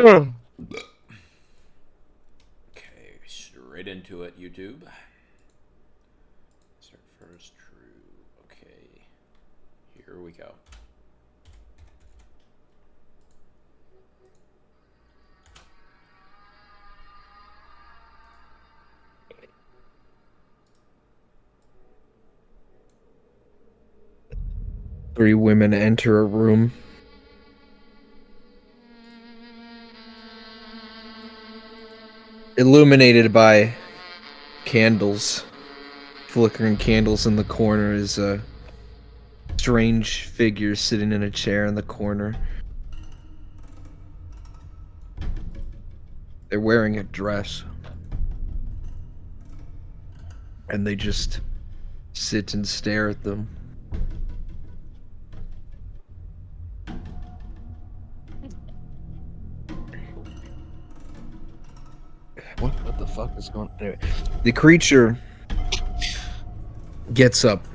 Okay, straight into it, YouTube. Start first, true. Okay, here we go. Three women enter a room. Illuminated by candles. Flickering candles in the corner is a strange figure sitting in a chair in the corner. They're wearing a dress. And they just sit and stare at them. What the fuck is going on? Anyway, the creature gets up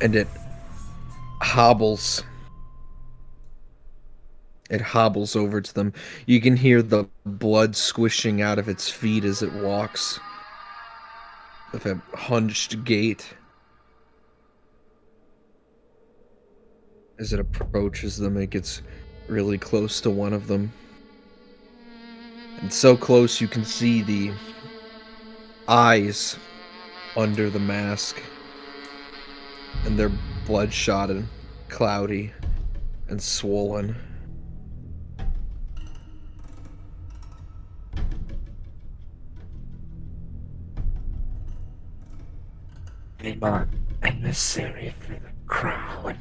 and it hobbles. It hobbles over to them. You can hear the blood squishing out of its feet as it walks with a hunched gait. As it approaches them, it gets really close to one of them. And so close you can see the eyes under the mask. And they're bloodshot and cloudy and swollen. I'm an emissary for the crown.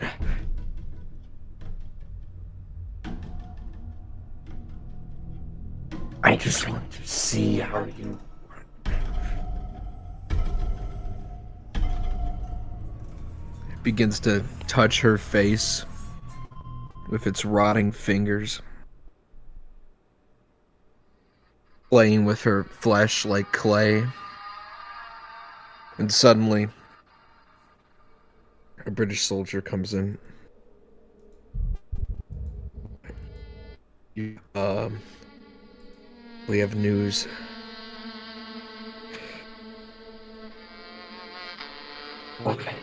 I just want to see how you work. It begins to touch her face with its rotting fingers, playing with her flesh like clay. And suddenly, a British soldier comes in. We have news. Okay.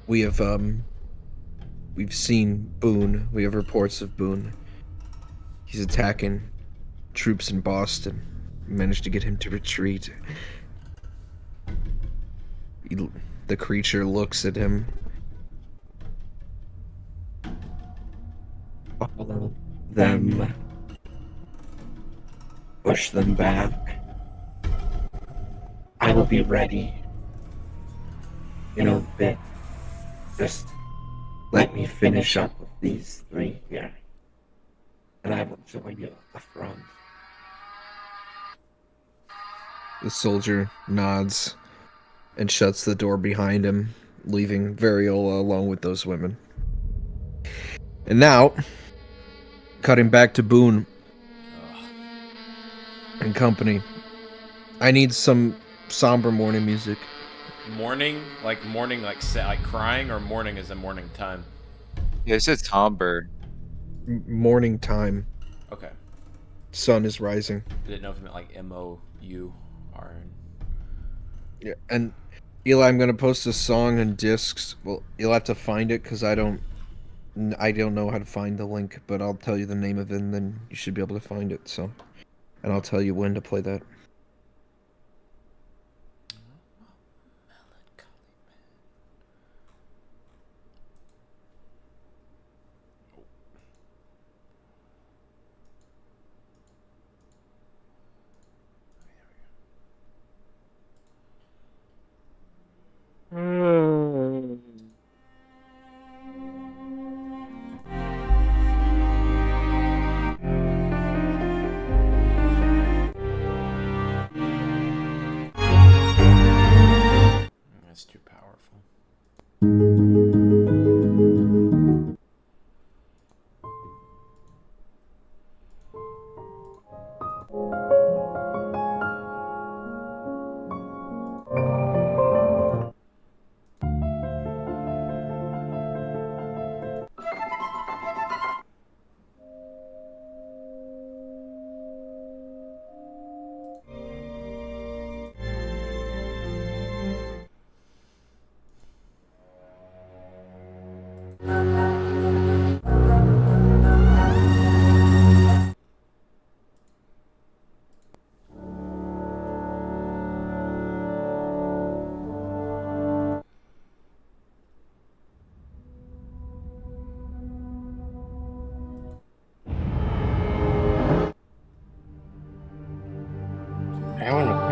We have, we've seen Boone. We have reports of Boone. He's attacking troops in Boston. We managed to get him to retreat. The creature looks at him. Follow them. Push them back. I will be ready in a bit. Just let me finish up with these three here. And I will join you at the front. The soldier nods and shuts the door behind him, leaving Variol alone with those women. And now, cutting back to Boone and company. I need some somber morning music. Morning, like crying, or morning is a morning time. Yeah, it says somber. Morning time. Okay, Sun is rising. I didn't know if it meant like MOUR. Yeah, and Eli, I'm gonna post a song and discs. Well, you'll have to find it because I don't know how to find the link, but I'll tell you the name of it, and then you should be able to find it. So, and I'll tell you when to play that.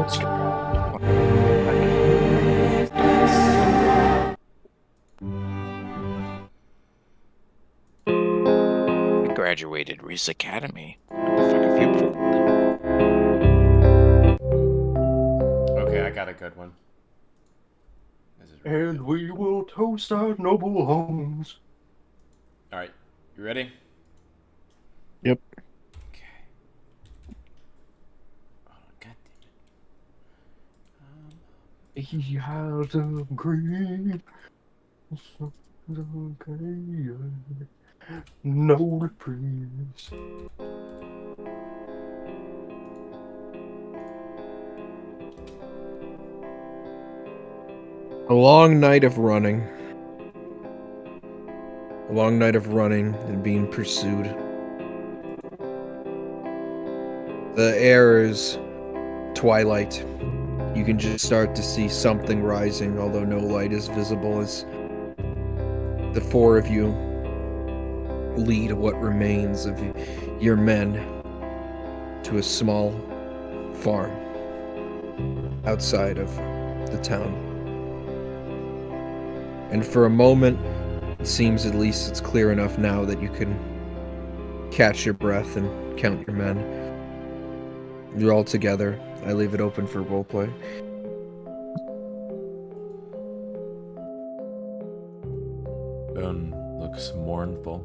Let's go. I graduated Reese Academy. What the fuck have you pulled? Okay, I got a good one. This is really And good. we will toast our noble homes. All right, you ready? Yep. Okay. Oh, God damn it. He has a green. No reprise. A long night of running. A long night of running and being pursued. The air is twilight. You can just start to see something rising, although no light is visible as the four of you lead what remains of your men to a small farm outside of the town. And for a moment, it seems at least it's clear enough now that you can catch your breath and count your men. You're all together. I leave it open for roleplay. Boone looks mournful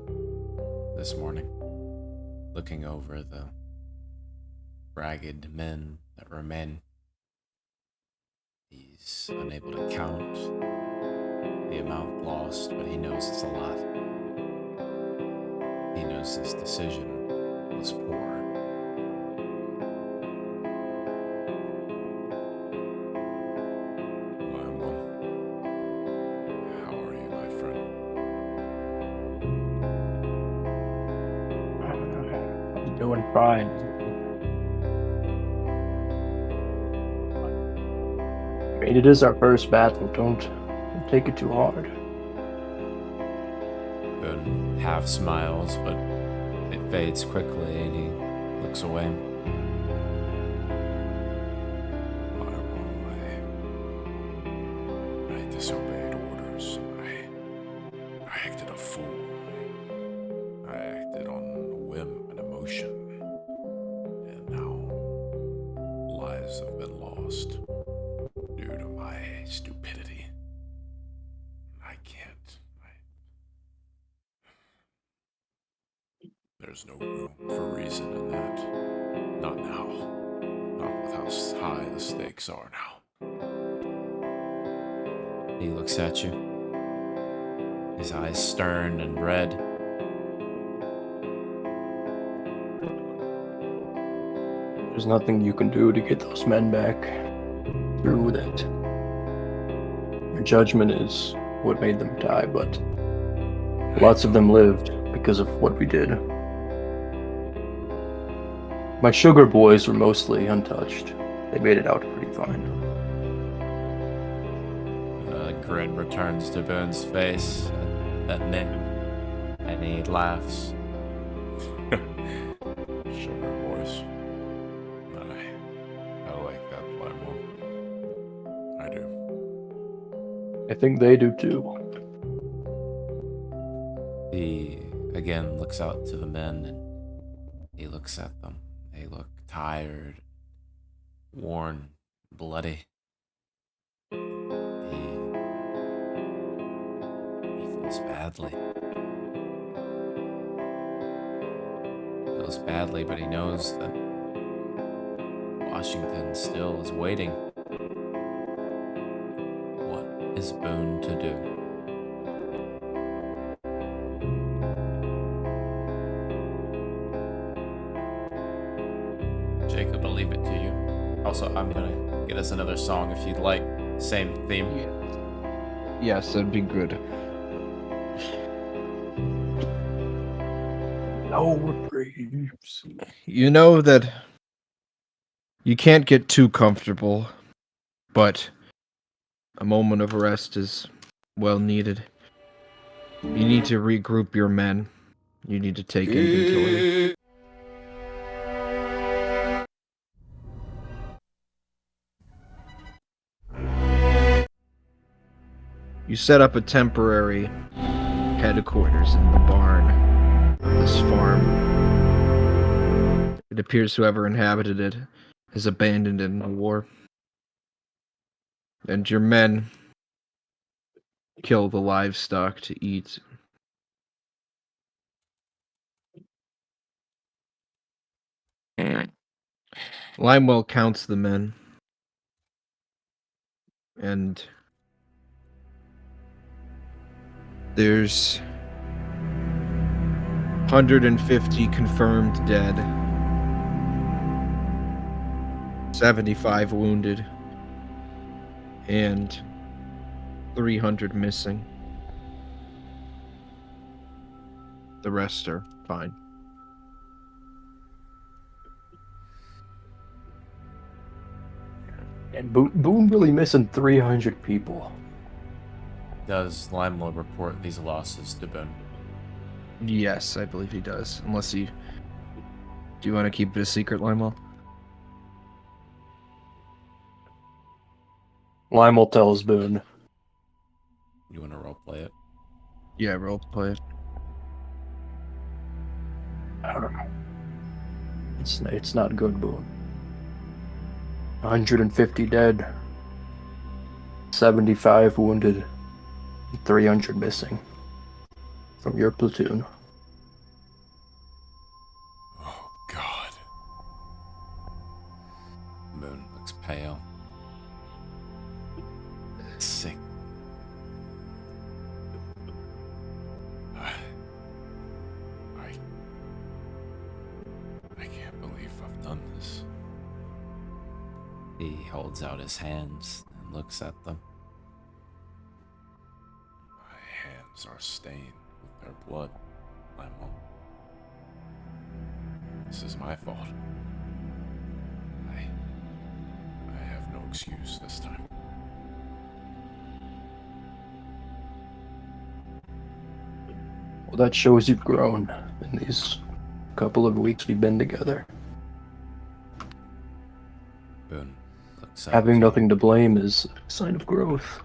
this morning, looking over the ragged men that remain. He's unable to count the amount lost, but he knows it's a lot. He knows his decision was poor. Lionel, how are you, my friend? I'm doing fine. I mean, it is our first battle. Don't take it too hard. Boone half smiles, but it fades quickly and he looks away. I disobeyed orders. I acted a fool. I acted on a whim and emotion. And now lives have been lost due to my stupidity. I can't. There's no room for reason in that. Not now. Not with how high the stakes are now. He looks at you. His eyes stern and red. There's nothing you can do to get those men back through that. Your judgment is what made them die, but lots of them lived because of what we did. My sugar boys were mostly untouched. They made it out pretty fine. A grin returns to Boone's face at that name, and he laughs. Sugar boys. I like that, Lionel. I do. I think they do too. He again looks out to the men and he looks at them. They look tired, worn, bloody. He feels badly. Feels badly, but he knows that Washington still is waiting. What is Boone to do? Jacob, I'll leave it to you. Also, I'm gonna get us another song if you'd like. Same theme. Yes, that'd be good. No reprieves. You know that you can't get too comfortable, but a moment of rest is well needed. You need to regroup your men. You need to take inventory. You set up a temporary headquarters in the barn of this farm. It appears whoever inhabited it has abandoned it in the war. And your men kill the livestock to eat. Hmm. Limewell counts the men. And there's 150 confirmed dead, 75 wounded, and 300 missing. The rest are fine. And Boone really missing 300 people. Does Limewell report these losses to Boone? Yes, I believe he does. Unless he... Do you want to keep it a secret, Limewell? Limewell tells Boone. You want to roleplay it? Yeah, role play it. It's not good, Boone. 150 dead, 75 wounded, and 300 missing from your platoon. Oh, God. Boone looks pale. Sick. I can't believe I've done this. He holds out his hands and looks at them. My hands are stained with their blood, Limewell. This is my fault. I have no excuse this time. Well, that shows you've grown in these couple of weeks we've been together. Boone looks at Having you. nothing to blame is a sign of growth.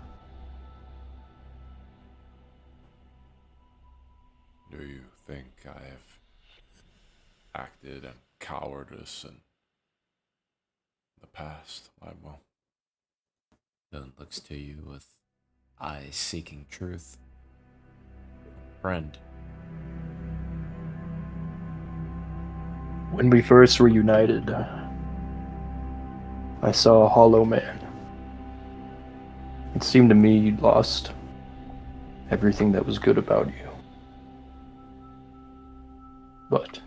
Do you think I have acted in cowardice in the past, Limewell? Boone looks to you with eyes seeking truth. Friend. When we first reunited, I saw a hollow man. It seemed to me you'd lost everything that was good about you. But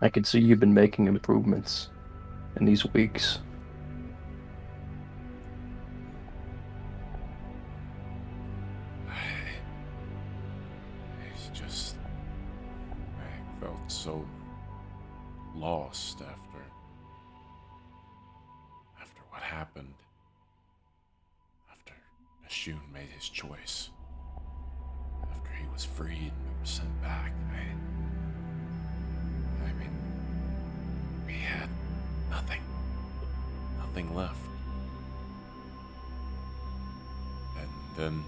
I could see you've been making improvements in these weeks. It's just... I felt so lost after what happened. After Nashun made his choice. After he was freed and we were sent back. I mean, we had nothing. Nothing left. And then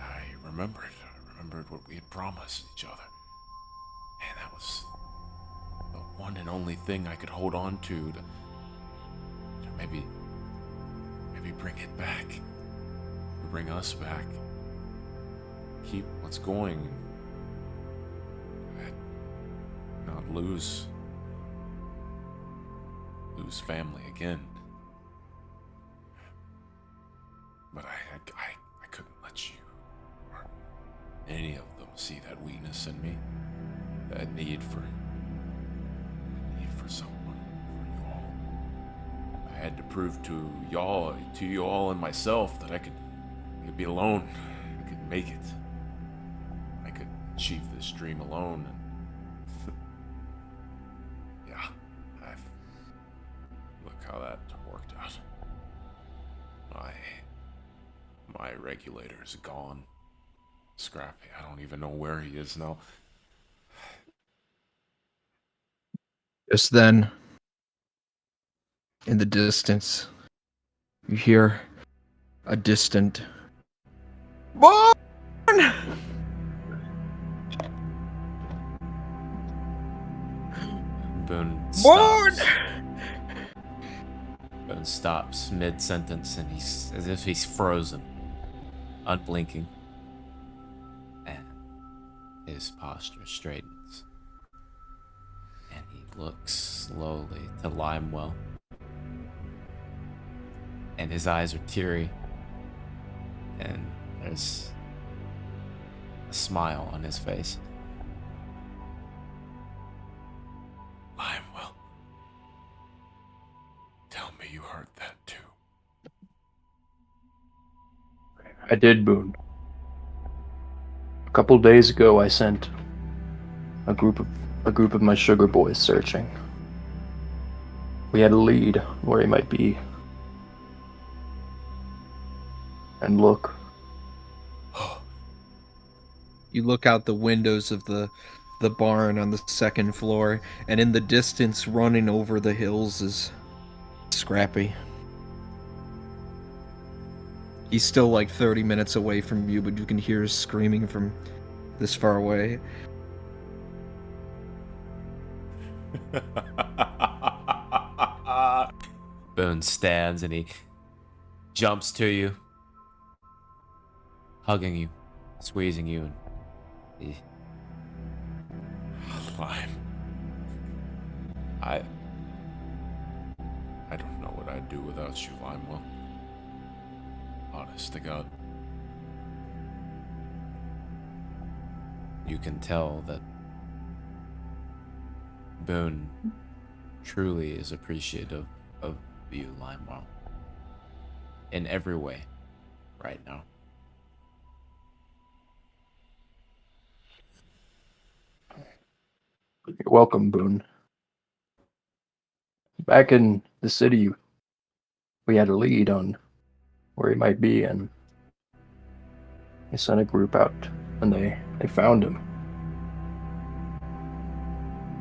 I remembered what we had promised each other. And that was the one and only thing I could hold on to maybe bring it back. To bring us back. Keep what's going. Not lose family again. But I couldn't let you or any of them see that weakness in me. That need for someone, for you all. I had to prove to you all and myself that I could be alone. I could make it. I could achieve this dream alone. And yeah, look how that worked out. My regulator's gone. Scrappy, I don't even know where he is now. Just then, in the distance, you hear a distant Born! Boone Born! stops. Boone stops mid-sentence, and he's as if he's frozen, unblinking, and his posture straightens, and he looks slowly to Limewell, and his eyes are teary, and there's a smile on his face. Limewell. Tell me you heard that too. I did, Boone. A couple days ago, I sent a group of my sugar boys searching. We had a lead where he might be. And look, You look out the windows of the barn on the second floor, and in the distance, running over the hills, is Scrappy. He's still like 30 minutes away from you, but you can hear his screaming from this far away. Boone stands and he jumps to you, hugging you, squeezing you, and he, Lime. I don't know what I'd do without you, Limewell. Honest to God. you can tell that Boone truly is appreciative of you, Limewell, in every way right now. you're welcome, Boone. Back in the city, we had a lead on where he might be, and they sent a group out, and they found him.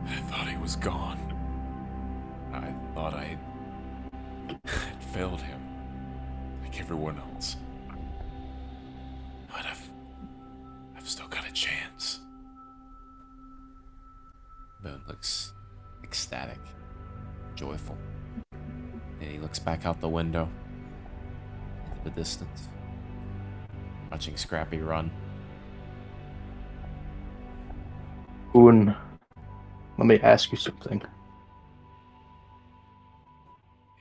I thought he was gone. I thought I had failed him, like everyone else. But I've still got a chance. Boone looks ecstatic, joyful, and he looks back out the window into the distance, watching Scrappy run. Boone, let me ask you something.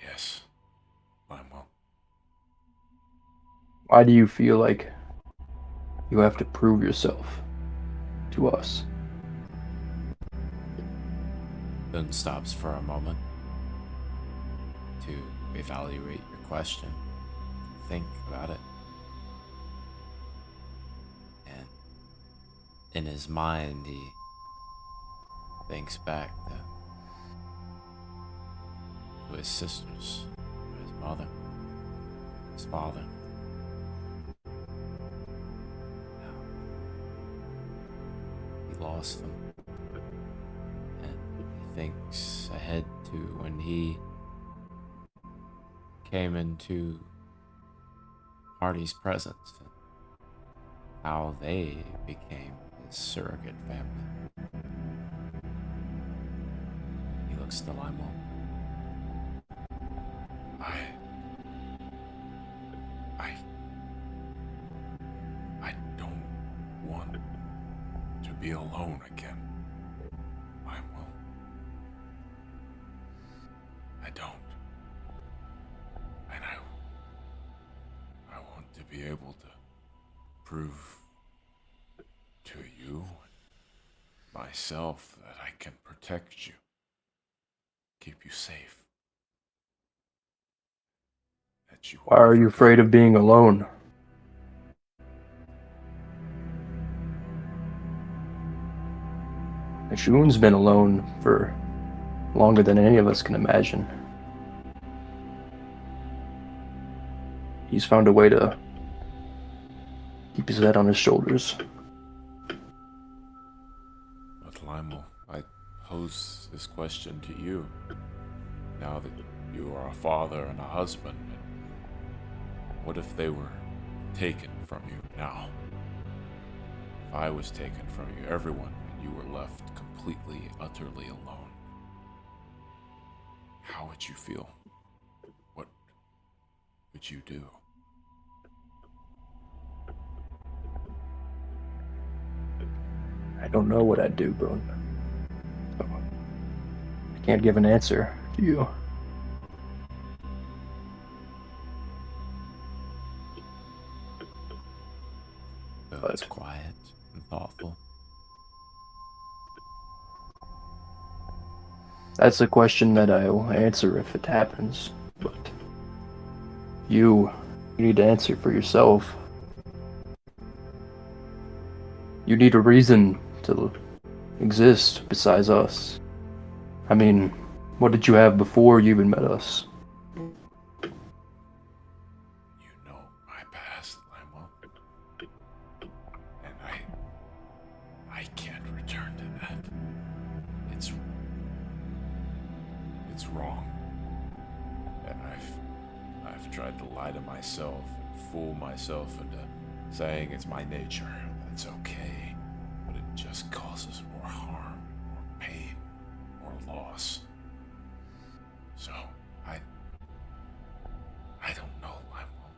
Yes, Limewell. Why do you feel like you have to prove yourself to us? Boone stops for a moment to evaluate your question, think about it, and in his mind he thinks back to his sisters, to his mother, his father. Now, he lost them. And he thinks ahead to when he came into Hardy's presence and how they became his surrogate family. He looks to Limewell. I don't want to be alone again. Limewell. I don't. And I want to be able to prove to you and myself that I can protect you, keep you safe. That you Why are you afraid of being alone? Shun's been alone for longer than any of us can imagine. He's found a way to keep his head on his shoulders. But Limewell, I pose this question to you. Now that you are a father and a husband, What if they were taken from you now? If I was taken from you, everyone, and you were left completely, utterly alone. How would you feel? What would you do? I don't know what I'd do, Boone. So, I can't give an answer to you. It's quiet and thoughtful. That's a question that I'll answer if it happens, but you need to answer for yourself. You need a reason to exist besides us. I mean, what did you have before you even met us? You know my past, Limo. And I can't return to that. It's wrong. And I've tried to lie to myself and fool myself into saying it's my nature. It's okay. But it just causes more harm, more pain, more loss. So I don't know, Limo.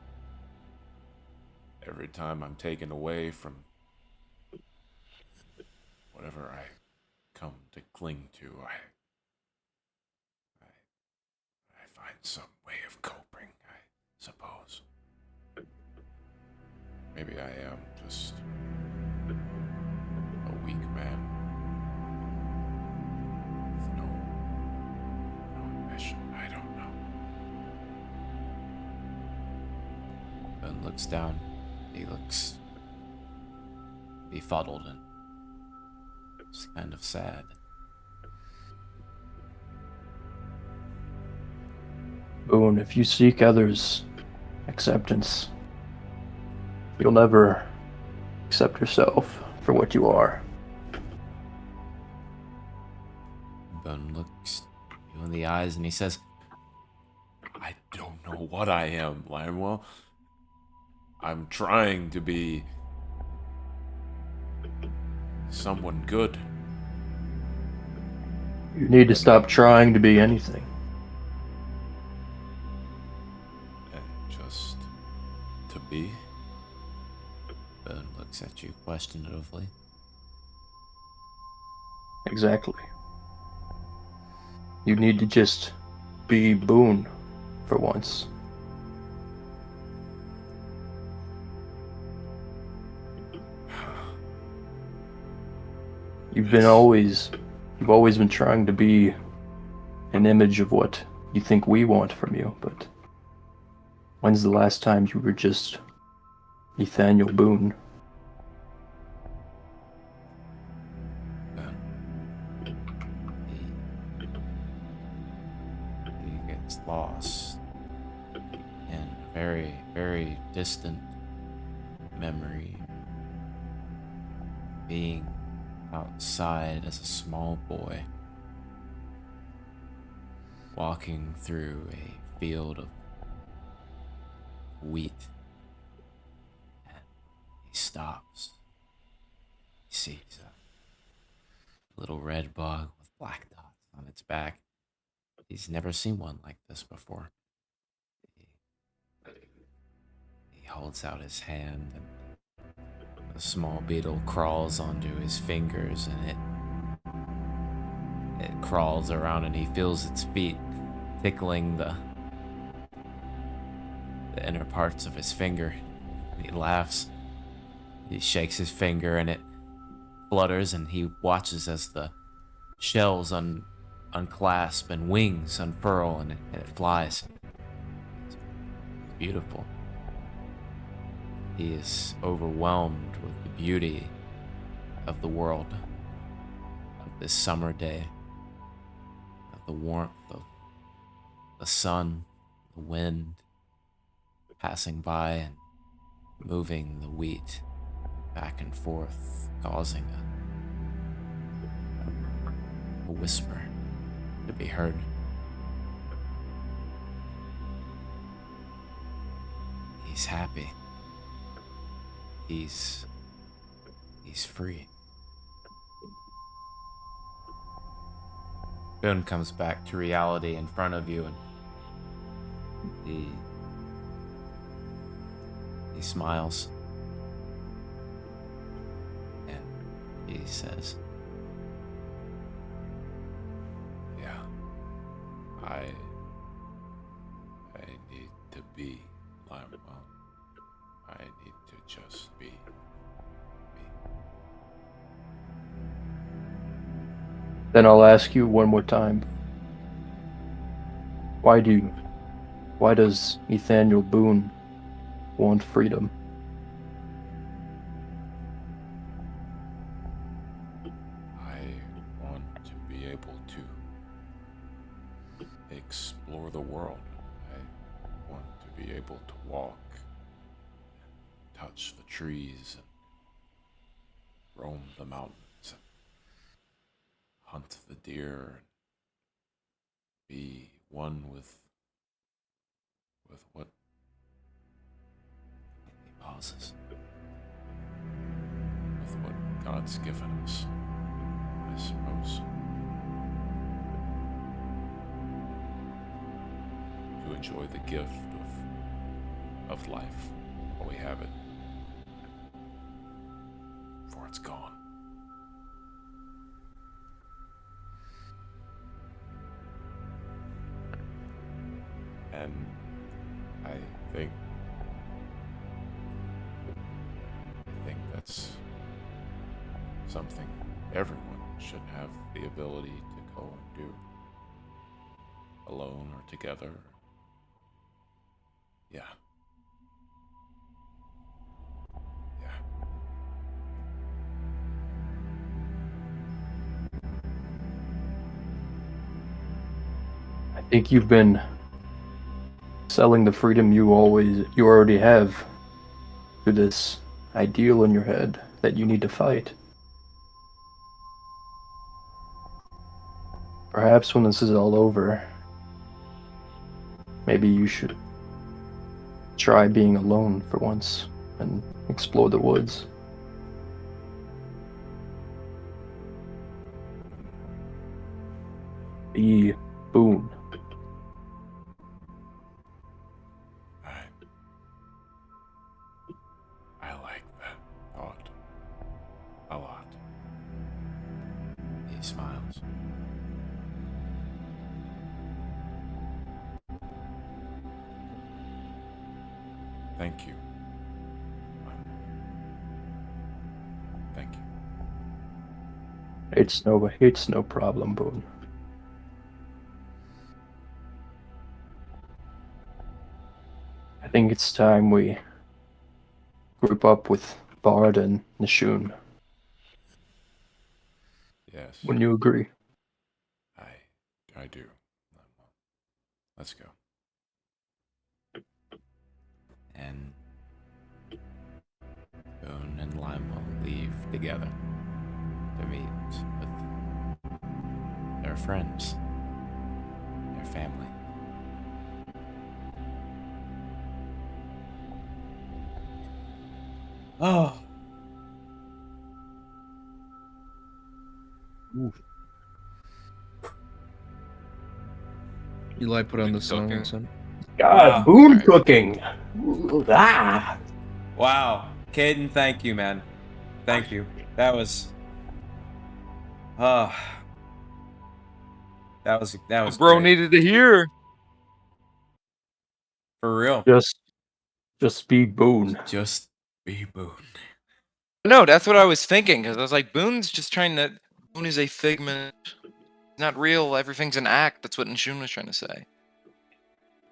Every time I'm taken away from whatever I come to cling to, I find some way of coping, I suppose. Maybe I am just a weak man with no ambition. I don't know. Ben looks down. He looks befuddled and just kind of sad. Boone, if you seek others' acceptance, you'll never accept yourself for what you are. Ben looks you in the eyes and he says, I don't know what I am, Lionwell. I'm trying to be someone good. You need to stop trying to be anything. And just to be. Ben looks at you questionatively. Exactly. You need to just be Boone for once. You've always been trying to be an image of what you think we want from you, but when's the last time you were just Nathaniel Boone? He gets lost in a very, very distant memory. Being outside as a small boy, walking through a field of wheat, and he stops. He sees a little red bug with black dots on its back. He's never seen one like this before. He holds out his hand, and the small beetle crawls onto his fingers, and it crawls around, and he feels its feet tickling the inner parts of his finger. He laughs. He shakes his finger, and it flutters, and he watches as the shells unclasp and wings unfurl, and it flies. It's beautiful. He is overwhelmed with the beauty of the world, of this summer day, of the warmth of the sun, the wind passing by and moving the wheat back and forth, causing a whisper to be heard. He He's happy. He's free. Boone comes back to reality in front of you, and he smiles, and he says, Yeah. I need to be Limewell. I need to just be me. Then I'll ask you one more time. Why does Nathaniel Boone want freedom? I want to be able to explore the world. I want to be able to walk, touch the trees, and roam the mountains, and hunt the deer, and be one with what he pauses. with what God's given us, I suppose. To enjoy the gift of life while we have it, before it's gone. And I think that's something everyone should have the ability to go and do, alone or together. Yeah. I think you've been selling the freedom you already have to this ideal in your head that you need to fight. Perhaps when this is all over, maybe you should try being alone for once and explore the woods. Be Boone. I like that thought a lot. He smiles. Thank you. Thank you. It's no problem, Boone. I think it's time we group up with Bard and Nishun. Yes, When you agree. I do. Let's go. And Boone and Limo leave together to meet with their friends, their family. Oh. Eli put on the Like song cooking. and son. God, Wow. Boone Alright. cooking! Ah! Wow. Caden, thank you, man. Thank you. That was that was Bro great. needed to hear. For real. Just be Boone. Just be Boone. No, that's what I was thinking, because I was like, Boone's just trying to. Boone is a figment. Not real. Everything's an act. That's what Nishun was trying to say.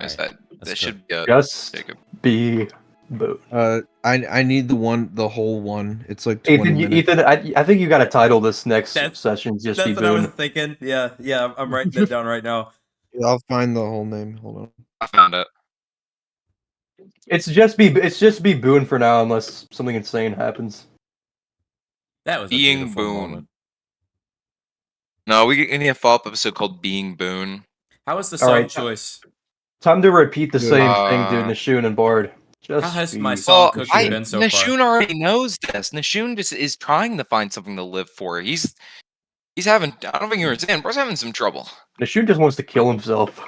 Is Alright, that let's that go. should be a Just Jacob. be Boone. I need the whole one. It's like 20 Ethan, minutes. I think you gotta title this next That's- session Just Be That's what I was Boone. thinking. Yeah, I'm writing that down right now. I'll find the whole name. Hold on. I found it. It's just be Boone for now, unless something insane happens. That was a Being beautiful Boone. moment. No, we need a follow-up episode called "Being Boone." How was the All song right. choice? Time to repeat the Good. same thing to Nishun and Bard. Just How has be my song Well, cooking patient. been so far? Nashun already knows this. Nashun just is trying to find something to live for. He's having. I don't think you understand. Bro's having some trouble. Nashun just wants to kill himself.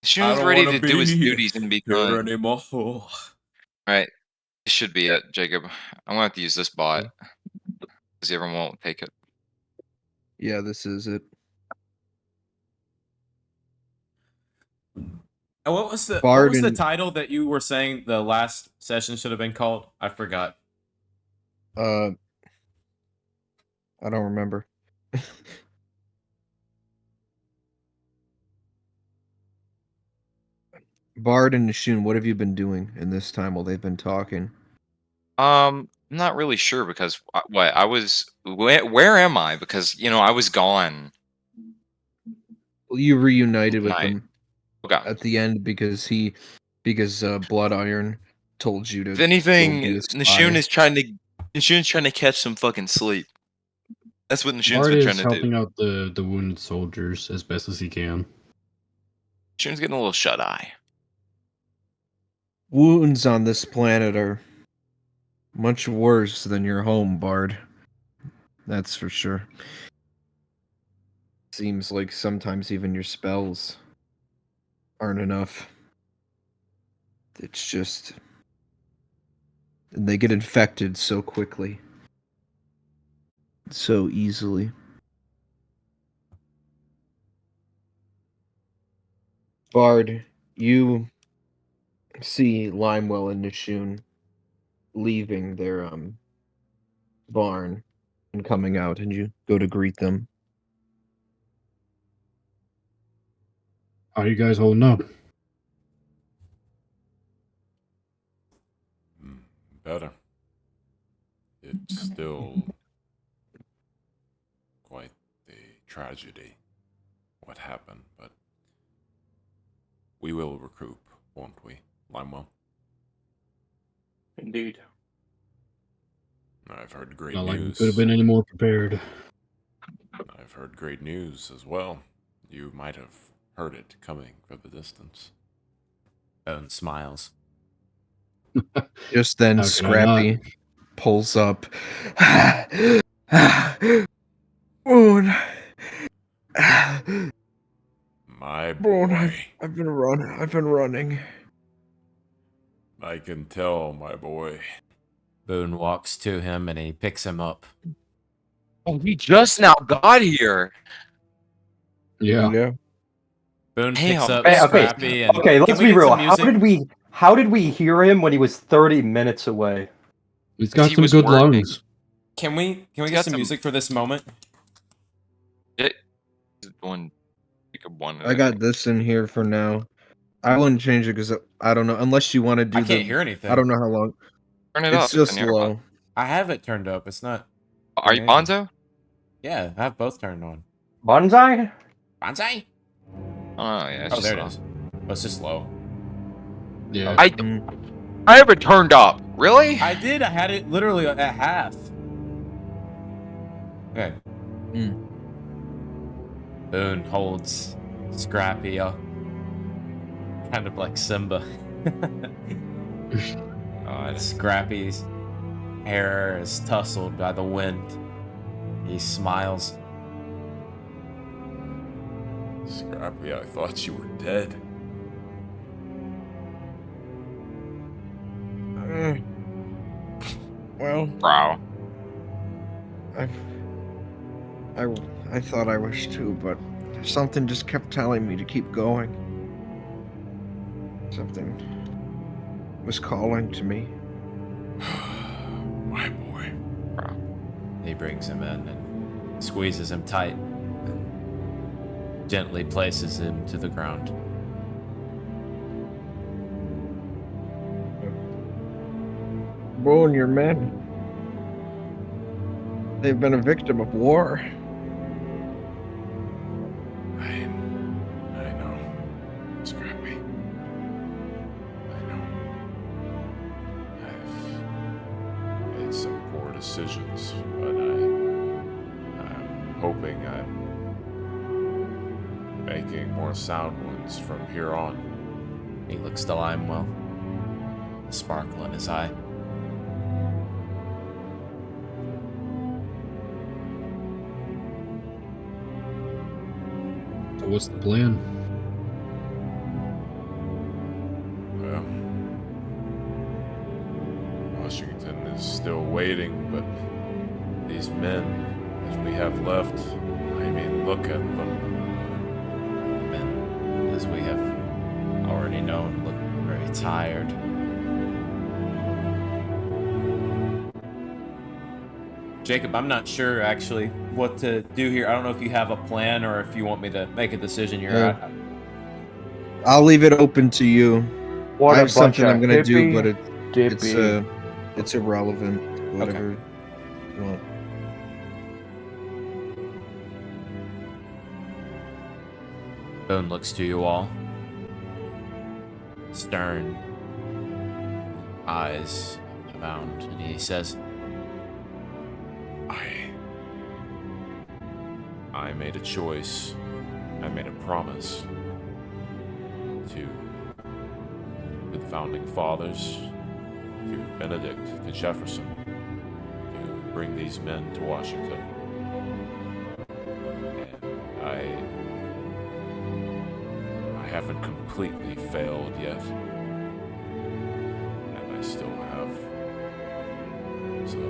Nashun's ready to do his be duties and be here kind. anymore. All right, this should be it, Jacob. I'm gonna have to use this bot because everyone won't take it. Yeah, this is it. What was the Barden- title that you were saying the last session should have been called? I forgot. I don't remember. Bard and Nashun, what have you been doing in this time while they've been talking? I'm not really sure because what I was. Where am I? Because I was gone. Well, you reunited with Night. them Okay. at the end because Blood Iron told you to. If anything, go be a spy. Nashun's trying to catch some fucking sleep. That's what Nashun's Bard been is trying to do. helping out the wounded soldiers as best as he can. Nashun's getting a little shut eye. Wounds on this planet are much worse than your home, Bard. That's for sure. Seems like sometimes even your spells aren't enough. It's just. They get infected so quickly. So easily. Bard, you see Limewell and Nashun leaving their barn and coming out, and you go to greet them. How are you guys holding up? Better. It's still quite the tragedy, what happened, but we will recoup, won't we, Limewell? Indeed. I've heard great Not like we news. could have been any more prepared. I've heard great news as well. You might have heard it coming from the distance. Owen smiles. Just then, How could I Scrappy pulls up. Boone. My Boone, boy. I've been running. I can tell, my boy. Boone walks to him and he picks him up. Oh, he just now got here. Yeah. Boone Damn. picks up Okay, Scrappy and Okay, Can let's we be get real. some music? How did we hear him when he was 30 minutes away? He's got He some was good working. lungs. Can we Just get some some- music for this moment? One. One. I got this in here for now. I wouldn't change it because I don't know. Unless you want to do I can't hear anything. I don't know how long. Turn it up. It's just on your low. I have it turned up. It's not. Are you Yeah. Bonzo? Yeah, I have both turned on. Bonsai? Bonsai? Oh yeah. It's Oh, just there it low. is. Oh, it's just low. Yeah. I have it turned up. Really? I did. I had it literally at half. Okay. Boone holds Scrappy up. Kind of like Simba. Scrappy's hair is tousled by the wind. He smiles. Scrappy, I thought you were dead. Well, Bro. I thought I was too, but something just kept telling me to keep going. Something was calling to me. My boy. He brings him in and squeezes him tight and gently places him to the ground. Boone, your men. They've been a victim of war. I know. Scrappy. I know. I've made some poor decisions, but I'm hoping I'm making more sound ones from here on. He looks to Limewell. a sparkle in his eye. So what's the plan? Well, Washington is still waiting, but these men that we have left, I mean, look at them. Men, as we have already known, look very tired. Jacob, I'm not sure actually what to do here. I don't know if you have a plan or if you want me to make a decision here. Yeah. I'll leave it open to you. What I have a bunch something of I'm gonna do, but dippy. it's irrelevant. Whatever you want. Boone looks to you all. Stern eyes abound, and he says, I made a choice. I made a promise to the founding fathers, to Benedict, to Jefferson, to bring these men to Washington. And I haven't completely failed yet. And I still have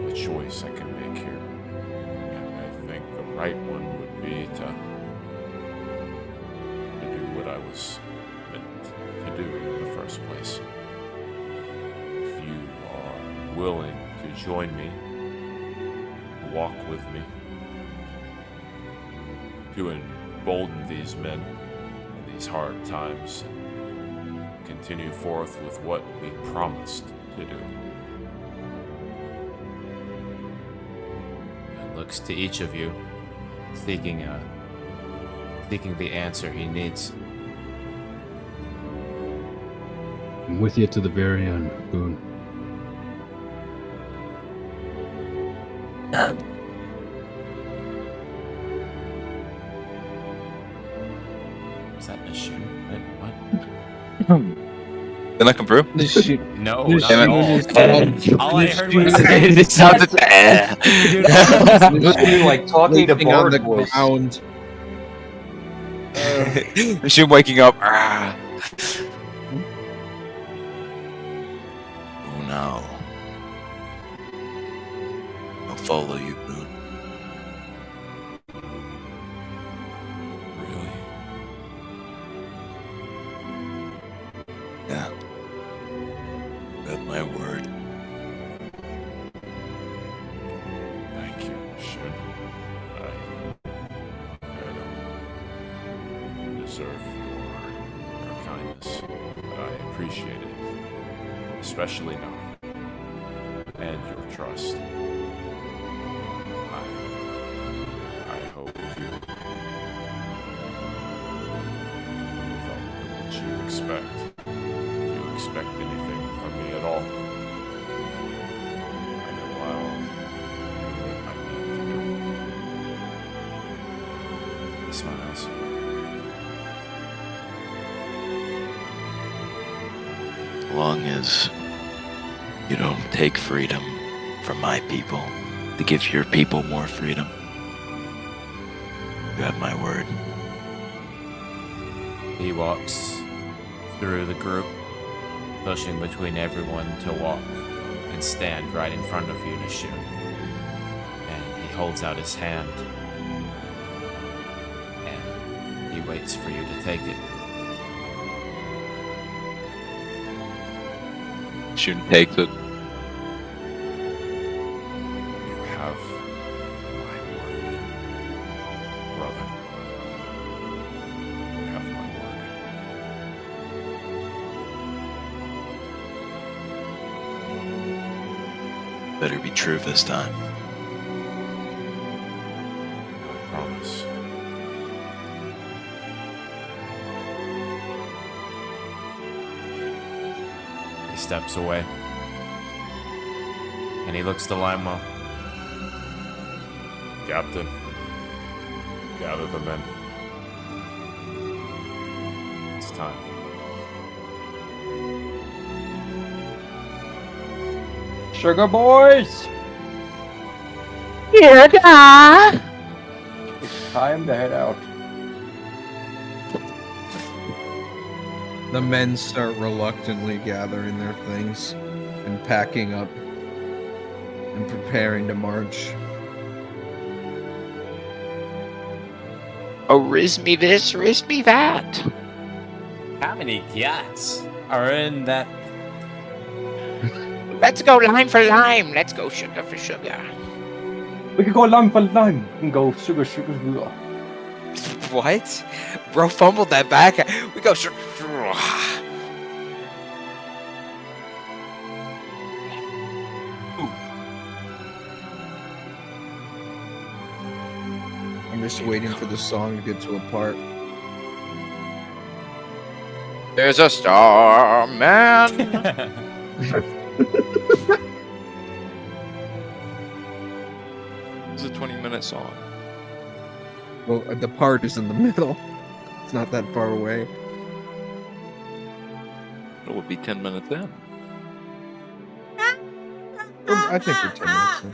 a choice I can make here. And I think the right one would be to do what I was meant to do in the first place. If you are willing to join me, walk with me, to embolden these men in these hard times, and continue forth with what we promised to do. and looks to each of you, seeking the answer he needs. I'm with you to the very end, Boone. Is that a shoe? What? Didn't that come through? No, This not at shoe all. All I this heard shoe was is- It sounded Dude, honestly, like talking to Sleeping on Bard the was ground. The shoe waking up. Oh no. I'll follow you, Boone. Really? Yeah. You have my word. Thank you, Shin. I don't deserve your kindness, but I appreciate it, especially now, and your trust. I hope you felt what you expect. If you expect anything from me at all, I know I need to do. He smiles. As long as you don't take freedom from my people to give your people more freedom, you have my word. He walks through the group, pushing between everyone to walk and stand right in front of you, Nishu. And he holds out his hand, and he waits for you to take it. Shun takes it. You have my word, brother. You have my word. Better be true this time. I promise. He steps away, and he looks to Lima. Captain, gather the men. It's time. Sugar boys! Yeah, It's time to head out. The men start reluctantly gathering their things and packing up and preparing to march. Oh, riz me this, riz me that. How many cats are in that? Let's go lime for lime. Let's go sugar for sugar. We could go lime for lime and go sugar, sugar, sugar. What? Bro fumbled that back. We go. I'm just waiting for the song to get to a part. There's a star man. It's a 20-minute song. Well, the part is in the middle. It's not that far away. It would be 10 minutes in. I think we're 10 minutes in.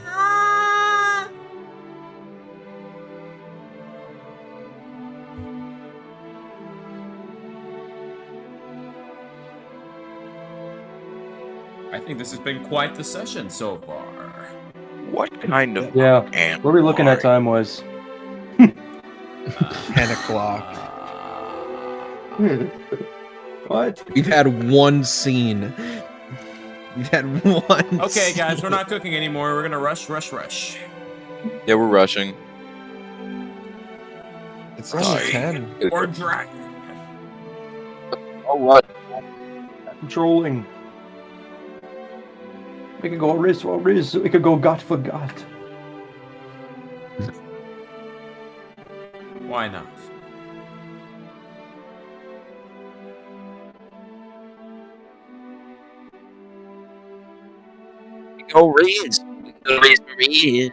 I think this has been quite the session so far. What kind of Yeah. ant What we looking at are time was 10 o'clock. what? We've had one scene. We've had one. Okay, guys, scene. we're not cooking anymore. We're gonna rush. Yeah, we're rushing. It's only 10. Or dragon. Oh, what? Controlling. We could go riz for riz. We could go got for got. Why not? Go riz. Go riz.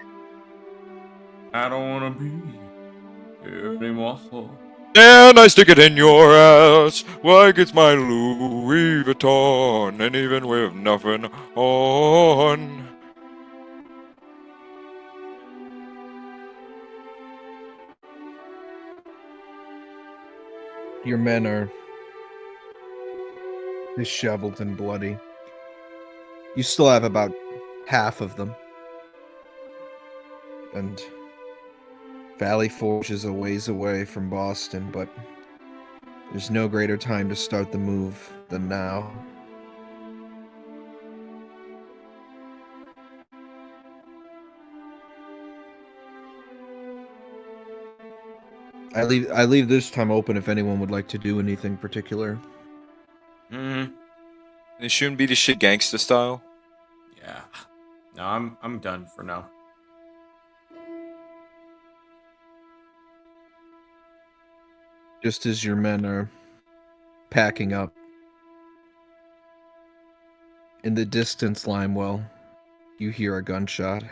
I don't wanna be here anymore. And I stick it in your ass like it's my Louis Vuitton, and even with nothing on. Your men are disheveled and bloody. You still have about half of them. And Valley Forge is a ways away from Boston, but there's no greater time to start the move than now. I leave this time open if anyone would like to do anything particular. It shouldn't be the shit gangsta style. Yeah. No, I'm done for now. Just as your men are packing up. In the distance, Limewell, you hear a gunshot.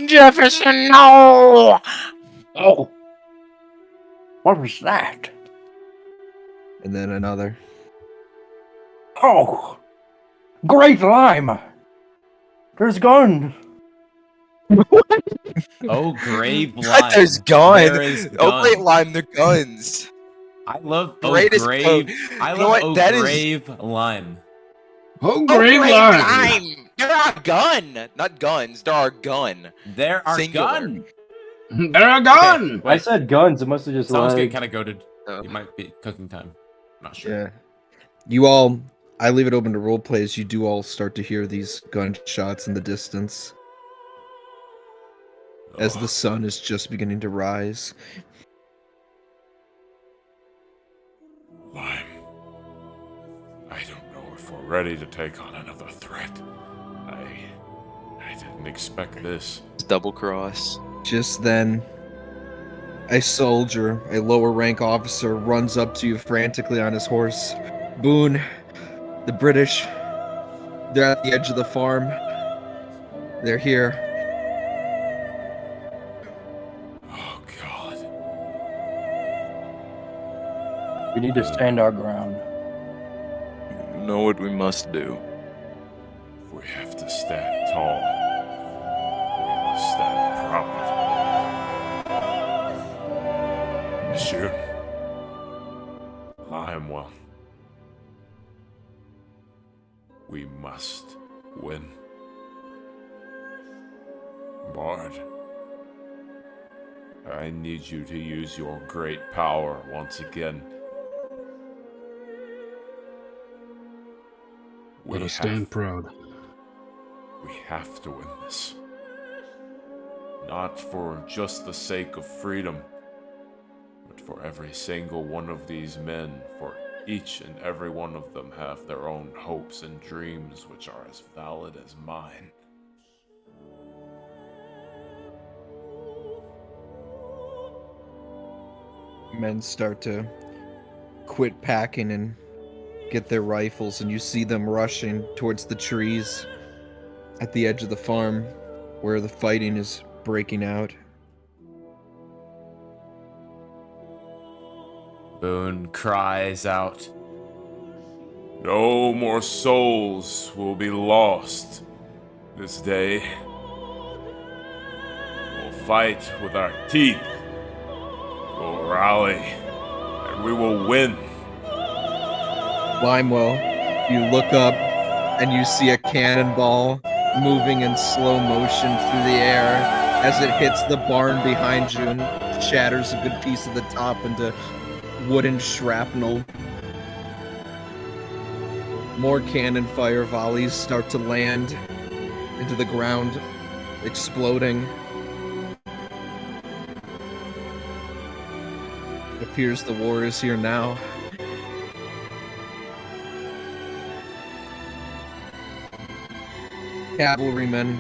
Jefferson, no! Oh. What was that? And then another. Oh. Great lime. There's gun. Oh, grave lime. There's gun. There is Oh, gun. great lime, the guns. I love oh, Greatest grave. quote. I You know love what? oh, That is- grave lime. Oh, Oh, great great line. lime. There are gun, not guns. There are gun. There are Singular. gun. They're a gun. I said guns. It must have just Someone's getting like... kind of goaded. Oh. It might be cooking time. I'm not sure. Yeah. You all, I leave it open to role plays. You do all start to hear these gunshots in the distance as the sun is just beginning to rise. Lime. I don't know if we're ready to take on another threat. I didn't expect this. It's double cross. Just then, a soldier, a lower rank officer, runs up to you frantically on his horse. Boone, the British, they're at the edge of the farm. They're here. Oh, God. We need to stand our ground. You know what we must do. We have to stand tall. We must stand proud. Monsieur, I am well. We must win. Bard, I need you to use your great power once again. Let us stand proud. We have to win this. Not for just the sake of freedom, but for every single one of these men, for each and every one of them have their own hopes and dreams which are as valid as mine. Men start to quit packing and get their rifles, and you see them rushing towards the trees at the edge of the farm where the fighting is breaking out. Boone cries out. No more souls will be lost this day. We'll fight with our teeth. We'll rally, and we will win. Limewell, you look up and you see a cannonball moving in slow motion through the air as it hits the barn behind you and shatters a good piece of the top into wooden shrapnel. More cannon fire volleys start to land into the ground, exploding. It appears the war is here now. Cavalrymen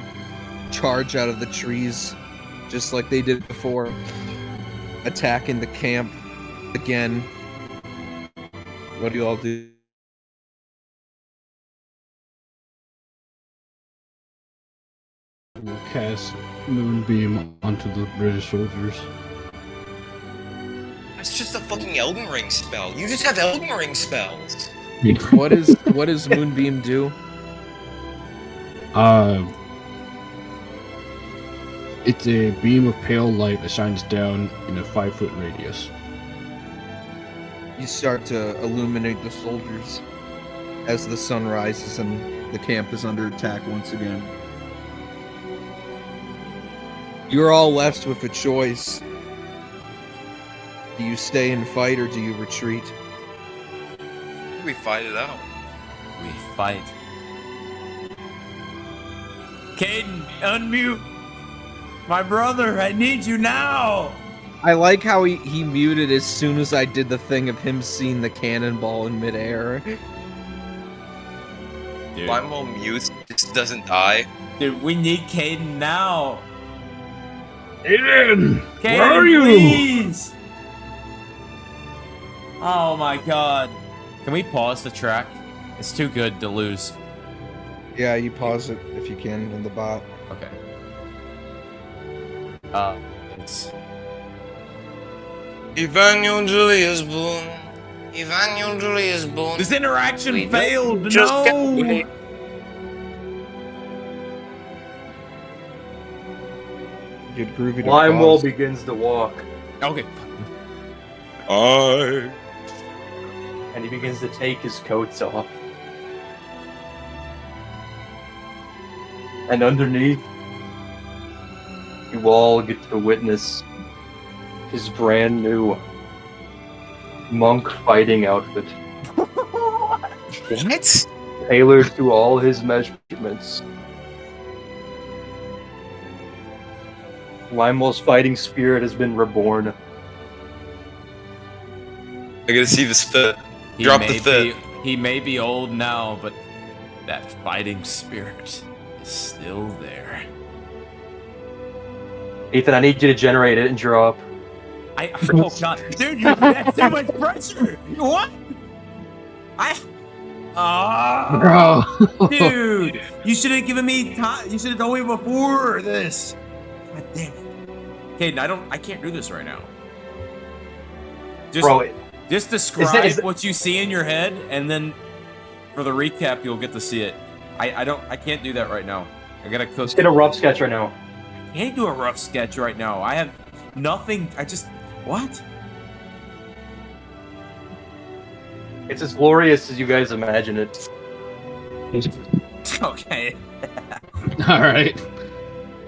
charge out of the trees, just like they did before, attacking the camp again. What do you all do? We'll cast Moonbeam onto the British soldiers. It's just a fucking Elden Ring spell. You just have Elden Ring spells. What does Moonbeam do? It's a beam of pale light that shines down in a 5-foot radius. You start to illuminate the soldiers as the sun rises and the camp is under attack once again. You're all left with a choice. Do you stay and fight or do you retreat? We fight it out. We fight. Caden, unmute! My brother, I need you now! I like how he muted as soon as I did the thing of him seeing the cannonball in midair. Dude, Limewell mutes, just doesn't die. dude, we need Caden now! Aiden! Caden, Where are you? please! Oh my god. Can we pause the track? It's too good to lose. Yeah, you pause it if you can in the bot. Okay. It's... Evangeline Julius Boone. Evangeline Julius Boone. This interaction We failed! just No! got- Get groovy to Limewell pause. begins to walk, Okay. and he begins to take his coats off. And underneath, you all get to witness his brand new monk fighting outfit, What? tailored to all his measurements. Limewell's fighting spirit has been reborn. I gotta see this fit. He Drop may the fit. He may be old now, but that fighting spirit is still there. Ethan, I need you to generate it and draw up. Oh god, dude, that's too much pressure. What? Bro! Dude, you should have given me time. You should have told me before this. God damn it. Caden, I can't do this right now. Just, Bro, just describe is that- what you see in your head, and then for the recap, you'll get to see it. I can't do that right now. I gotta cook. Let's get a rough sketch right now. I can't do a rough sketch right now. I have nothing. What? It's as glorious as you guys imagine it. Okay. All right.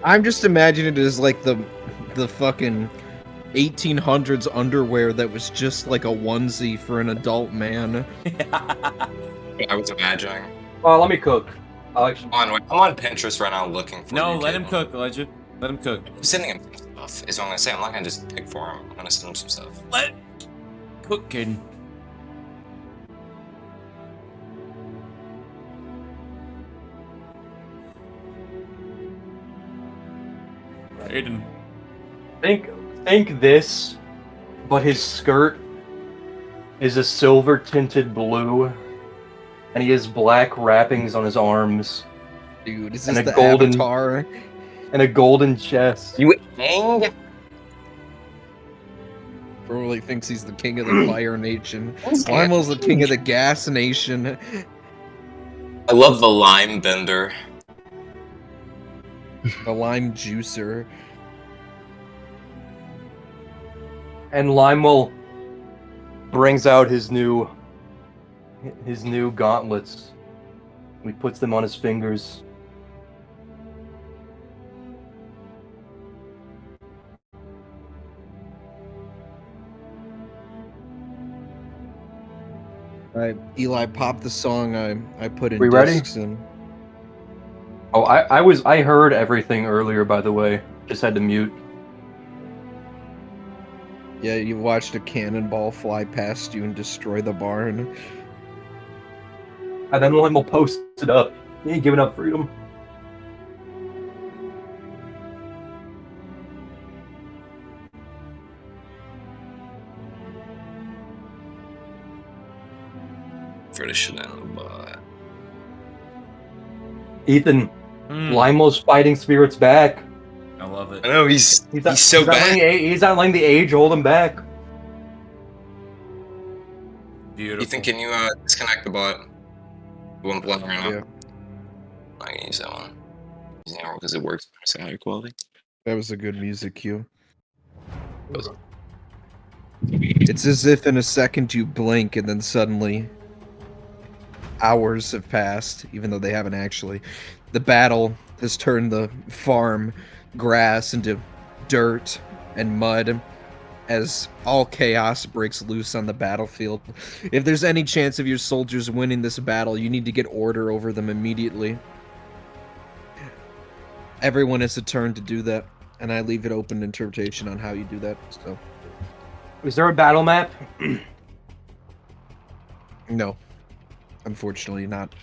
I'm just imagining it as like the fucking 1800s underwear that was just like a onesie for an adult man. I was imagining. Let me cook. I'm on Pinterest right now looking for. No, UK let him one. cook, Legend. Let him cook. I'm sending him some stuff. Is what I'm gonna say. I'm not gonna just pick for him. I'm gonna send him some stuff. Let cook, Caden. Aiden. Think this, but his skirt is a silver tinted blue, and he has black wrappings on his arms Dude, is And this a the golden- Avatar? and a golden chest. You hang? Probably thinks he's the king of the Fire Nation. Limel's the king of the Gas Nation. I love the lime bender. The Lime Juicer. And Limewell brings out his new gauntlets. He puts them on his fingers. Eli, pop the song I put in We ready? discs in. Oh, I heard everything earlier, by the way. Just had to mute. Yeah, you watched a cannonball fly past you and destroy the barn. And then Limewell posts it up. He ain't giving up freedom. For the shit in the butt. Ethan, Hmm, Limewell's fighting spirit's back. I love it. I know he's so bad. He's not letting the age hold him back. Beautiful. Ethan, can you disconnect the bot? The one playing right now. Yeah. I'm not gonna use that one. Using it because it works. It's a higher quality. That was a good music cue. It's as if in a second you blink and then suddenly hours have passed, even though they haven't actually. The battle has turned the farm grass into dirt and mud as all chaos breaks loose on the battlefield. If there's any chance of your soldiers winning this battle, you need to get order over them immediately. Everyone has a turn to do that, and I leave it open to interpretation on how you do that. So, Is there a battle map? no, unfortunately not.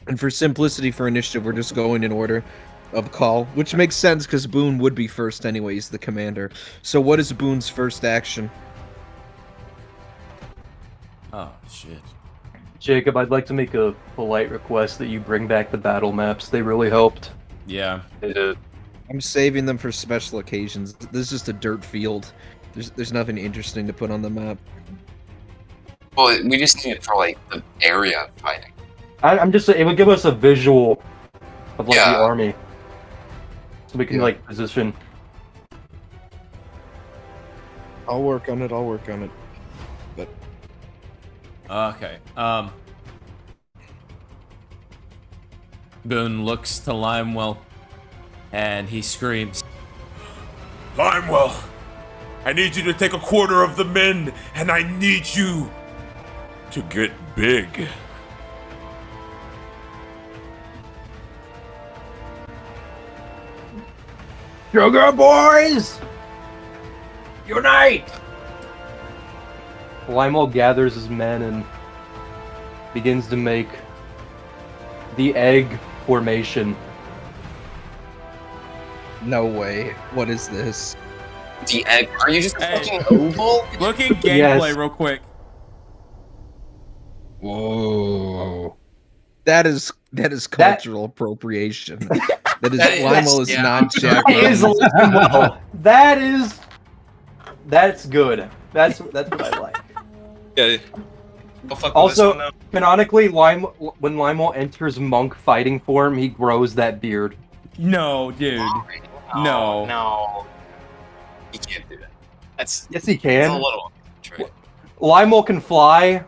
And for simplicity for initiative, we're just going in order of call, which makes sense because Boone would be first anyways, the commander. So what is Boone's first action? Oh shit. Jacob, I'd like to make a polite request that you bring back the battle maps. They really helped. Yeah. I'm saving them for special occasions. This is just a dirt field. There's nothing interesting to put on the map. Well, we just need it for like the area fighting. I'm just saying, it would give us a visual of like Yeah. the army. So we can Yeah. like position. I'll work on it. Okay. Boone looks to Limewell and he screams. Limewell, I need you to take a quarter of the men, and I need you to get big. Sugar boys! Unite! Limo gathers his men and begins to make the egg formation. No way. What is this? The egg. Are you just Hey. fucking oval? Look at gameplay Yes. real quick. Whoa. That is cultural appropriation. That is Limo is yeah. not Jack. That is Limo. That's good. That's what I like. Yeah. Oh, fuck with Also, this one, canonically, when Limo enters monk fighting form, he grows that beard. No, dude. though. No. No. You can't do that. That's Yes, he it's a can. little trick. Limo can fly,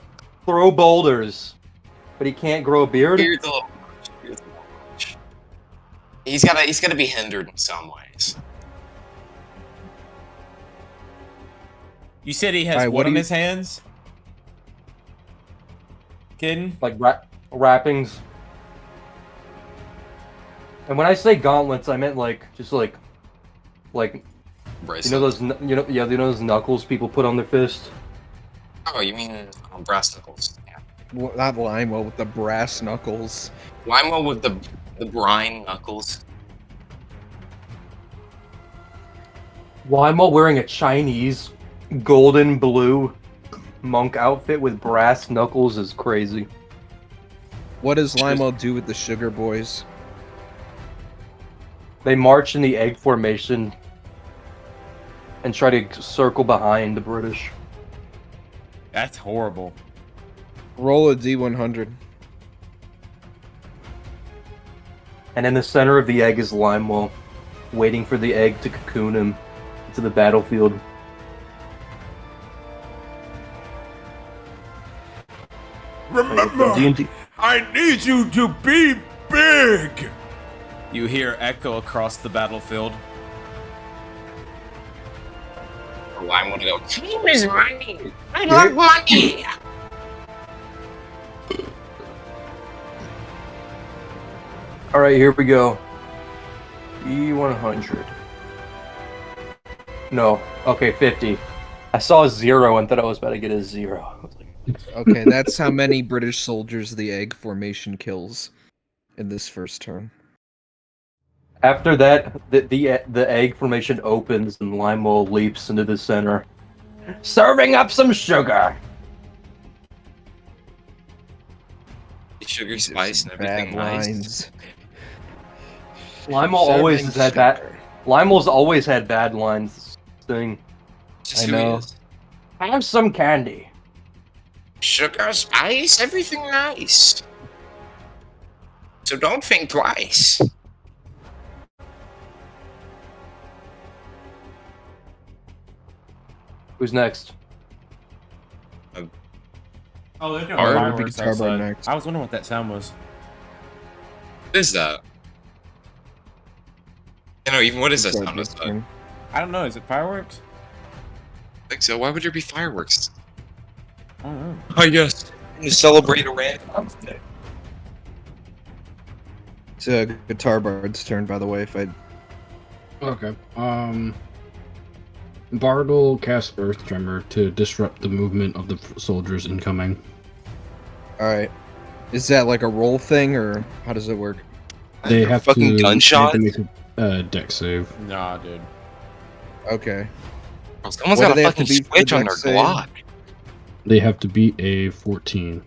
throw boulders, but he can't grow a beard. Beard's a little much. Beard's a little much. He's gotta be hindered in some ways. You said he has Alright, what what do on you- his hands? Kidding? Like wrappings. And when I say gauntlets, I meant like just like Bracelet. you know those you know those knuckles people put on their fist. Oh, you mean brass knuckles? Yeah. Well, not Limo with the brass knuckles. Limo with the brine knuckles. Limo wearing a Chinese golden blue monk outfit with brass knuckles is crazy. What does Limo do with the Sugar Boys? They march in the egg formation and try to circle behind the British. That's horrible. Roll a D100. And in the center of the egg is Limewell, waiting for the egg to cocoon him into the battlefield. Remember, D&D. I need you to be big. You hear echo across the battlefield. Limo to go. Time is money. I love money. Alright, here we go. E100. No. Okay, 50. I saw a 0 and thought I was about to get a 0. I was like, Okay, that's how many British soldiers the egg formation kills in this first turn. after that, the egg formation opens and Limo leaps into the center. Serving up some sugar! Sugar, spice, and everything Bad nice. lines. Limo always Serving has had bad. sugar. Limo's always had bad lines. This thing. Just I who he know. is. Have some candy. Sugar, spice, everything nice. So don't think twice. Who's next? Oh, they're doing Or- fireworks Guitar Bar outside. next. I was wondering what that sound was. What is that? You know, even what is that sound? This turn. I don't know. Is it fireworks? I think so. Why would there be fireworks? I don't know. I guess to celebrate a random birthday. It's Guitar Bard's turn, by the way. If I Okay. Bard casts Earth Tremor to disrupt the movement of the soldiers incoming. all right, is that like a roll thing, or how does it work? They have fucking to gunshot. They have to make a deck save. Nah, dude. Okay, Someone's What do got they a have to fucking beat for the switch on deck their save? Glock. They have to beat a 14.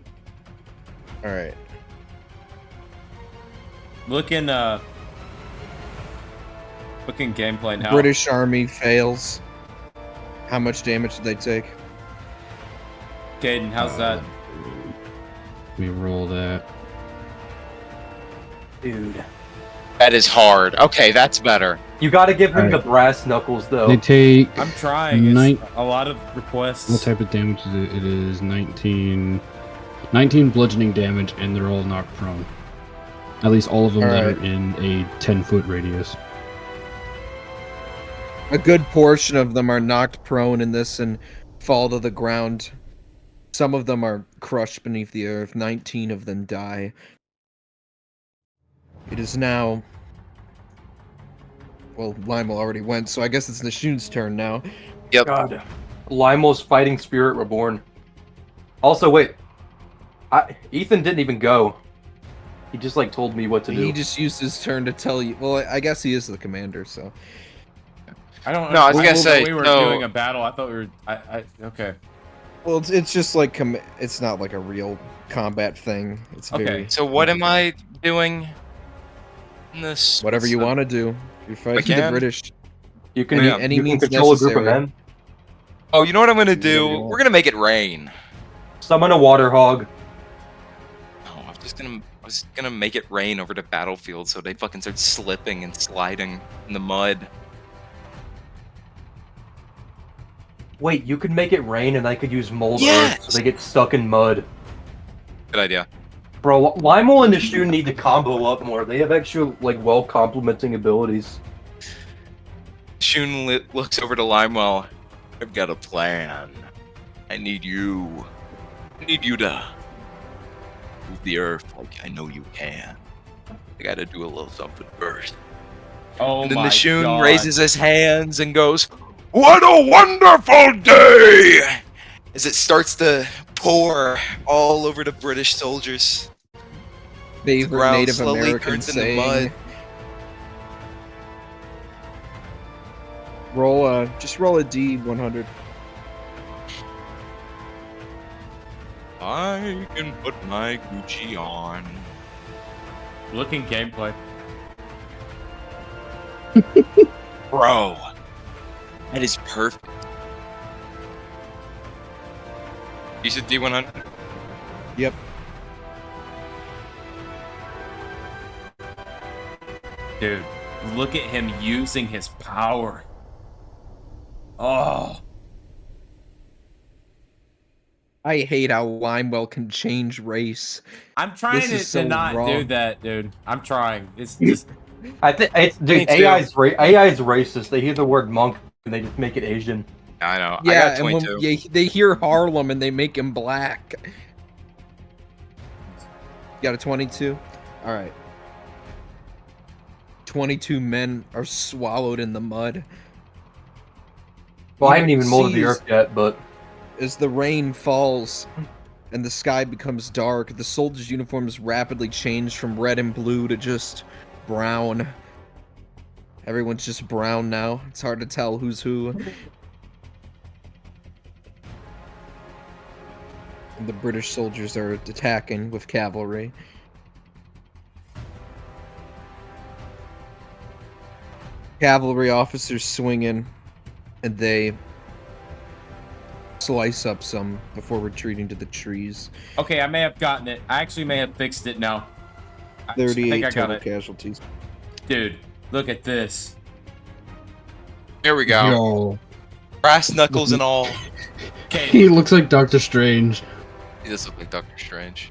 all right. Looking gameplay now. British Army fails. How much damage did they take? Caden, how's that? We roll that. Dude. That is hard. Okay, that's better. You gotta give him Alright. the brass knuckles, though. They take. I'm trying. It's Nine- a lot of requests. What type of damage is it? It is 19 bludgeoning damage, and they're all knocked prone. At least all of them that Alright. are in a 10-foot radius. A good portion of them are knocked prone in this and fall to the ground. Some of them are crushed beneath the earth. 19 of them die. It is now. Well, Limo already went, so I guess it's Nashoon's turn now. God. Limo's fighting spirit reborn. Also, wait. Ethan didn't even go. He just, like, told me what to do. He just used his turn to tell you. Well, I guess he is the commander, so. I don't know. No, I was I gonna thought say, we were no. doing a battle. I thought we were. Okay. Well, it's just like it's not like a real combat thing. It's Okay, very So what am I doing in this? whatever you want to do. You're fighting the can? British. You can, Any you can means control a group of necessary. men. Oh, you know what I'm gonna Whatever you do? want. We're gonna make it rain. Summon a water hog. No, I was gonna make it rain over the battlefield so they fucking start slipping and sliding in the mud. Wait, you could make it rain and I could use mold Yes! earth so they get stuck in mud. Good idea. Bro, Lymel and Nishun need to combo up more. They have actual, like, well complementing abilities. Shun looks over to Limewell. I've got a plan. I need you. I need you to move the earth like I know you can. I gotta do a little something first. Oh And then my the Shun God. raises his hands and goes, "What a wonderful day!" As it starts to pour all over the British soldiers. Favorite ground Native slowly American turns into saying. mud. Just roll a D100. I can put my Gucci on. Looking gameplay. Bro, that is perfect. You said D100? Yep. Dude, look at him using his power. Oh. I hate how Limewell can change race. I'm trying This is to so not do wrong. that, dude. I'm trying. It's just I think it's Me dude. too. AI's racist. They hear the word monk and they just make it Asian. I know. I Yeah, got and 22. when they hear Harlem and they make him black. You got a 22? All right. 22 men are swallowed in the mud. Well, I You haven't even molded the sees- earth yet, but As the rain falls and the sky becomes dark, the soldiers' uniforms rapidly change from red and blue to just brown. Everyone's just brown now. It's hard to tell who's who. And the British soldiers are attacking with cavalry. Cavalry officers swing in, and they slice up some before retreating to the trees. okay. I may have gotten it. I actually may have fixed it now. I 38 think I got total it, casualties. dude. Look at this. Here we go. Yo. Brass knuckles and all. Okay, He looks like Doctor Strange. He does look like Doctor Strange.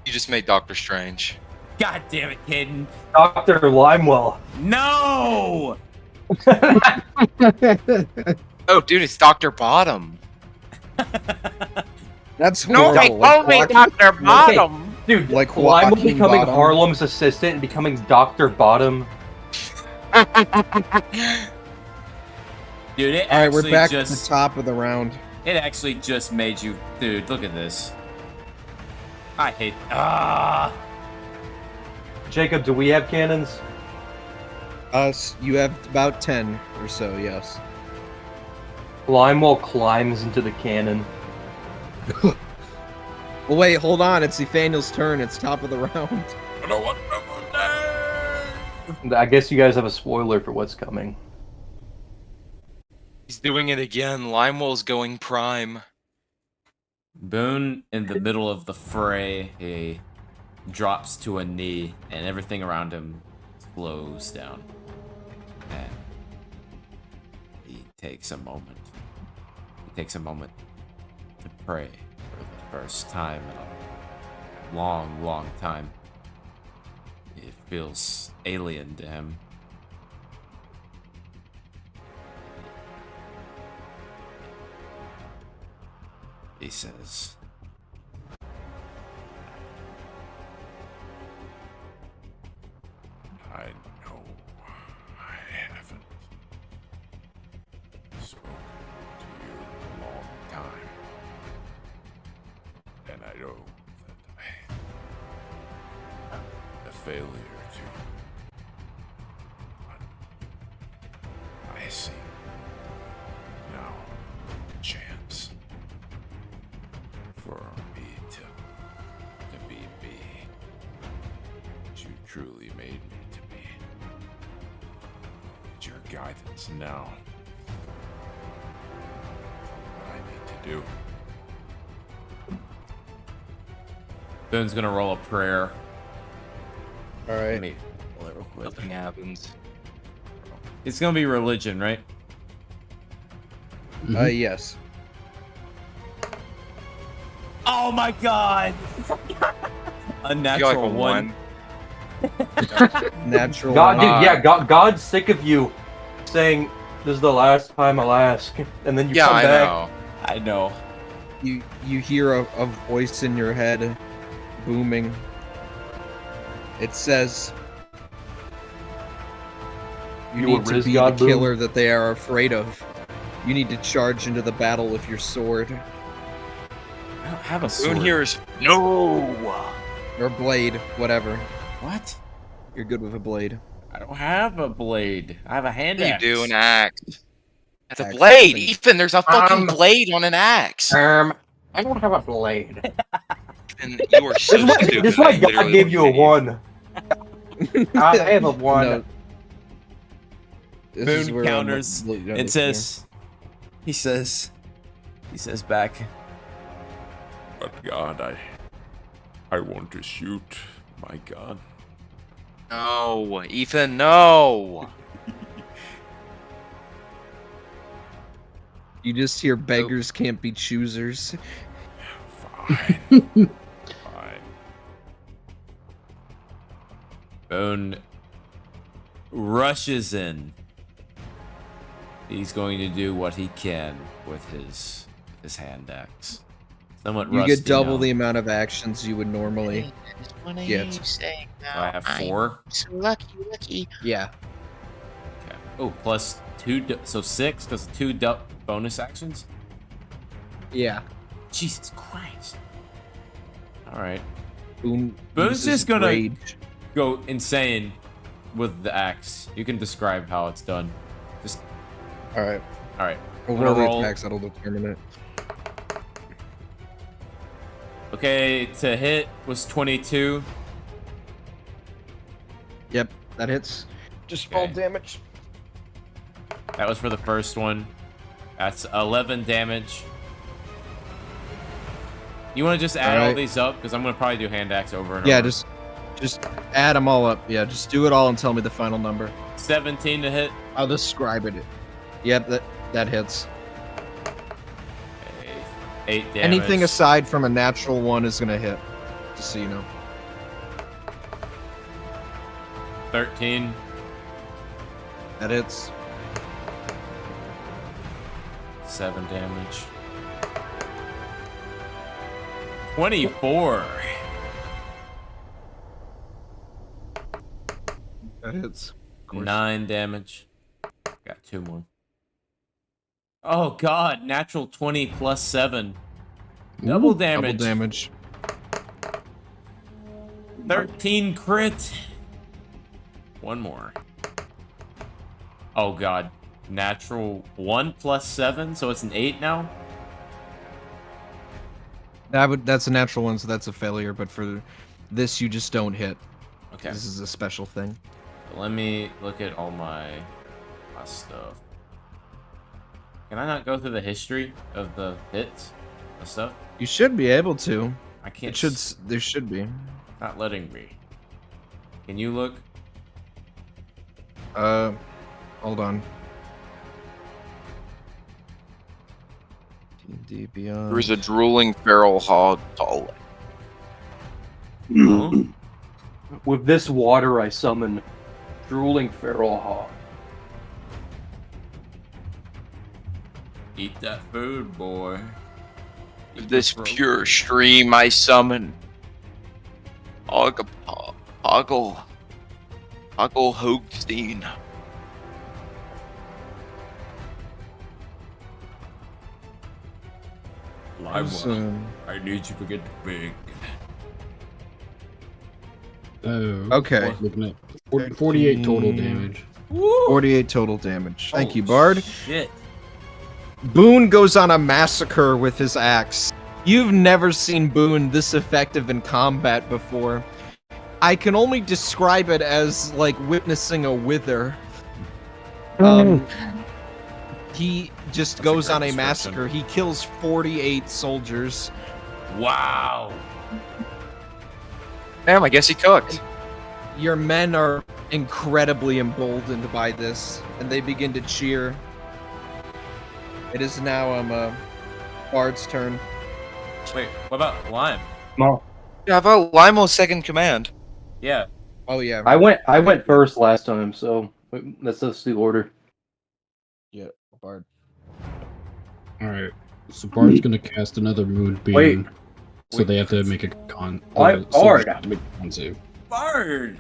You just made Doctor Strange. God damn it, Caden. Dr. Limewell. No. Oh, dude, it's Dr. Bottom. That's No, they horrible. call me Like Dr. Bottom. Dude, Like Lymewell Joaquin becoming Bottom. Harlem's assistant and becoming Dr. Bottom. Dude, it All right, we're actually back just at the top of the round. it actually just made you, dude. Look at this. I hate. Jacob, do we have cannons? You have about 10 or so, yes. Limewell climbs into the cannon. Well, wait, hold on. It's Nathaniel's turn. It's top of the round. I guess you guys have a spoiler for what's coming. He's doing it again. Limewell's going prime. Boone in the middle of the fray, he drops to a knee, and everything around him slows down. And he takes a moment. He takes a moment to pray for the first time in a long, long time. It feels alien to him. He says, I know I haven't spoken to you in a long time. And I know that I'm a failure to. But I see now a chance for me to be me. What you truly made me to be. It's your guidance now. What I need to do. Boone's gonna roll a prayer. All Let right. me roll it real quick. Nothing happens. It's gonna be religion, right? Yes. Oh my god! A You natural got like a one. Natural. God, one. dude, yeah, God's sick of you saying this is the last time I'll ask, and then you Yeah, come I back. know. I know. You hear a voice in your head booming. It says, "You You need a to Riz be God, the Boom?" killer that they are afraid of. You need to charge into the battle with your sword I don't have a sword. Boone hears no. or blade, whatever. What? You're good with a blade. I don't have a blade. I have a hand You axe. do an axe. It's a Axe, blade, thing. Ethan. There's a fucking blade on an axe. I don't have a blade. And you are so stupid. This is why I God literally gave you a looked at 1. I have a 1. No. This is Boone where I'm counters completely and understand. says, he says back, But God, I want to shoot my gun. No, Ethan, no. You just hear beggars can't be choosers. Fine. Fine. Boone rushes in. He's going to do what he can with his hand axe. Somewhat You rusty get double now. the amount of actions you would normally What are get. you saying now? I have 4. I'm so lucky. Yeah. Okay. Oh, plus 2, so 6 because 2 bonus actions. Yeah. Jesus Christ! All right, Boone Boone's uses just gonna- rage. go insane with the axe. You can describe how it's done. Just All right. all right. We'll I'm gonna roll the roll. attacks. That'll determine it. Okay, to hit was 22. Yep, that hits. Just roll damage. That was for the first one. That's 11 damage. You want to just add all Alright. these up? Because I'm going to probably do hand axe over and Yeah, over. just add them all up. Yeah, just do it all and tell me the final number. 17 to hit. I'll describe it. Yep, that hits. Okay, 8 damage. Anything aside from a natural 1 is gonna hit. Just so you know. 13. That hits. 7 damage. 24. That hits. 9 damage. Got 2 more. Oh god, natural 20 plus 7. Double damage. Double damage. 13 crit. 1 more. Oh god. Natural 1 plus 7, so it's an 8 now? That's a natural 1, so that's a failure. But for this, you just don't hit. Okay. This is a special thing. Let me look at all my stuff. Can I not go through the history of the hits and stuff? You should be able to. I can't. It should. There should be. Not letting me. Can you look? Hold on. D&D Beyond. There is a drooling feral hog tall. Huh? With this water, I summon drooling feral hog. Eat that food, boy. With this pure stream I summon. Hoggle Hoagstein. I need you to get big. Oh. Okay. Looking at 48 total damage. 48 total damage. Thank you, Bard. Shit. Boone goes on a massacre with his axe. You've never seen Boone this effective in combat before. I can only describe it as like witnessing a wither. He just That's a goes great on a description. massacre. He kills 48 soldiers. Wow. Damn, I guess he cooked. Your men are incredibly emboldened by this, and they begin to cheer. It is now Bard's turn. Wait, what about Lime? Come Yeah, how about Limo's second command? Yeah. Oh yeah. I went first last time, so let's just the order. Yeah, Bard. Alright. So Bard's gonna cast another Moonbeam. Wait. So they have to make a con. Bard! Silver's have to make a con save. Bard!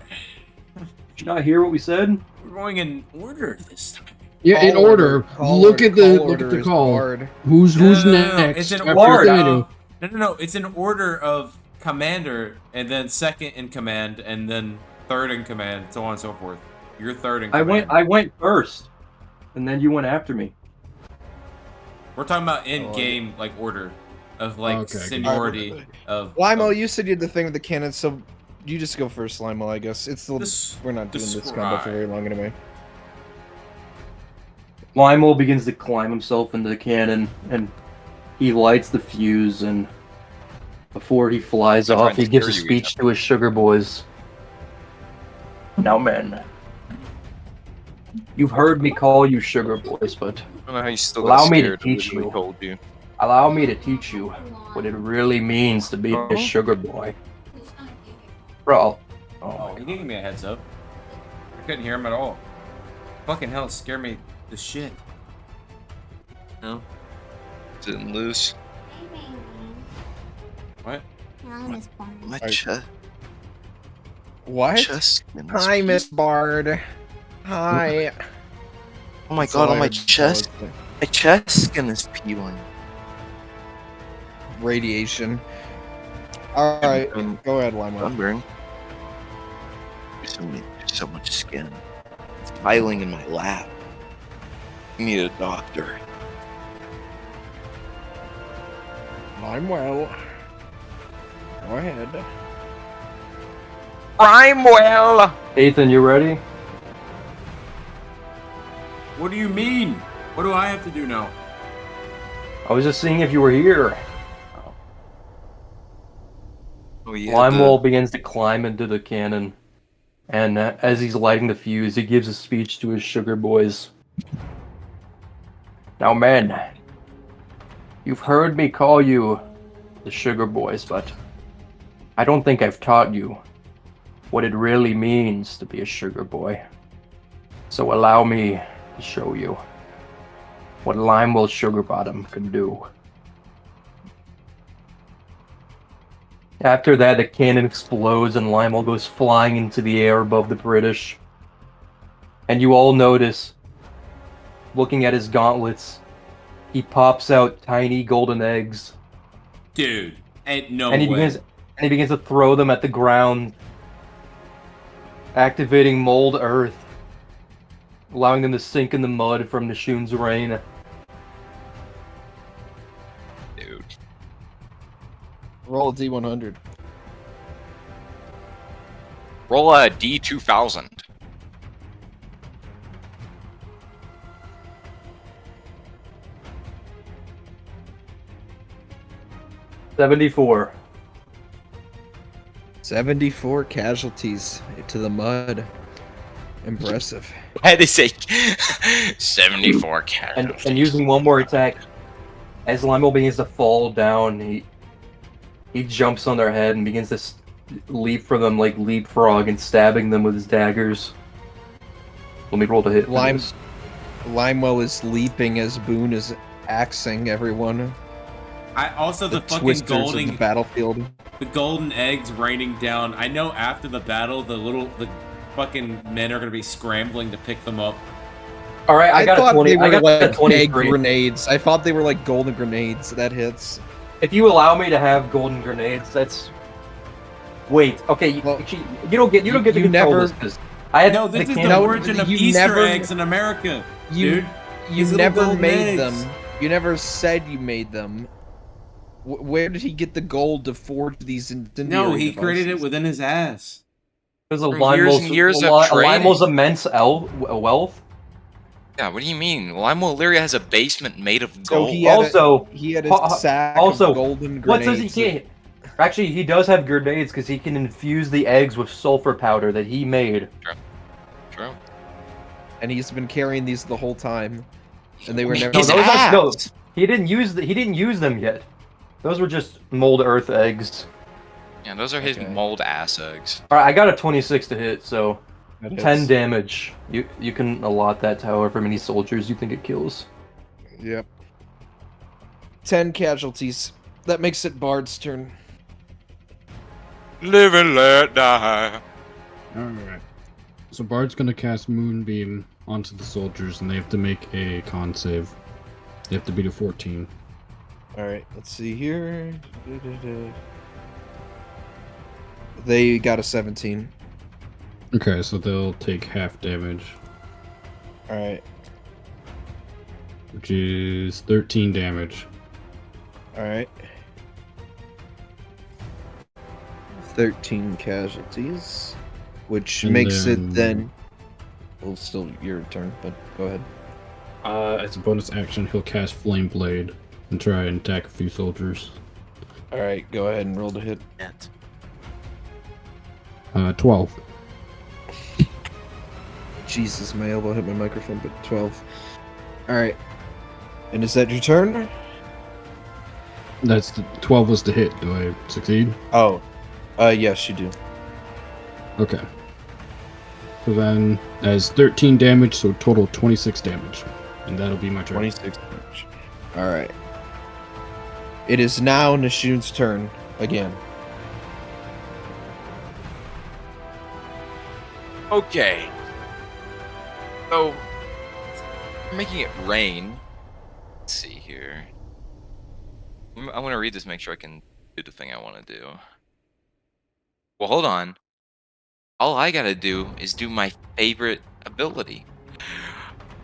Did you not hear what we said? We're going in order this time. Yeah, in Call order. Call Look at the order is call. Bard. Who's No, next? It's in after order. Thanu? No. It's in order of commander, and then second in command, and then third in command, so on and so forth. You're third in command. I went first, and then you went after me. We're talking about in-game like order of like Okay. seniority of. Limo, of you said you had the thing with the cannon, so you just go first, Limo. I guess it's the we're not doing this combo for very long anyway. Limo begins to climb himself into the cannon, and he lights the fuse, and before he flies I'm off, trying he to gives a scare you, speech to his sugar boys. Now, men, you've heard me call you sugar boys, but I don't know how you still Allow got me to scared. teach I literally you. told you. allow me to teach you what it really means to be a sugar boy. Bro. Oh, he didn't give me a heads up. I couldn't hear him at all. Fucking hell, it scared me to shit. No. Didn't lose. What? My Are- chest. What? Chest. Hi, Miss Bard. Hi. Oh my That's god, all on my I chest. heard. My chest skin is peeling. Radiation. All right, I'm go ahead, Limo. wondering. There's so much skin. It's piling in my lap. I need a doctor. I'm well. Go ahead. Brimewell! Ethan, you ready? What do you mean? What do I have to do now? I was just seeing if you were here. Oh, yeah. Limewall begins to climb into the cannon, and as he's lighting the fuse, he gives a speech to his sugar boys. Now, men, you've heard me call you the sugar boys, but I don't think I've taught you what it really means to be a sugar boy. So allow me to show you what Limewell Sugarbottom can do. After that, the cannon explodes and Limewell goes flying into the air above the British. And you all notice, looking at his gauntlets, he pops out tiny golden eggs. Dude, ain't no and he way. begins to throw them at the ground, activating mold earth, allowing them to sink in the mud from Nishoon's rain. Dude. Roll a D100. Roll a D2000. $74. 74 casualties to the mud. Impressive. Why did they say 74 casualties? And using one more attack, as Limewell begins to fall down, he jumps on their head and begins to leap for them like leapfrog and stabbing them with his daggers. Let me roll to hit. for this. Limewell is leaping as Boone is axing everyone. I also the fucking twisters of the golden battlefield. the golden eggs raining down. I know after the battle the fucking men are gonna be scrambling to pick them up. All right, I got thought a 20. they were I got a like egg 23. grenades. I thought they were like golden grenades. That hits. If you allow me to have golden grenades, that's. Wait. Okay. Well, you don't get to you control never- this 'cause I had No, this is the cannon- origin of you Easter never- eggs in America, You dude. you These little never golden made eggs. them. You never said you made them. Where did he get the gold to forge these incendiary No, he created it devices? within his ass. Because of For years and years of training. Limel's immense wealth. Yeah, what do you mean? Limo Illyria has a basement made of So gold. he had Also, he had ho- a sack also, of golden what grenades. says he can't? Actually, he does have grenades because he can infuse the eggs with sulfur powder that he made. True. And he's been carrying these the whole time, and they were never. No, His those are, no, ass. he didn't use them yet. Those were just mold earth eggs. Yeah, those are his Okay. mold ass eggs. All right, I got a 26 to hit, so That 10 hits. damage. You can allot that to however many soldiers you think it kills. Yep. 10 casualties. That makes it Bard's turn. Live and let die. Alright. So Bard's gonna cast Moonbeam onto the soldiers, and they have to make a con save. They have to beat a 14. Alright, let's see here. They got a 17. Okay, so they'll take half damage, Alright. which is 13 damage. Alright. 13 casualties. Which And makes then- it then. Well, still your turn, but go ahead. As a bonus action, he'll cast Flame Blade and try and attack a few soldiers. Alright, go ahead and roll to hit. 12. Jesus, my elbow hit my microphone, but 12. Alright. And is that your turn? That's the 12 was to hit. Do I succeed? Oh. Yes, you do. Okay. So then, that's 13 damage, so total 26 damage. And that'll be my turn. 26 damage. Alright. It is now Nashun's turn again. Okay. So, we're making it rain. Let's see here. I want to read this, make sure I can do the thing I want to do. Well, hold on. All I gotta do is do my favorite ability.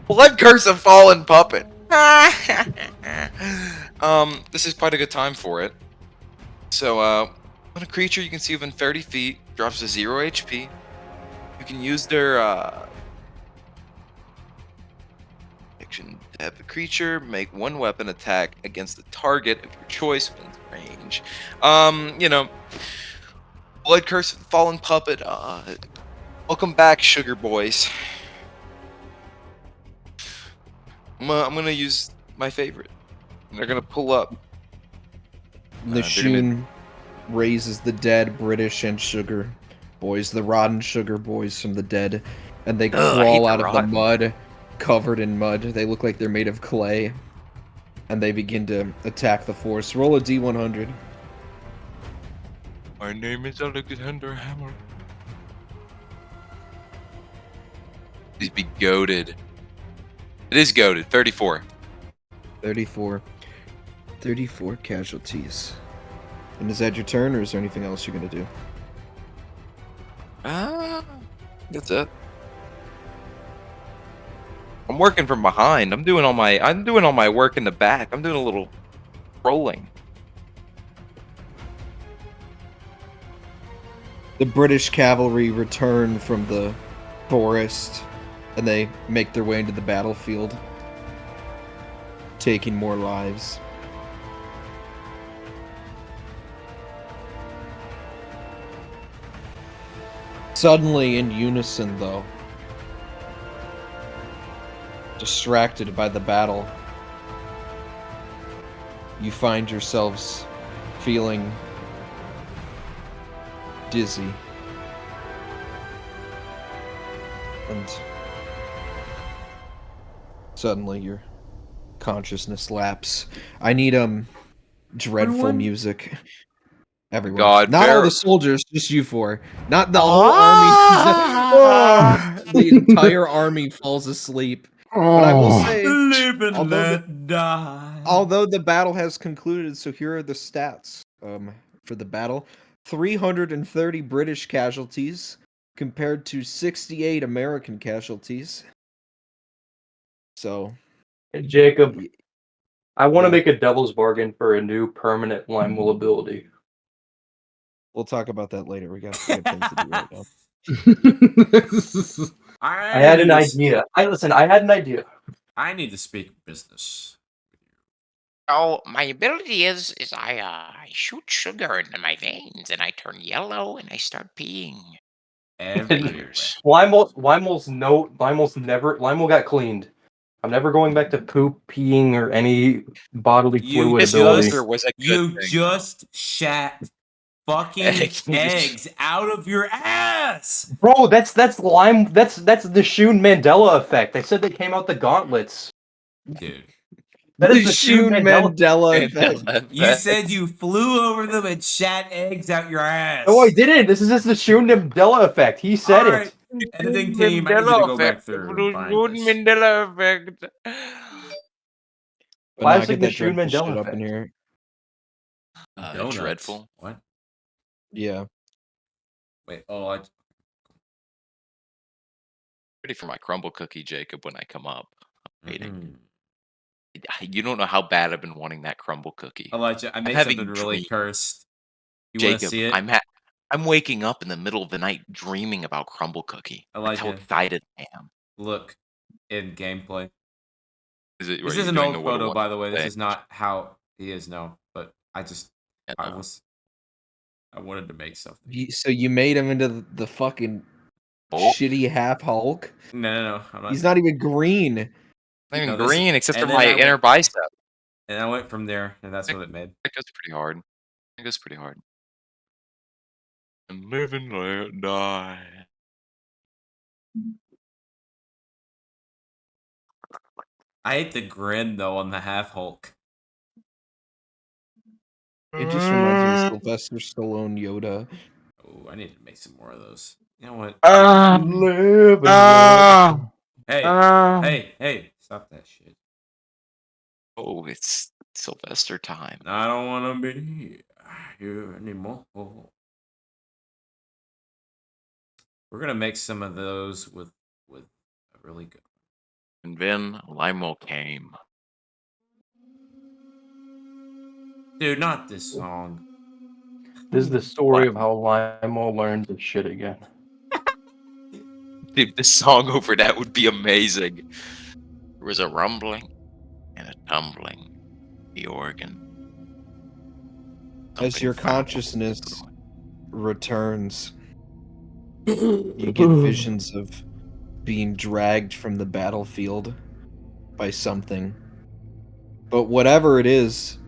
Blood Curse of Fallen Puppet. This is quite a good time for it. So, when a creature you can see within 30 feet drops to 0 HP, you can use their action to have the creature make one weapon attack against the target of your choice within range. You know, Blood Curse of the Fallen Puppet. Welcome back, Sugar Boys. I'm gonna use my favorite. They're gonna pull up. Nashun raises the dead British and Sugar Boys, the rotten Sugar Boys from the dead, and they Ugh, I hate crawl the out of the rotten. mud, covered in mud. They look like they're made of clay, and they begin to attack the force. Roll a D100. My name is Alexander Hammer. Please be goaded. It is goaded. 34. 34. 34 casualties. And is that your turn, or is there anything else you're gonna do? That's it. I'm working from behind. I'm doing all my work in the back. I'm doing a little rolling. The British cavalry return from the forest, and they make their way into the battlefield, taking more lives. Suddenly, in unison, though, distracted by the battle, you find yourselves feeling dizzy. And suddenly your consciousness lapse. I need dreadful Everyone? music. Everyone. God, Not all Pharaoh. the soldiers, just you four. Not the whole army. The entire army falls asleep. But I will say, Live and although let die. although the battle has concluded, so here are the stats for the battle. 330 British casualties compared to 68 American casualties. So, Hey, Jacob, y- I want to Yeah. make a devil's bargain for a new permanent Limewill ability. we'll talk about that later. We got things to do right now. I had an idea. I had an idea. I need to speak business. Oh, my ability is I shoot sugar into my veins and I turn yellow and I start peeing. Everywhere. Limo got cleaned. I'm never going back to poop, peeing, or any bodily You fluid just, ability. was a good you thing, just shat fucking Eggs. eggs out of your ass. Bro, that's the Shun Mandela effect. They said they came out the gauntlets. Dude, That is The the Shun Shun Mandela. Mandela effect. you said you flew over them and shat eggs out your ass. No, I didn't. This is just the Shun Mandela effect. He said All right, it. editing team, I need you to go back through and find this. Mandela effect. But now Classic get that Shun dreadful Mandela shit up in effect. here. Donuts. Dreadful. What? Yeah. Wait. Oh, I. Ready for my crumble cookie, Jacob, when I come up. I'm waiting. Mm-mm. You don't know how bad I've been wanting that crumble cookie. Elijah, I made having something really dreams. cursed. You want to Jacob, see it? I'm waking up in the middle of the night dreaming about crumble cookie. That's how Elijah. excited I am. Look in gameplay. Is it? This are is you an doing old the what a photo, one by the way. This thing? is not how he is now. But I Yeah, no. wanted to make something. So you made him into the fucking Oh. shitty half Hulk? No. I'm not. He's not even green. Not even No, this- green, except for and then my I went- inner bicep. And I went from there, and that's what it made. That goes pretty hard. It goes pretty hard. And live and let die. I hate the grin though on the half Hulk. It just reminds me of Sylvester Stallone Yoda. Oh, I need to make some more of those. You know what? Live and Hey! Stop that shit. Oh, it's Sylvester time. I don't want to be here anymore. We're gonna make some of those with a really good. And then Limo came. Dude, not this song. This is the story of how Limo learned this shit again. Dude, this song over that would be amazing. There was a rumbling and a tumbling. The organ. As Something your foul. consciousness returns, you get visions of being dragged from the battlefield by something. But whatever it is,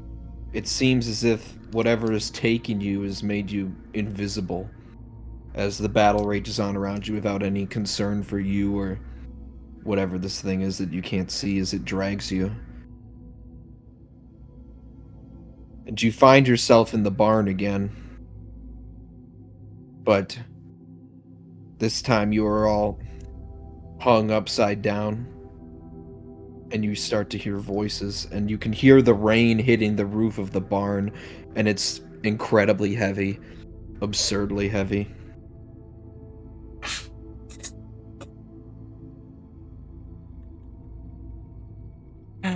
it seems as if whatever is taking you has made you invisible as the battle rages on around you without any concern for you or whatever this thing is that you can't see as it drags you. And you find yourself in the barn again. But this time you are all hung upside down. And you start to hear voices, and you can hear the rain hitting the roof of the barn, and it's incredibly heavy, absurdly heavy.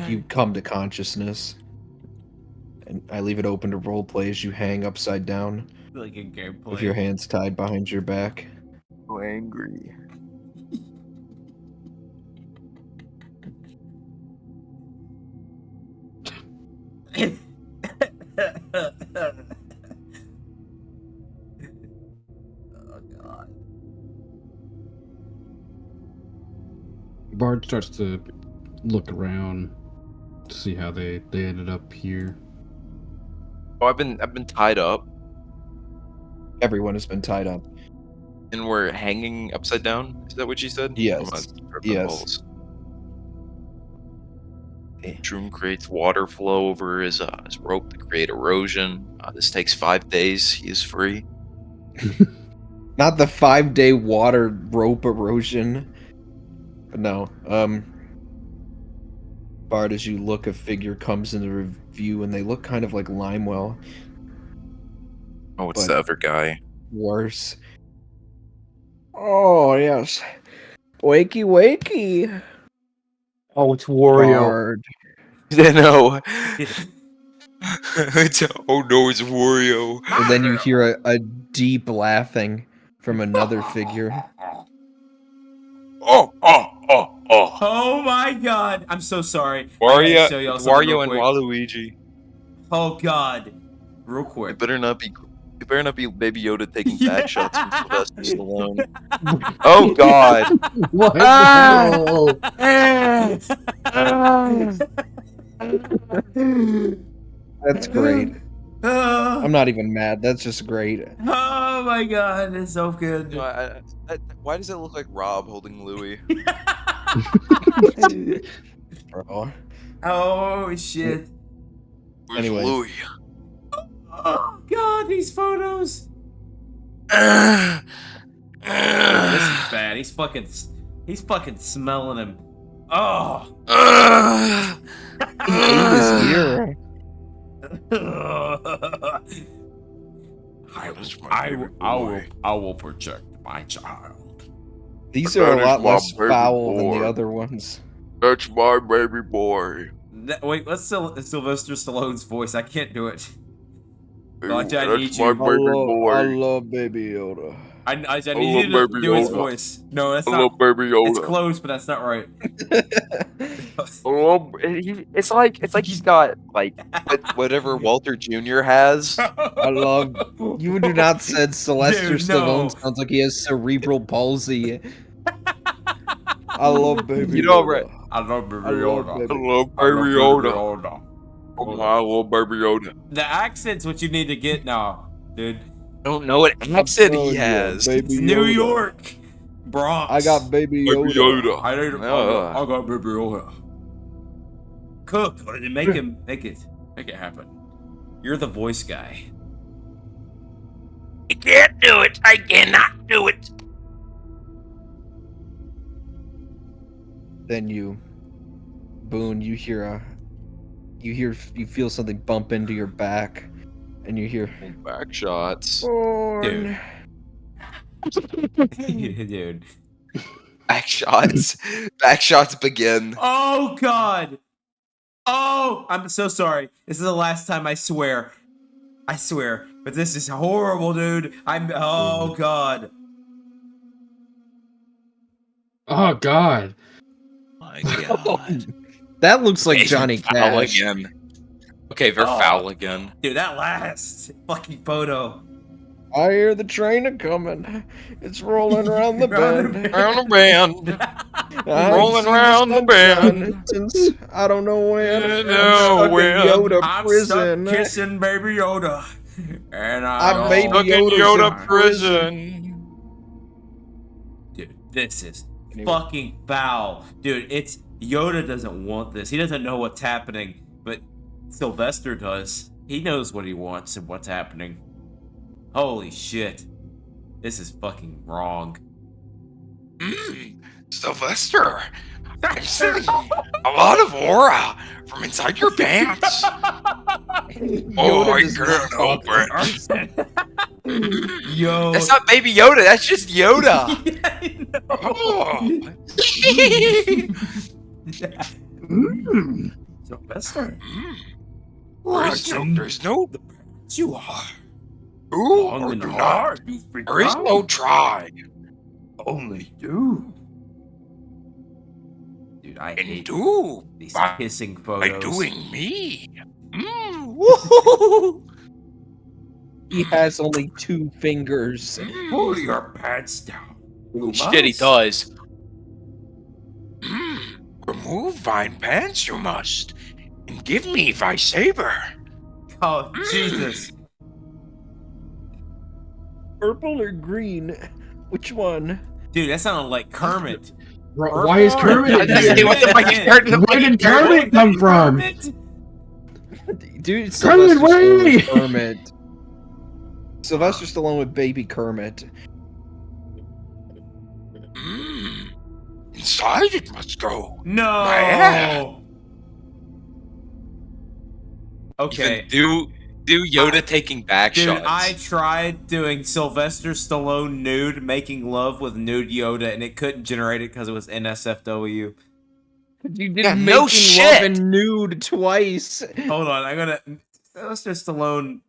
You come to consciousness, and I leave it open to roleplay as you hang upside down Like a gameplay. with your hands tied behind your back. So angry. Oh god. Bard starts to look around to see how they ended up here. Oh, I've been tied up, Everyone has been tied up. and we're hanging upside down. Is that what you said? Yes. I'm gonna strip the Yes. balls. Eh. Shroom creates water flow over his rope to create erosion. This takes 5 days. He is free. Not the 5-day water rope erosion. But no. Bard, as you look, a figure comes into review, and they look kind of like Limewell. Oh, it's But- the other guy. Worse. Oh, yes. Wakey, wakey. Oh, it's Wario. Bard. I know. Oh no, it's Wario. And then you hear a deep laughing from another figure. Oh. Oh my god! I'm so sorry. I gotta show y'all something real Wario and quick. Waluigi. Oh god. Real It quick. better not be. It better not be Baby Yoda taking Yeah. back shots from Sylvester Stallone. Oh God! What the hell? That's great. Oh, I'm not even mad. That's just great. oh my god, it's so good. Why does it look like Rob holding Louis? Bro. Oh shit. Where's Anyways. Louis? Oh god, these photos. This is bad. He's fucking smelling him. Oh. He ate his ear. I will protect my child. These That are a is lot my less baby foul than boy. the other ones. That's my baby boy. Wait, let's Sylvester Stallone's voice. I can't do it. Like, I That's need my you. baby boy. I love Baby Yoda. I need love you to Baby do his Yoda. voice. No, that's I not. love Baby Yoda. It's close, but that's not right. It's like he's got like whatever Walter Jr. has. I love. You do not said Sylvester Dude, Stallone no. sounds like he has cerebral palsy. I love Baby You know, Yoda. right? I love Baby I love Yoda. Baby- I love I love Baby Yoda. Oh my, I love Baby Yoda. The accent's what you need to get now, dude. I don't know what accent Oh, he yeah, has. Baby It's New Yoda. York, Bronx. I got Baby Baby Yoda. Yoda. I need. I got Baby Yoda. Cook. Make it happen. You're the voice guy. I can't do it. I cannot do it. Then Boone, you feel something bump into your back, and you hear, Back shots. Bourne. Dude. Back shots. Back shots begin. Oh God. Oh, I'm so sorry. This is the last time. I swear. But this is horrible, dude. Oh God. Oh god. My God. That looks like Okay, Johnny foul Cash. again. Okay, they're Oh. foul again. Dude, that last fucking photo. I hear the train a coming. It's rolling around the Round bend. Around the band. I rolling see around the sunshine bend. Since I don't know when. You I'm know stuck when. in Yoda I'm prison. stuck kissing Baby Yoda. And I'm I Baby Stuck in Yoda's Yoda in prison. Dude, this is Anyway. fucking foul. Dude, it's Yoda doesn't want this. He doesn't know what's happening, but Sylvester does. He knows what he wants and what's happening. Holy shit. This is fucking wrong. Sylvester, I'm seeing a lot of aura from inside your pants. Oh, I does not can't help it. Yo. That's not Baby Yoda. That's just Yoda. Yeah, I know. Oh. Sylvester. There's no. You are. Ooh, Long or and do hard. not. You freak There is out. no try. Only do. Dude, I And hate do these by, kissing by photos. doing me. Woo-hoo-hoo. He has only 2 fingers. Pull your pants down. You Shit, he must. does. Remove thine pants, you must, and give me thy saber. Oh, Jesus. Purple or green? Which one? Dude, that sounded like Kermit. Why is Kermit I in just here? say what the fuck is Kermit? Where did Kermit come from? Dude, Kermit, Sylvester Stallone wait! with Kermit. Sylvester Stallone with Baby Kermit. Inside it must go. No. Yeah. Okay. Even do Yoda taking back Dude, shots. I tried doing Sylvester Stallone nude, making love with nude Yoda, and it couldn't generate it because it was NSFW. You did Yeah, Making no Love shit. and Nude twice. Hold on, I'm gonna Sylvester Stallone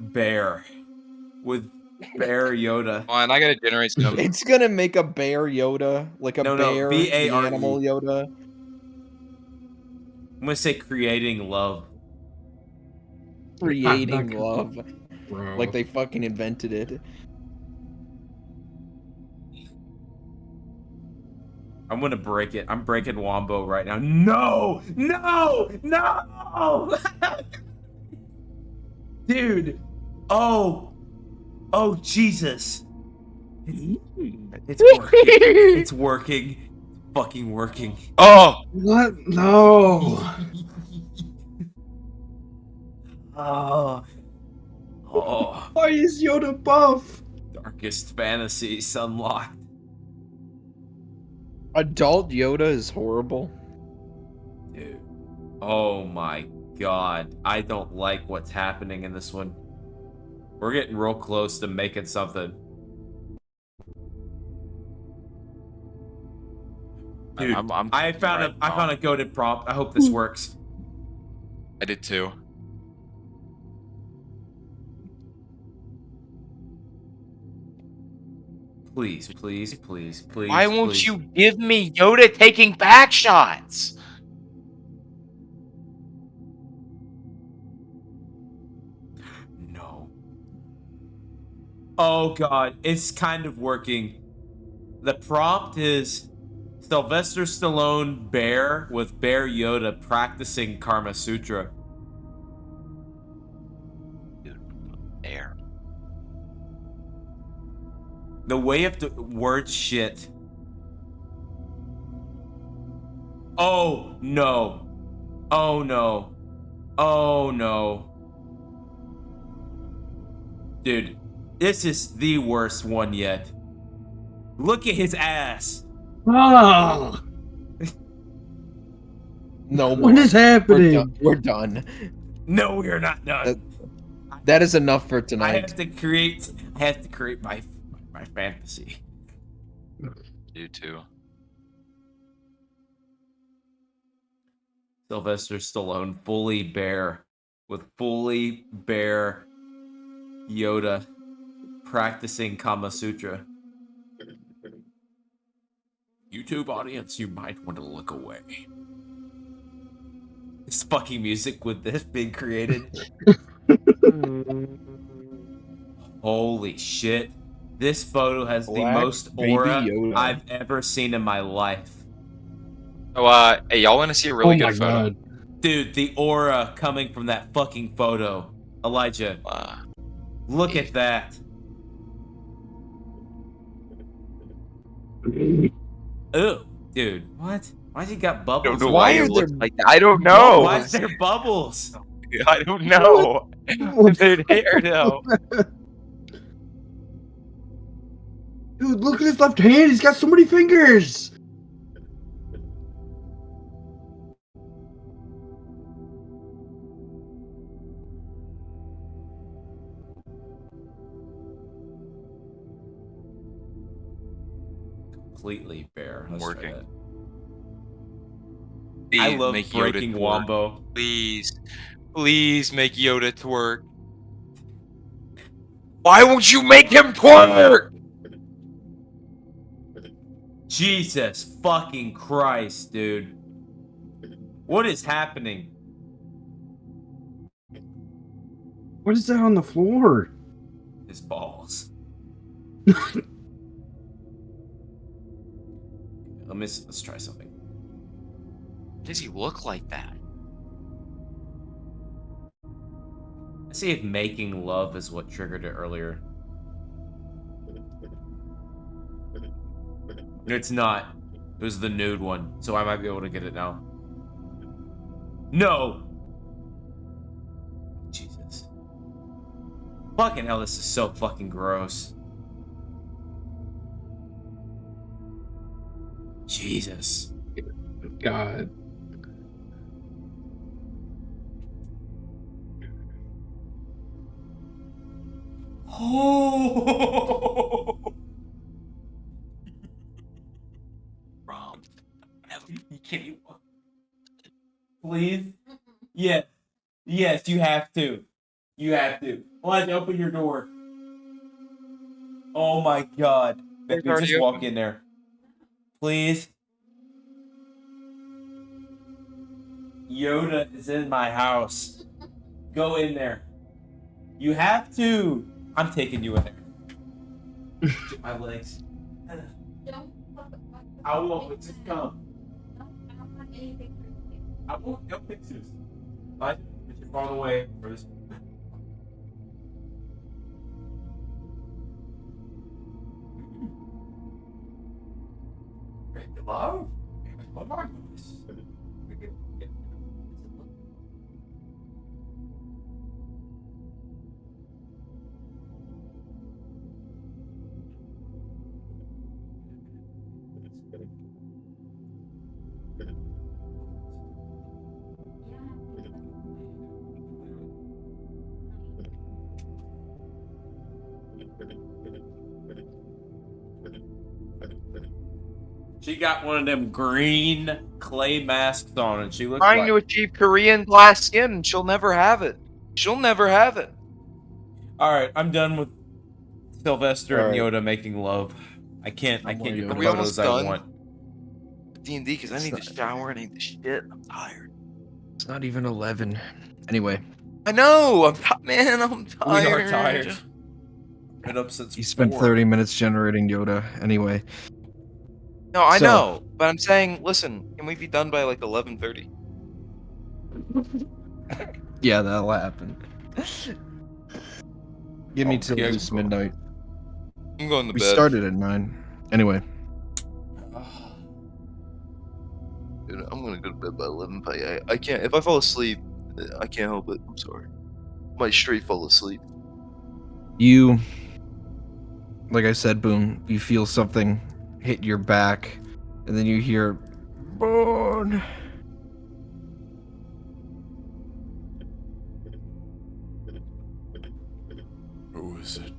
bear with Bear Yoda. Come on, I gotta generate some. It's gonna make a bear Yoda, like a No, bear, the B-A-R-E. animal Yoda. I'm gonna say creating love. Creating love. Bro. Like they fucking invented it. I'm gonna break it. I'm breaking Wombo right now. No! No! No! Dude! Oh! Oh, Jesus! It's working. It's working. It's fucking working. Oh! What? No. Oh. Oh. Why is Yoda buff? Darkest fantasies unlocked. Adult Yoda is horrible. Dude. Oh my god. I don't like what's happening in this one. We're getting real close to making something. Dude, I found a goated prompt. I hope this works. I did too. Please, please, please, please. Why won't please. you give me Yoda taking back shots? No. Oh god, it's kind of working. The prompt is Sylvester Stallone bear with Bear Yoda practicing Karma Sutra. There. The way of the word shit. Oh no. Oh no. Oh no. Dude, this is the worst one yet. Look at his ass. Oh. No more. What is happening? We're done. No, we are not done. That is enough for I tonight. have to create my fantasy. You too. Sylvester Stallone fully bear with fully bear Yoda practicing Kama Sutra. YouTube audience, you might want to look away. This fucking music with this being created. Holy shit. This photo has the Black most baby aura Yoda. I've ever seen in my life. So, hey, y'all want to see a really Oh my good photo? god. Dude, the aura coming from that fucking photo. Elijah, look at that. Ew, dude, what? Why's he got I bubbles? don't know Why why are it looks there- like that. I don't know. Why is there bubbles? I don't know. Their hair though. Dude, look at his left hand. He's got so many fingers. Completely bare. Let's Working. try that. Please I love make Yoda breaking twerk. Wombo. Please, please make Yoda twerk. Why won't you make him twerk? Jesus fucking Christ, dude. What is happening? What is that on the floor? His balls. Let's try something. Does he look like that? Let's see if making love is what triggered it earlier. It's not. It was the nude one, so I might be able to get it now. No! Jesus. Fucking hell, this is so fucking gross. Jesus. God. Oh! Rob, You can't. Please? Yes. Yes, you have to. You have to. Elijah, open your door. Oh my god. Door's Baby, already just walk open. in there. Please. Yoda is in my house. Go in there. You have to. I'm taking you in there. Get my legs. I won't, but just come. I won't. No pictures. But you're far away for this. Hello? What are you? She got one of them green clay masks on, and she looks Trying like to achieve Korean glass skin, and she'll never have it. She'll never have it. All right, I'm done with Sylvester All and right. Yoda making love. I can't more get the Yoda. Are we almost photos I done? want. D&D, because I It's need not- to shower. I need to shit. I'm tired. It's not even 11. Anyway, I know. Man, I'm tired. We are tired. Been up since he spent 4. 30 minutes generating Yoda. Anyway, No, I So- know, but I'm saying, listen, can we be done by like 11:30? yeah, that'll happen. Give me till Okay, at least midnight. I'm going to We bed. started at 9. Anyway, Dude, I'm gonna go to bed by 11. But I can't. If I fall asleep, I can't help it. I'm sorry. I might straight fall asleep. you, like I said, Boone, you feel something hit your back, and then you hear, Boone. Who is it?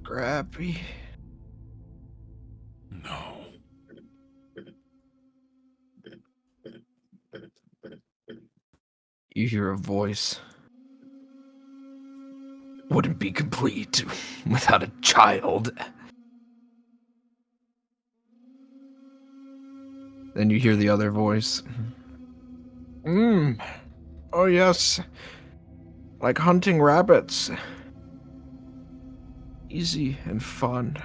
Grappy. No. You hear a voice. Wouldn't be complete without a child. Then you hear the other voice. Oh yes. Like hunting rabbits. Easy and fun.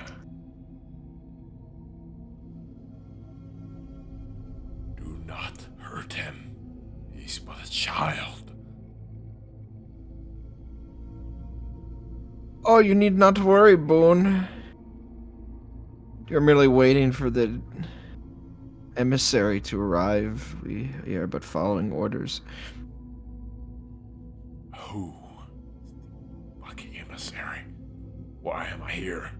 Do not hurt him. He's but a child. Oh, you need not worry, Boone. You're merely waiting for the emissary to arrive. We are but following orders. Who? Fucking emissary. Why am I here?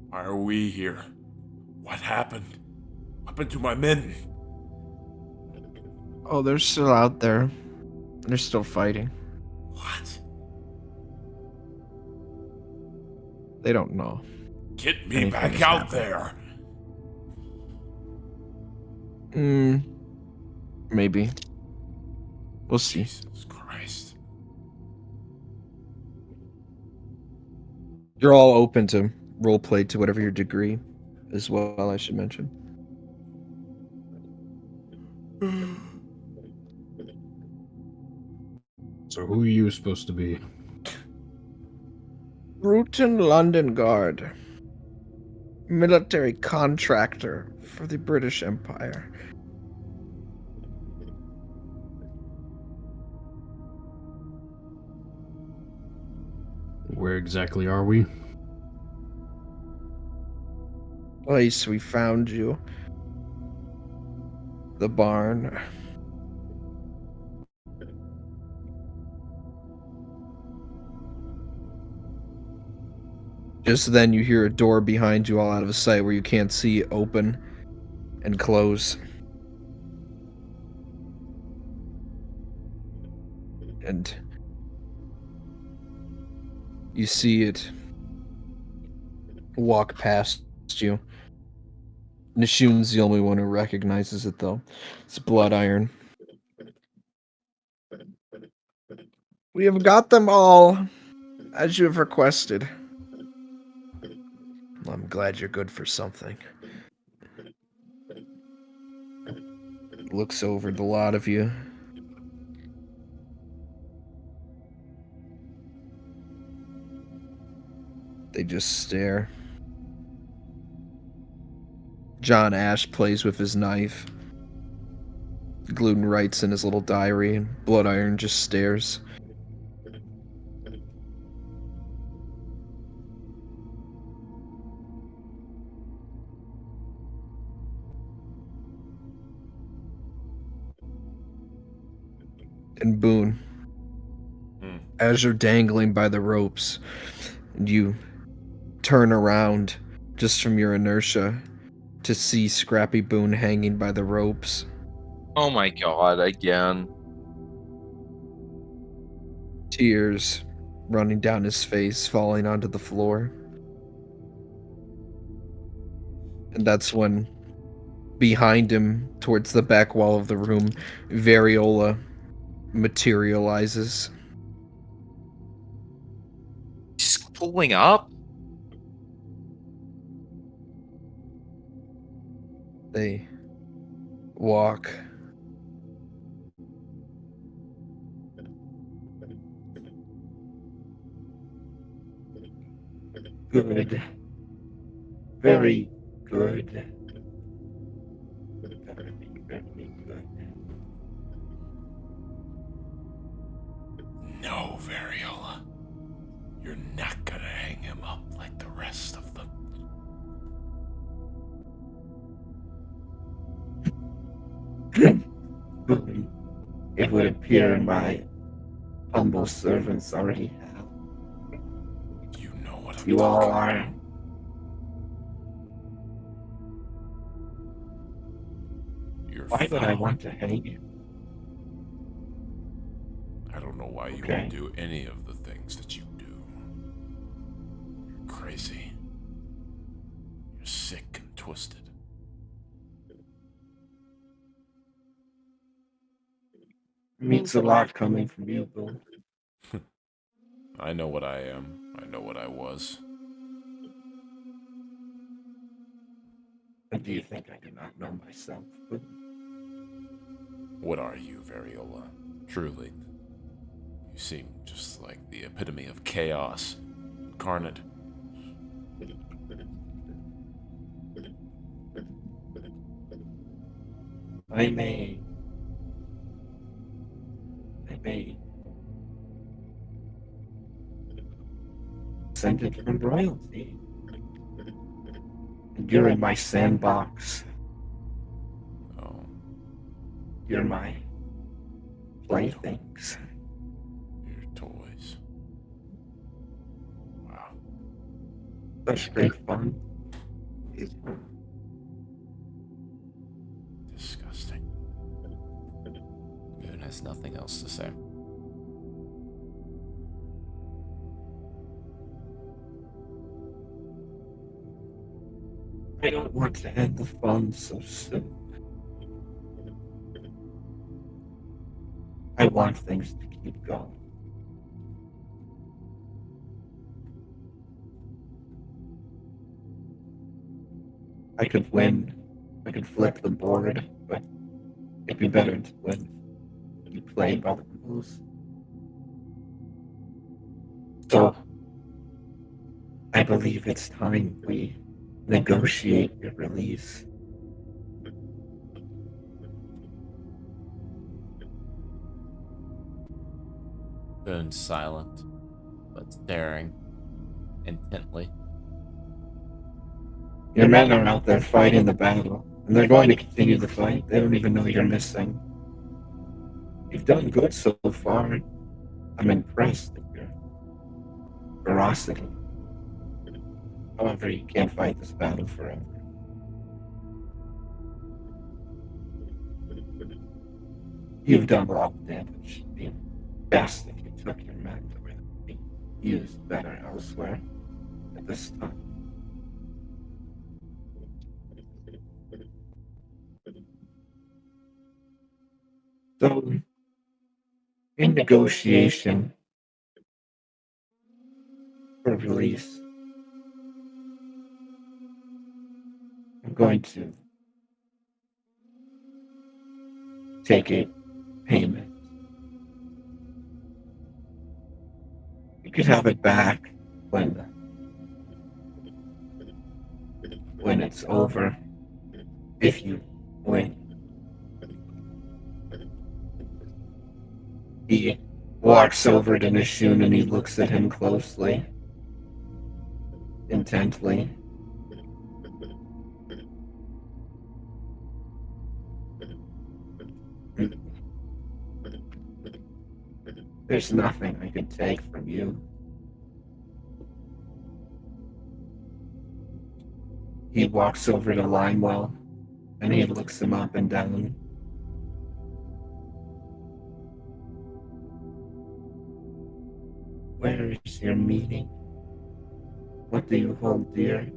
Why are we here? What happened? What happened to my men? Oh, they're still out there. They're still fighting. What? They don't know. Get me Anything back has out happened. there. Maybe. We'll see. Jesus Christ. You're all open to roleplay to whatever your degree as well, I should mention. So who are you supposed to be? Bruton London Guard. Military contractor for the British Empire. Where exactly are we? Place we found you. The barn. Just then you hear a door behind you all out of sight where you can't see open and close. And you see it walk past you. Nishun's the only one who recognizes it, though. It's Blood Iron. We have got them all. As you have requested. I'm glad you're good for something. Looks over the lot of you. They just stare. John Ash plays with his knife. Gluten writes in his little diary, and Blood Iron just stares. And Boone, as you're dangling by the ropes, and you turn around just from your inertia to see Scrappy Boone hanging by the ropes. Oh my god, again. Tears running down his face, falling onto the floor. And that's when, behind him, towards the back wall of the room, Variola materializes. She's pulling up? They walk. Good. Very good. Very, very good. No, Variola. You're not gonna hang him up like the rest of them. It would appear my humble servants already have. You know what I'm You all talking are. about. You're Why would I foul. want to hang you? I don't know why you Okay. would do any of the things that you do. You're crazy. You're sick and twisted. It means a lot coming from you, Bill. I know what I am. I know what I was. But do you think I do not know myself? Bill? What are you, Variola? Truly. You seem just like the epitome of chaos incarnate. I may descended from royalty. And you're in my sandbox. Oh, You're my playthings. your toys. Wow. Such great fun. Disgusting. Boone has nothing else to say. I don't want to end the fun so soon. I want things to keep going. I could win. I could flip the board, but it'd be better to win. You play by the rules. So, I believe it's time we negotiate your release. Boone's silent, but staring intently. Your men are out there fighting the battle, and they're going to continue the fight. They don't even know you're missing. You've done good so far. I'm impressed with your ferocity. However, you can't fight this battle forever. You've done a lot of damage. The best if you took your men to where they could be used better elsewhere at this time. So, in negotiation, your release, I'm going to take a payment. You could have it back when it's over, if you win. He walks over to Nishun and he looks at him closely, intently. There's nothing I can take from you. He walks over to Limewell and he looks him up and down. Where is your meeting? What do you hold dear?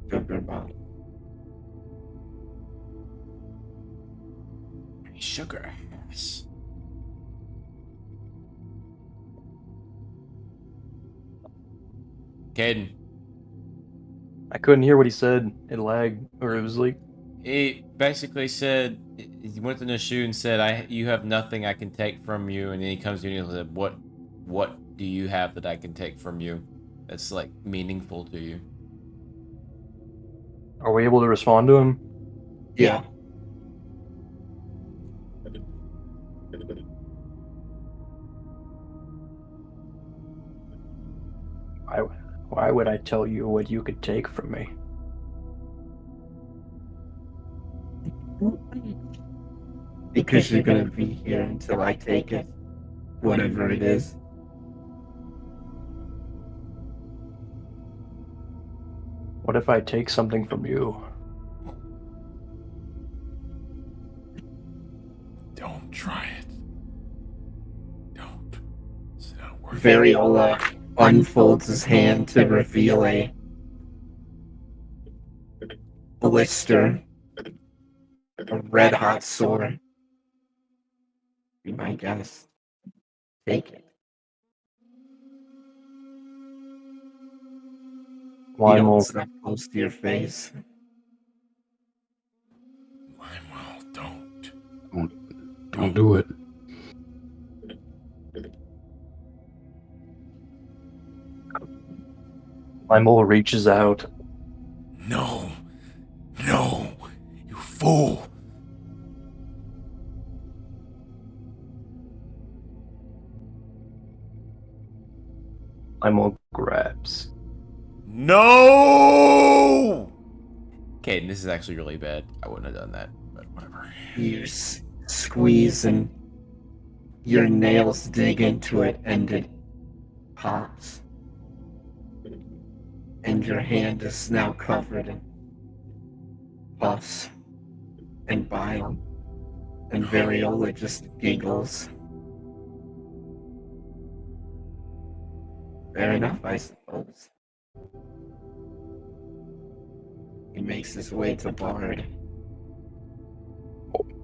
Sugarbot. Sugar ass. Caden. I couldn't hear what he said. It lagged, or it was like, He basically said, he went to Nishu and said, you have nothing I can take from you. And then he comes to you and said, what do you have that I can take from you that's like meaningful to you? are we able to respond to him? Yeah. Why would I tell you what you could take from me? Because you're gonna be here until I take it, whatever it is. What if I take something from you? Don't try it. Don't. It's not worth it. Variola unfolds his hand to reveal a blister, a red hot sore. Be my guest. Take it. He holds it up close to your face. Limewell, don't. Don't do it. My mole reaches out. No. No. You fool. My mole grabs. No! Caden, this is actually really bad. I wouldn't have done that, but whatever. You squeeze and your nails dig into it and it pops. And your hand is now covered in pus and bile. And Variola just giggles. Fair enough, I suppose. He makes his way to Bard.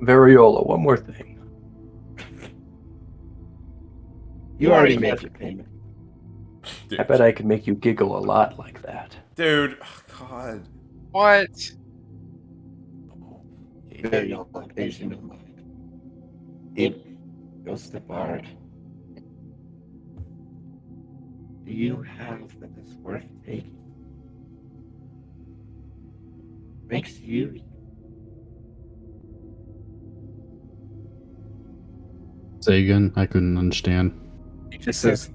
Variola, one more thing. You already made your payment. I bet I could make you giggle a lot like that. Dude, oh God. What? Variola pays you no mind. He goes to Bard. Do you have that is worth taking? Makes you. Say again. I couldn't understand. He just says,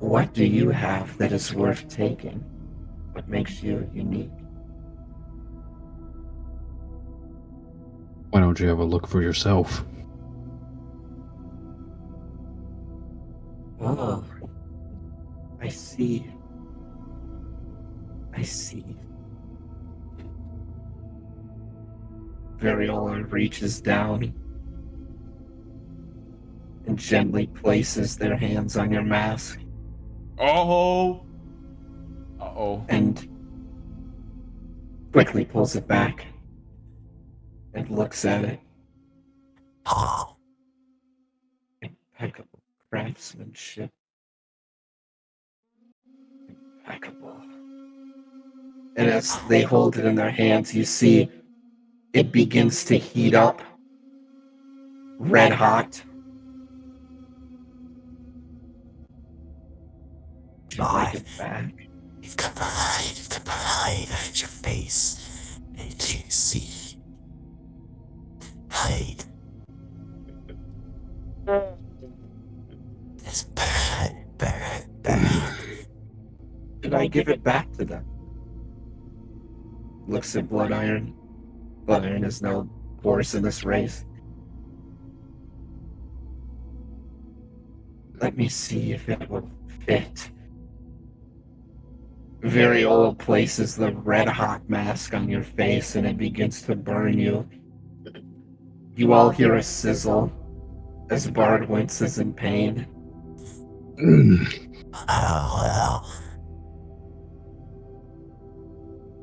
what do you have that is worth taking? What makes you unique? Why don't you have a look for yourself? Oh, I see. I see. Variola reaches down and gently places their hands on your mask Oh. Uh-oh. and quickly pulls it back and looks at it. Impeccable craftsmanship. impeccable. And as they hold it in their hands, you see it begins to heat up, red hot. Like it back. You've got the hide at your face. Did you see? Hide. It's bad. Should I give it back to them? Looks at Blood Iron. Blood Iron is no horse in this race. Let me see if it will fit. Variola places the red hot mask on your face and it begins to burn you. You all hear a sizzle as Bard winces in pain.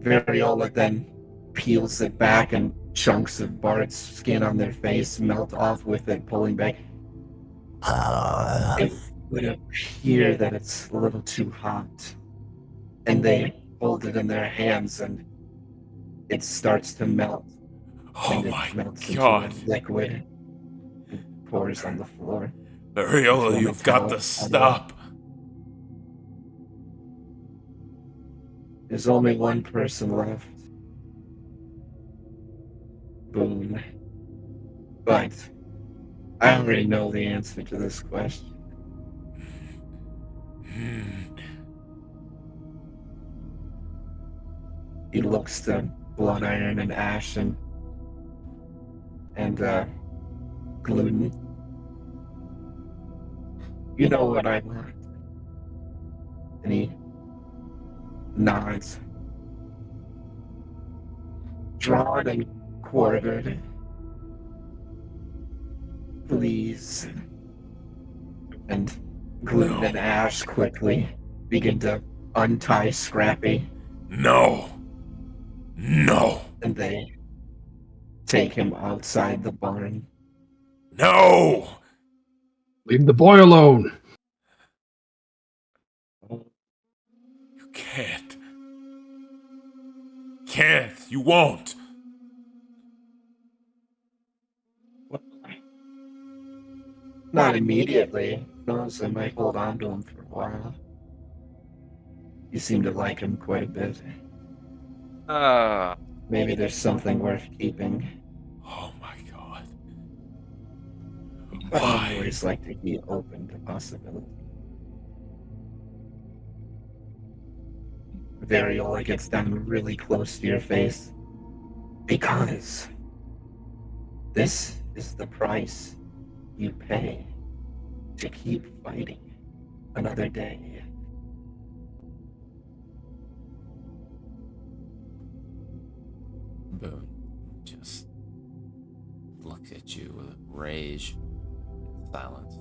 Variola then peels it back and chunks of Bard's skin on their face melt off with it, pulling back. It would appear that it's a little too hot. And they hold it in their hands and it starts to melt. Oh and it my melts god. into a liquid and pours on the floor. Variola, you've got to stop. There's only one person left. Boone. But I already know the answer to this question. He looks to Blood Iron and Ash and Gluten. You know what I want. And he nods. Drawn and quartered. Please. And Gluten and Ash quickly begin to untie Scrappy. No. And they take him outside the barn. No. Leave the boy alone. You can't. You won't. Not immediately. Who knows, I might hold on to him for a while. You seem to like him quite a bit. Maybe there's something worth keeping. Oh my god. But I Why? always like to be open to possibility. Variola gets down really close to your face. Because this is the price you pay to keep fighting another day. Boone just looks at you with rage and silence.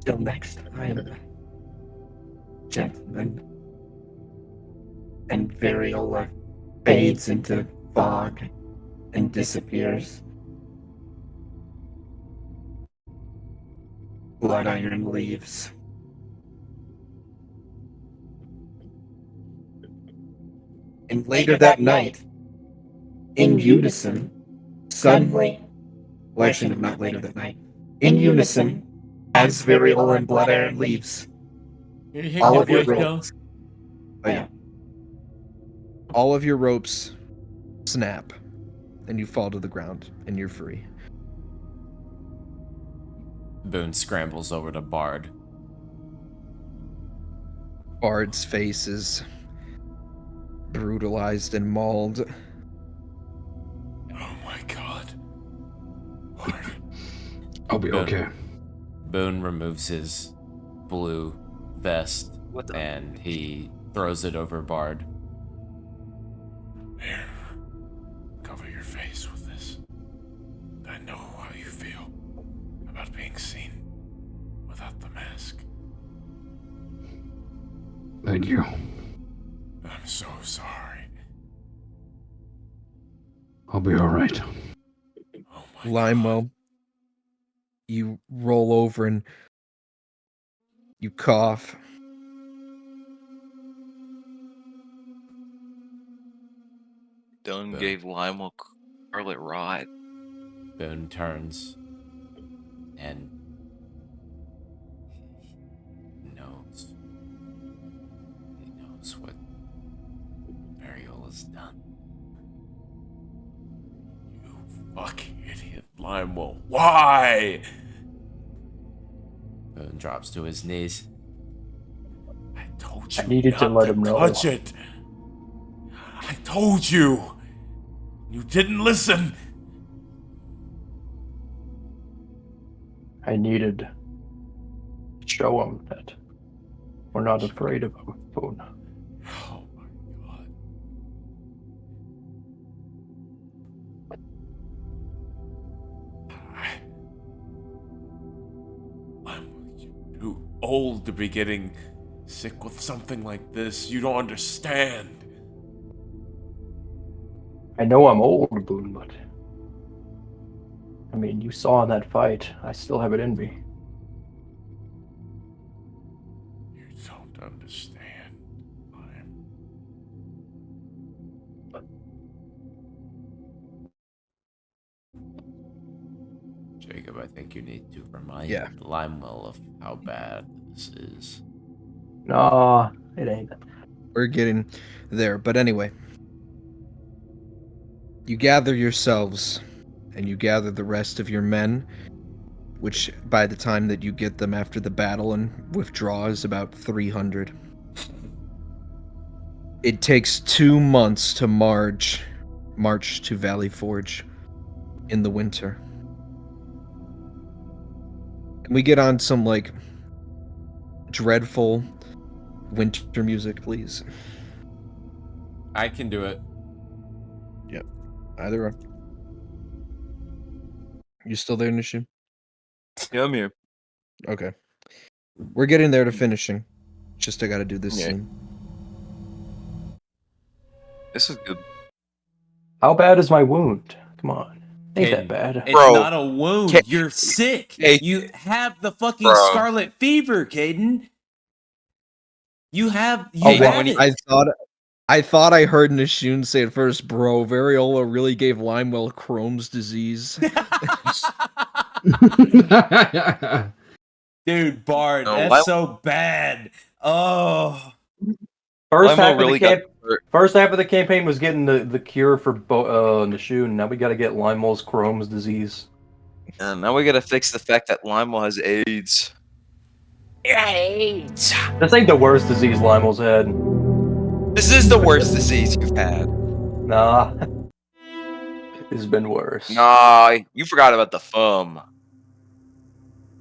Till next time, gentlemen. And Variola fades into fog and disappears. Blood Iron leaves. And later that night, in unison, suddenly, well, actually, not later that night, in unison, as Variola and Blood Iron leaves, all of your ropes. Oh, yeah. All of your ropes snap, and you fall to the ground, and you're free. Boone scrambles over to Bard. Bard's face is brutalized and mauled. Oh my god. I'll be okay. Boone removes his blue vest and he throws it over Bard. Here. Cover your face with this. I know how you feel about being seen without the mask. Thank you. I'm so sorry. I'll be all right. Limewell, you roll over and You cough. Dunn Boom. gave Lionel Scarlet Rot. Boone turns and he knows. He knows what Mariola's done. You fucking idiot, Limewell. Why? Boone drops to his knees. I told you I needed to not let him know. touch it. I told you. You didn't listen. I needed to show him that we're not afraid of him, Boone. Oh my god. I'm too old to be getting sick with something like this. You don't understand. I know I'm old, Boone, but I mean, you saw in that fight, I still have it in me. You don't understand. Jacob, I think you need to remind Yeah. Limewell of how bad this is. Nah, it ain't. We're getting there, but anyway. You gather yourselves, and you gather the rest of your men, which by the time that you get them after the battle and withdraw is about 300. It takes 2 months to march to Valley Forge in the winter. Can we get on some, like, dreadful winter music, please? I can do it. Either or. You still there, Nishin? Yeah, I'm here. Okay. We're getting there to finishing. Just I gotta do this Yeah. scene. This is good. How bad is my wound? Come on. Ain't that Caden, bad. It's Bro, not a wound. Ca- You're sick. Hey. You have the fucking Bro. scarlet fever, Caden. You have Oh, you wow. have it. I thought I heard Nishun say it first, bro. Variola really gave Limewell Crohn's disease. Dude, Bard, No, that's so bad. Oh. First Lionel half, of really the got camp- hurt. first half of the campaign was getting the cure for Nishun. Now we gotta get Limewell's Crohn's disease. And now we gotta fix the fact that Lionel has AIDS. Right. This ain't the worst disease Limewell's had. This is the worst disease you've had. Nah. It's been worse. Nah, you forgot about the foam.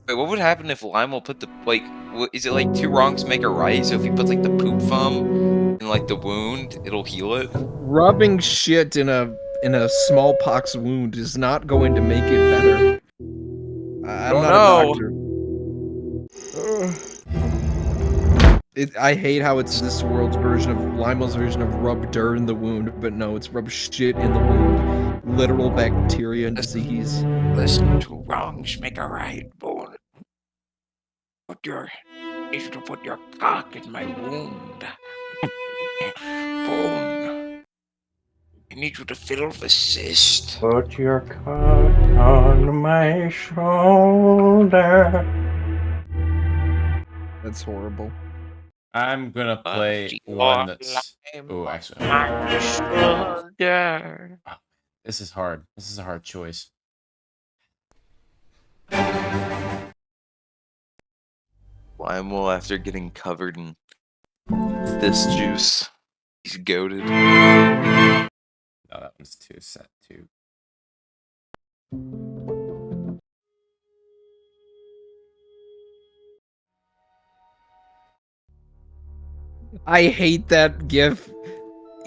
Wait, what would happen if Lionel put the, like, is it like 2 wrongs make a right? So if he puts, like, the poop foam in, like, the wound, it'll heal it? Rubbing shit in a smallpox wound is not going to make it better. I'm Don't not know. a doctor. I hate how it's this world's version of Limel's version of rub dirt in the wound, but no, it's rub shit in the wound. Literal bacteria and disease. Listen, 2 wrongs make a right, Boone. Need you to put your cock in my wound. Boone. I need you to fill the cyst. Put your cock on my shoulder. That's horrible. I'm gonna play You one are that's. like Oh, actually, my shoulder. this is hard. This is a hard choice. Lionel, after getting covered in this juice, he's goated. No, that one's too set too. I hate that gif,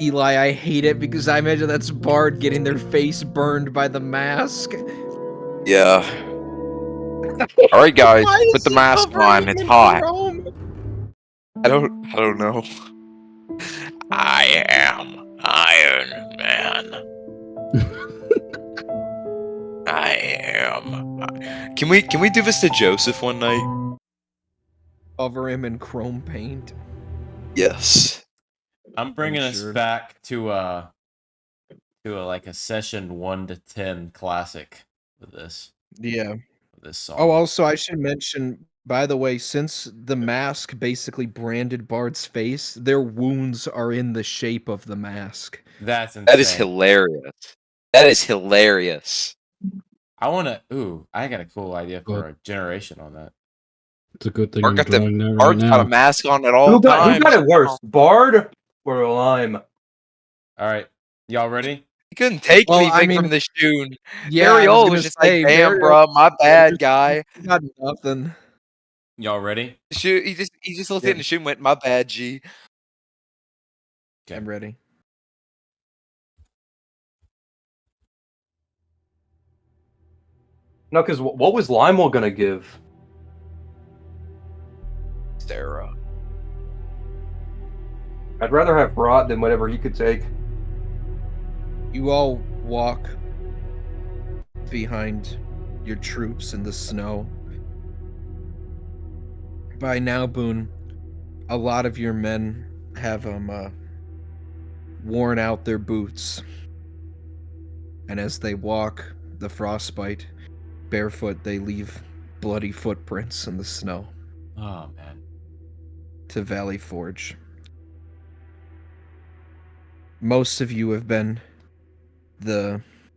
Eli. I hate it because I imagine that's Bard getting their face burned by the mask. Yeah. Alright, guys, Why is put the he mask covering on. him It's in hot. chrome? I don't know. I am Iron Man. I am. Can we do this to Joseph one night? Cover him in chrome paint. Yes. I'm bringing us Insured. back to like a session 1 to 10 classic with this Yeah. with this song. Oh, also, I should mention, by the way, since the mask basically branded Bard's face, their wounds are in the shape of the mask. That's insane. That is hilarious. That is hilarious. I wanna. Ooh, I got a cool idea for What? a generation on that. It's a good thing Bard I'm got the drawing that right Bard's got a now. mask on at all Who got times. it worse, Bard or Lime? All right, y'all ready? He couldn't take Well, anything I mean, from this tune. yeah, I was Barriola gonna was just say, like, "Damn, Barriola bro, my bad, guy." got nothing. Y'all ready? He just looked Yeah. at the shoe and went, "My bad, G." Okay. I'm ready. No, because what was Limewell gonna give? Sarah. I'd rather have Rot than whatever he could take. You all walk behind your troops in the snow. By now, Boone, a lot of your men have worn out their boots. And as they walk the frostbite, barefoot, they leave bloody footprints in the snow Oh man. to Valley Forge. Most of you have been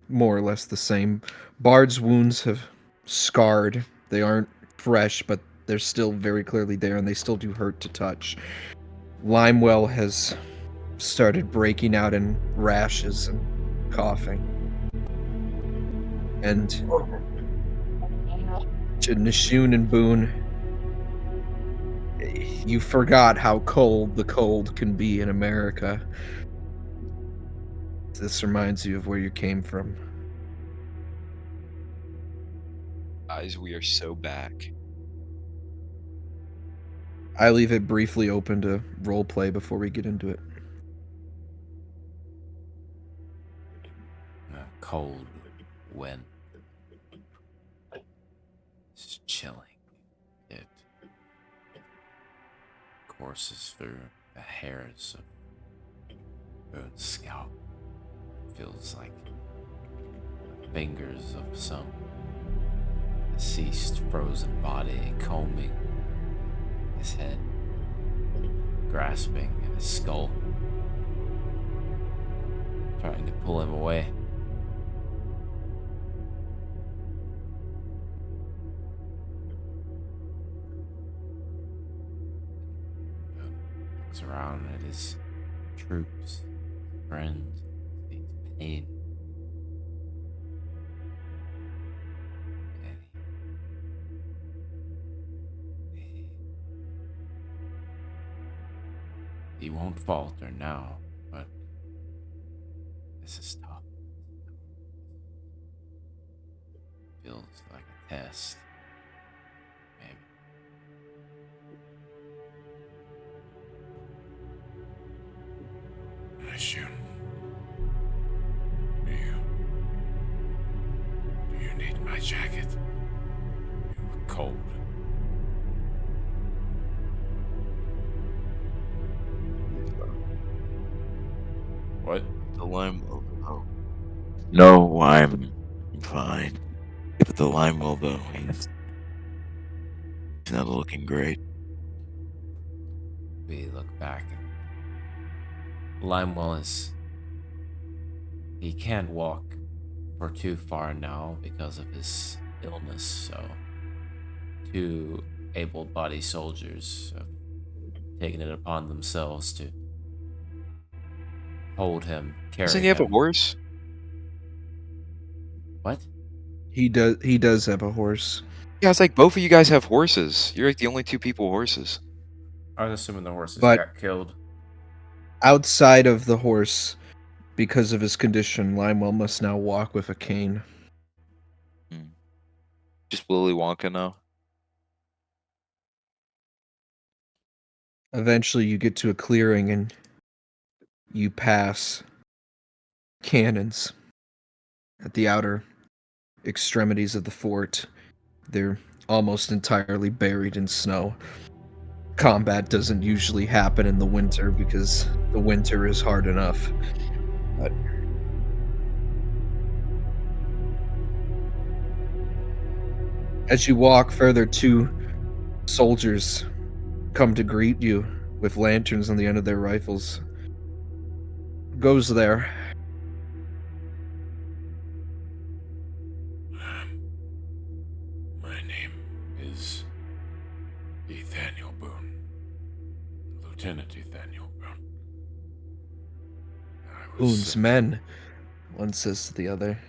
more or less the same. Bard's wounds have scarred. They aren't fresh, but they're still very clearly there, and they still do hurt to touch. Limewell has started breaking out in rashes and coughing. And to Nishun and Boone, you forgot how cold the cold can be in America. This reminds you of where you came from. Guys, we are so back. I leave it briefly open to roleplay before we get into it. A cold wind. It's chilling. It courses through the hairs of Boone's scalp. Feels like the fingers of some deceased frozen body combing his head, grasping at his skull, trying to pull him away. Looks around at his troops, friends, sees pain. And he won't falter now, but this is tough. Feels like a test. Maybe. Nishun. Do you need my jacket? You look cold. What? The Limewell, though. No, I'm fine. But the Limewell, though, he's not looking great. We look back and Limewell he can't walk for too far now because of his illness, so 2 able-bodied soldiers have taken it upon themselves to hold him, carry Doesn't he have a him. horse? What? He does have a horse. Yeah, it's like both of you guys have horses. You're like the only 2 people with horses. I was assuming the horses But- got killed. Outside of the horse, because of his condition, Limewell must now walk with a cane. Just Willy Wonka now. Eventually, you get to a clearing and you pass cannons at the outer extremities of the fort. They're almost entirely buried in snow. combat doesn't usually happen in the winter because the winter is hard enough. But as you walk further, 2 soldiers come to greet you with lanterns on the end of their rifles. Goes there. My name is Ethaniel Boone. Lieutenant Ethaniel Boone. I was Boone's men, one says to the other.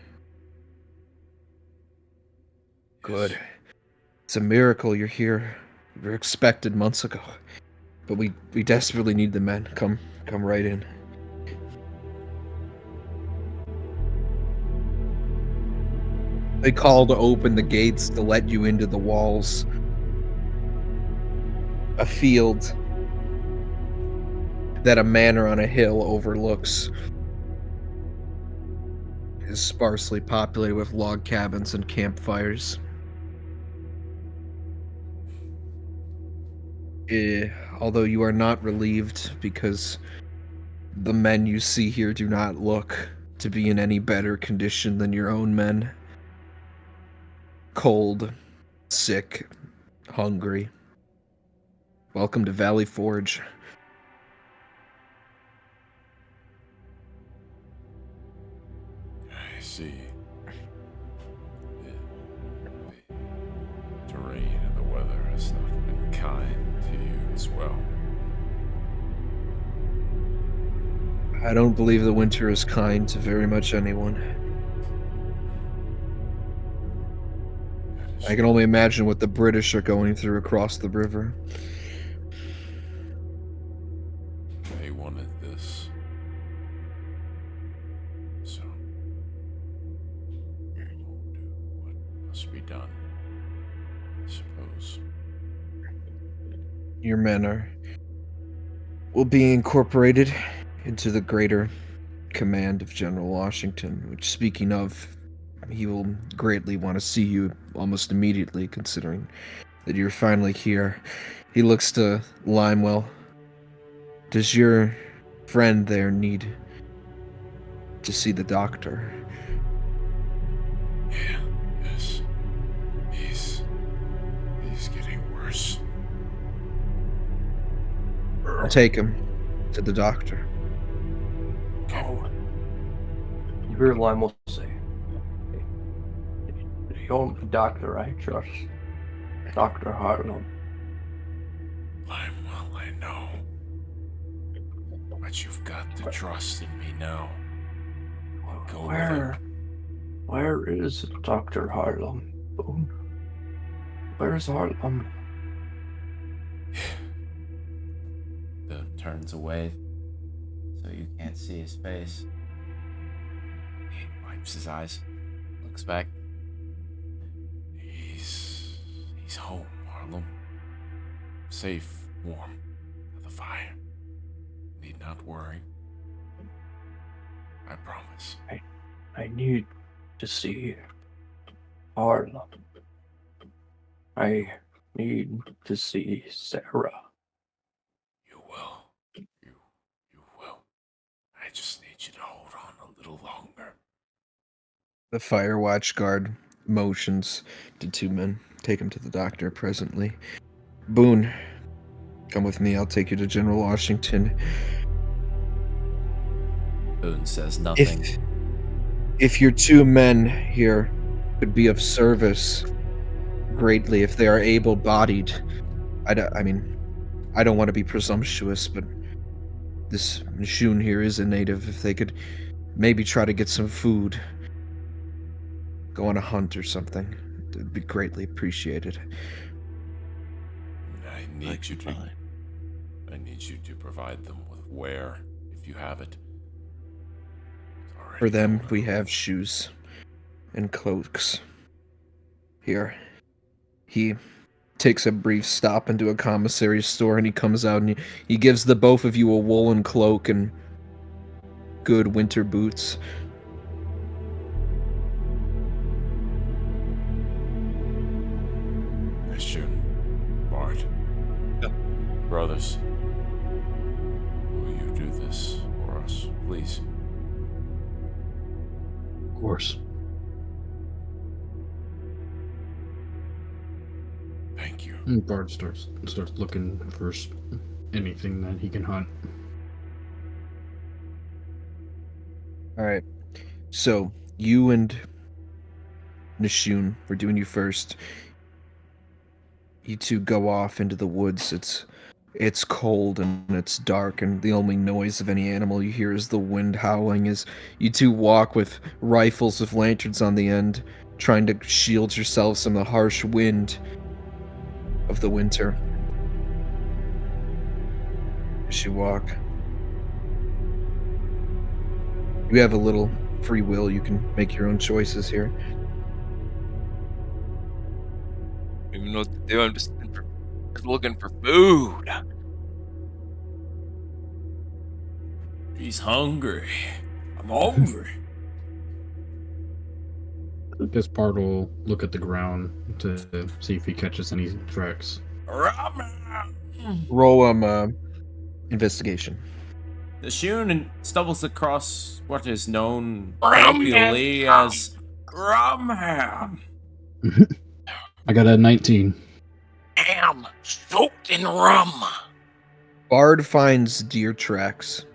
Good. It's a miracle you're here. We were expected months ago. But we desperately need the men. Come right in. They call to open the gates to let you into the walls. A field that a manor on a hill overlooks is sparsely populated with log cabins and campfires. Although you are not relieved because the men you see here do not look to be in any better condition than your own men. Cold, sick, hungry. Welcome to Valley Forge. I see. The terrain and the weather has not been kind to you as well. I don't believe the winter is kind to very much anyone. I can only imagine what the British are going through across the river. They wanted this. So, we'll do what must be done, I suppose. Your men will be incorporated into the greater command of General Washington, which, speaking of, he will greatly want to see you almost immediately, considering that you're finally here. He looks to Limewell. Does your friend there need to see the doctor? Yeah, yes. He's getting worse. Take him to the doctor. Oh. You hear Lionel say, the only doctor I trust, Dr. Hartland. Limewell, I know. But you've got to trust in me now. Go with it. Where is Dr. Harlem? Boone? Where's Harlem? Boone turns away so you can't see his face. He wipes his eyes, looks back. He's home, Harlem. Safe, warm, at the fire. Need not worry. I promise. I need to see Harlem. I need to see Sarah. You will. You will. I just need you to hold on a little longer. The fire watch guard motions to 2 men. Take him to the doctor presently. Boone, come with me. I'll take you to General Washington. Boone says nothing. If your 2 men here could be of service greatly, if they are able-bodied, I don't want to be presumptuous, but this Shun here is a native. If they could maybe try to get some food, go on a hunt or something, it'd be greatly appreciated. I need you to provide them with wear, if you have it. For them, we have shoes and cloaks. Here. He takes a brief stop into a commissary store and he comes out and he gives the both of you a woolen cloak and good winter boots. Christian, Bart. Yeah. brothers. Will you do this for us, please? Of course. Thank you. And Bard starts looking for anything that he can hunt. All right. So you and Nishun, we're doing you first. You two go off into the woods. It's cold and it's dark, and the only noise of any animal you hear is the wind howling as you two walk with rifles with lanterns on the end, trying to shield yourselves from the harsh wind of the winter. As you walk, you have a little free will. You can make your own choices here. I don't even know what to do. I'm just looking for food. He's hungry. I'm hungry. This Bard will look at the ground to see if he catches any tracks. Roll investigation. Nishun stumbles across what is known colloquially as Grumham. I got a 19. Ham soaked in rum. Bard finds deer tracks,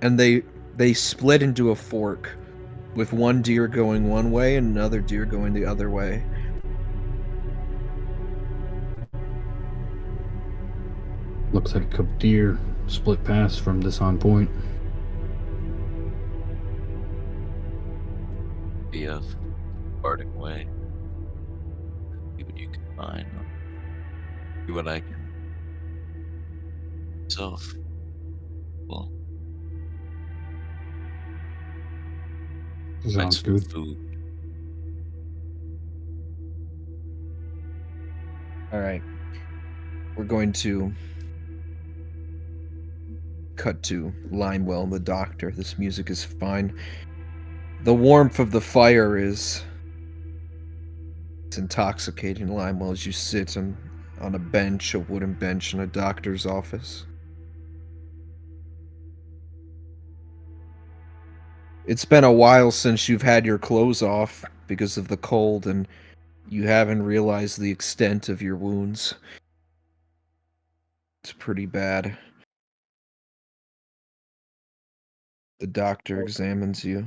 and they split into a fork, with one deer going one way and another deer going the other way. Looks like a couple deer split paths from this on point. Be a parting way. See what you can find. See what I can. Self. Well, find Sounds some good. food. All right. We're going to cut to Limewell, the doctor. This music is fine. The warmth of the fire is intoxicating Limewell as you sit on a bench, a wooden bench in a doctor's office. It's been a while since you've had your clothes off because of the cold, and you haven't realized the extent of your wounds. It's pretty bad. The doctor examines you.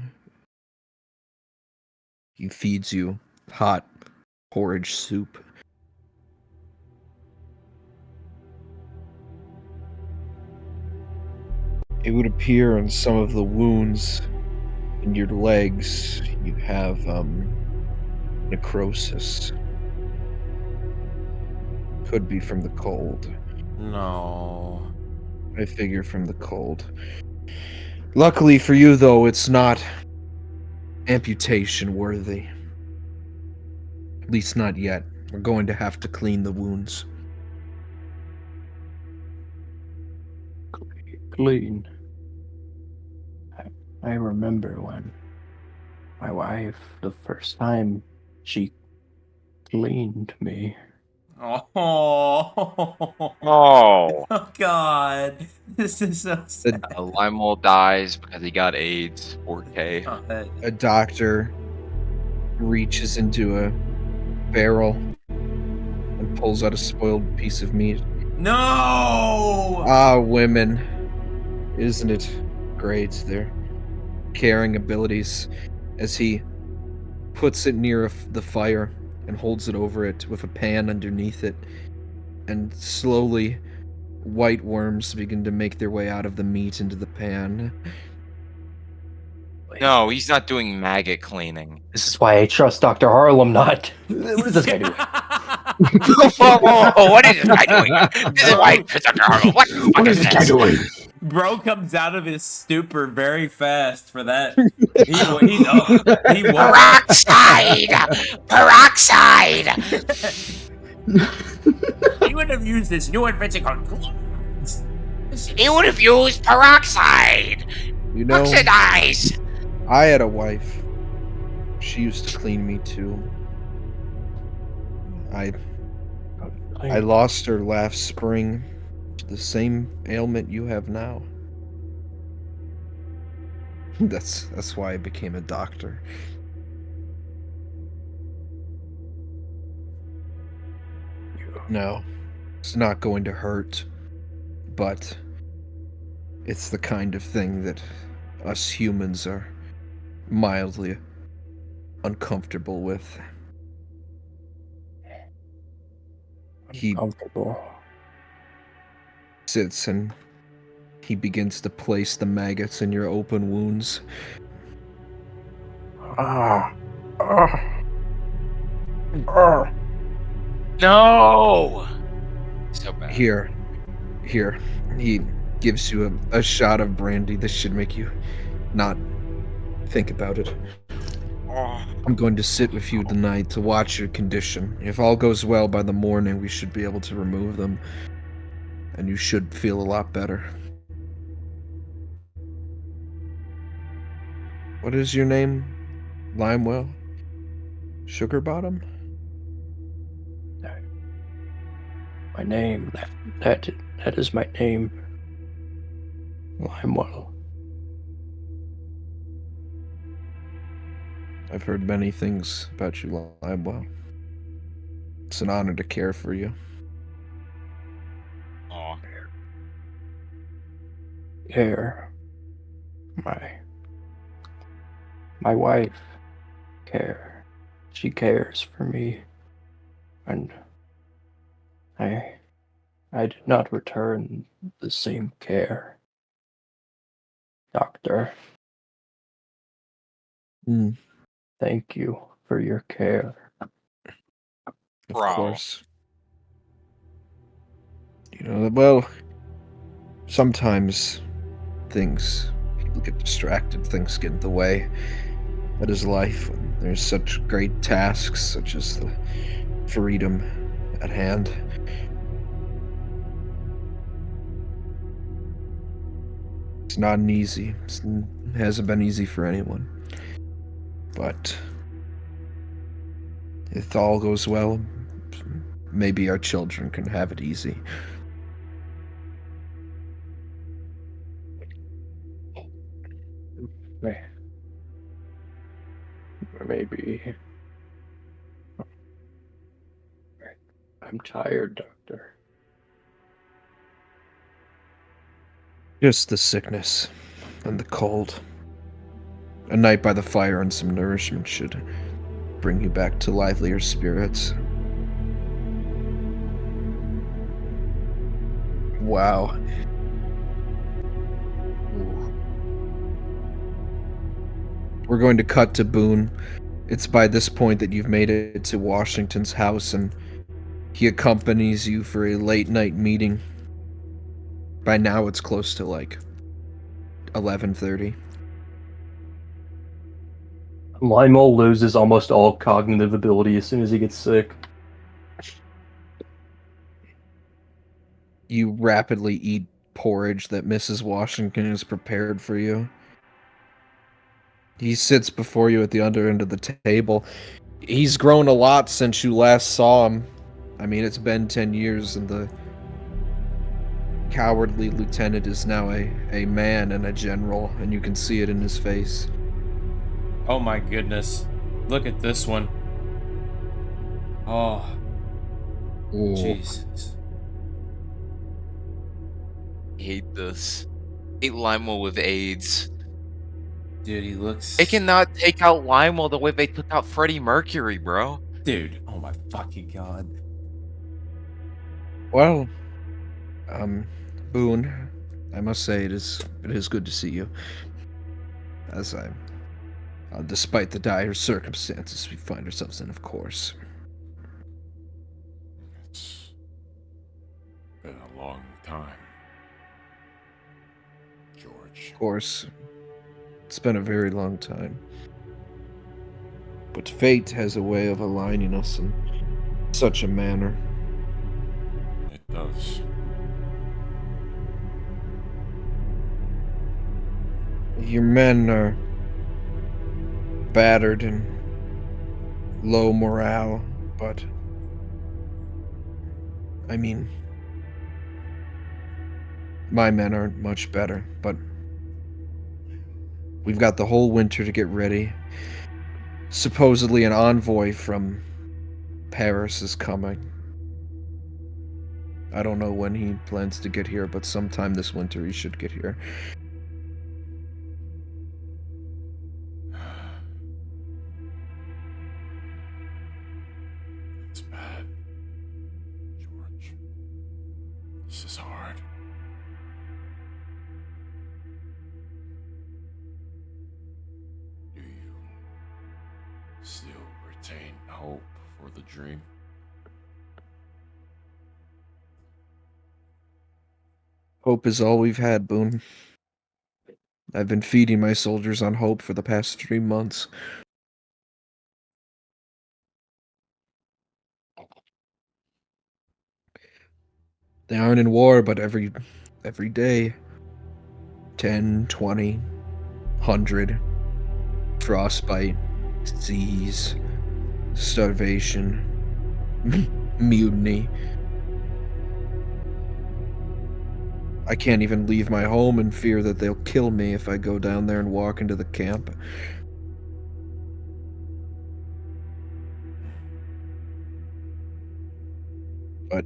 He feeds you hot porridge soup. It would appear on some of the wounds in your legs you have necrosis. Could be from the cold. No. I figure from the cold. Luckily for you, though, it's not amputation worthy. At least not yet. We're going to have to clean the wounds. Clean. I remember when my wife, the first time she cleaned me. Oh. Oh. Oh God. This is so sad. Limewell dies because he got AIDS. 4K. A doctor reaches into a barrel and pulls out a spoiled piece of meat. No. Ah, women. Isn't it great, their caring abilities, as he puts it near the fire and holds it over it with a pan underneath it, and slowly white worms begin to make their way out of the meat into the pan. No, he's not doing maggot cleaning. This is why I trust Dr. Harlem not. What is this guy doing? Whoa, what is this guy doing? This is why Dr. Harlow. What the fuck is this? doing? Bro comes out of his stupor very fast for that. He woke Peroxide! He would have used this new invention called Clorox. He would have used peroxide! You know, Oxidize! I had a wife. She used to clean me too. I lost her last spring The same ailment you have now. That's why I became a doctor. No, it's not going to hurt, but it's the kind of thing that us humans are mildly uncomfortable with. He Comfortable. sits and he begins to place the maggots in your open wounds. Ah. Ah. Ah. No. So bad. Here. He gives you a shot of brandy. This should make you not think about it. Oh. I'm going to sit with you tonight to watch your condition. If all goes well by the morning, we should be able to remove them. And you should feel a lot better. What is your name? Limewell? Sugar Bottom? My name. That is my name. Limewell. I've heard many things about you, Limewell. It's an honor to care for you. Aw. Care. My wife. Care. She cares for me. And I did not return the same care. Doctor. Thank you for your care. Of Bro. course. You know, well, sometimes people get distracted, things get in the way. That is life. When there's such great tasks, such as the freedom at hand. It's not an easy. It hasn't been easy for anyone. But if all goes well, maybe our children can have it easy. Maybe. I'm tired, Doctor. Just the sickness and the cold. A night by the fire and some nourishment should bring you back to livelier spirits. Wow. We're going to cut to Boone. It's by this point that you've made it to Washington's house, and he accompanies you for a late night meeting. By now it's close to like 11:30. Lionel loses almost all cognitive ability as soon as he gets sick. You rapidly eat porridge that Mrs. Washington has prepared for you. He sits before you at the other end of the table. He's grown a lot since you last saw him. I mean, it's been 10 years, and the cowardly lieutenant is now a man and a general, and you can see it in his face. Oh my goodness. Look at this one. Oh. Oh. Jesus. I hate this. I hate Lionel with AIDS. Dude, he looks... They cannot take out Lionel the way they took out Freddie Mercury, bro. Dude, oh my fucking god. Well, Boone, I must say it is good to see you. As despite the dire circumstances we find ourselves in, of course. It's been a long time, George. Of course, it's been a very long time. But fate has a way of aligning us in such a manner. It does. Your men are battered and low morale, but I mean, My men aren't much better, but we've got the whole winter to get ready. Supposedly an envoy from Paris is coming. I don't know when he plans to get here, but sometime this winter he should get here. It's bad, George. This is hard. Do you still retain hope for the dream? Hope is all we've had, Boone. I've been feeding my soldiers on hope for the past 3 months. They aren't in war, but every day, 10, 20, 100, frostbite, disease, starvation, mutiny. I can't even leave my home in fear that they'll kill me if I go down there and walk into the camp. But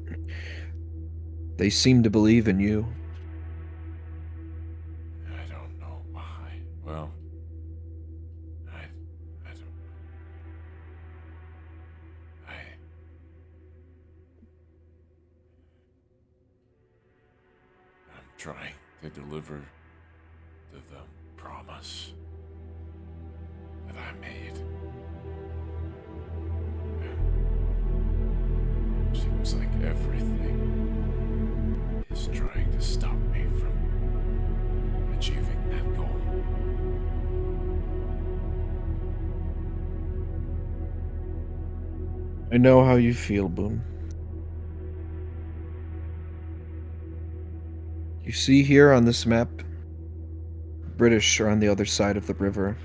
they seem to believe in you. I don't know why. Well, I don't. I'm trying to deliver the promise that I made. And seems like everything is trying to stop me from achieving that goal. I know how you feel, Boone. You see here on this map, British are on the other side of the river,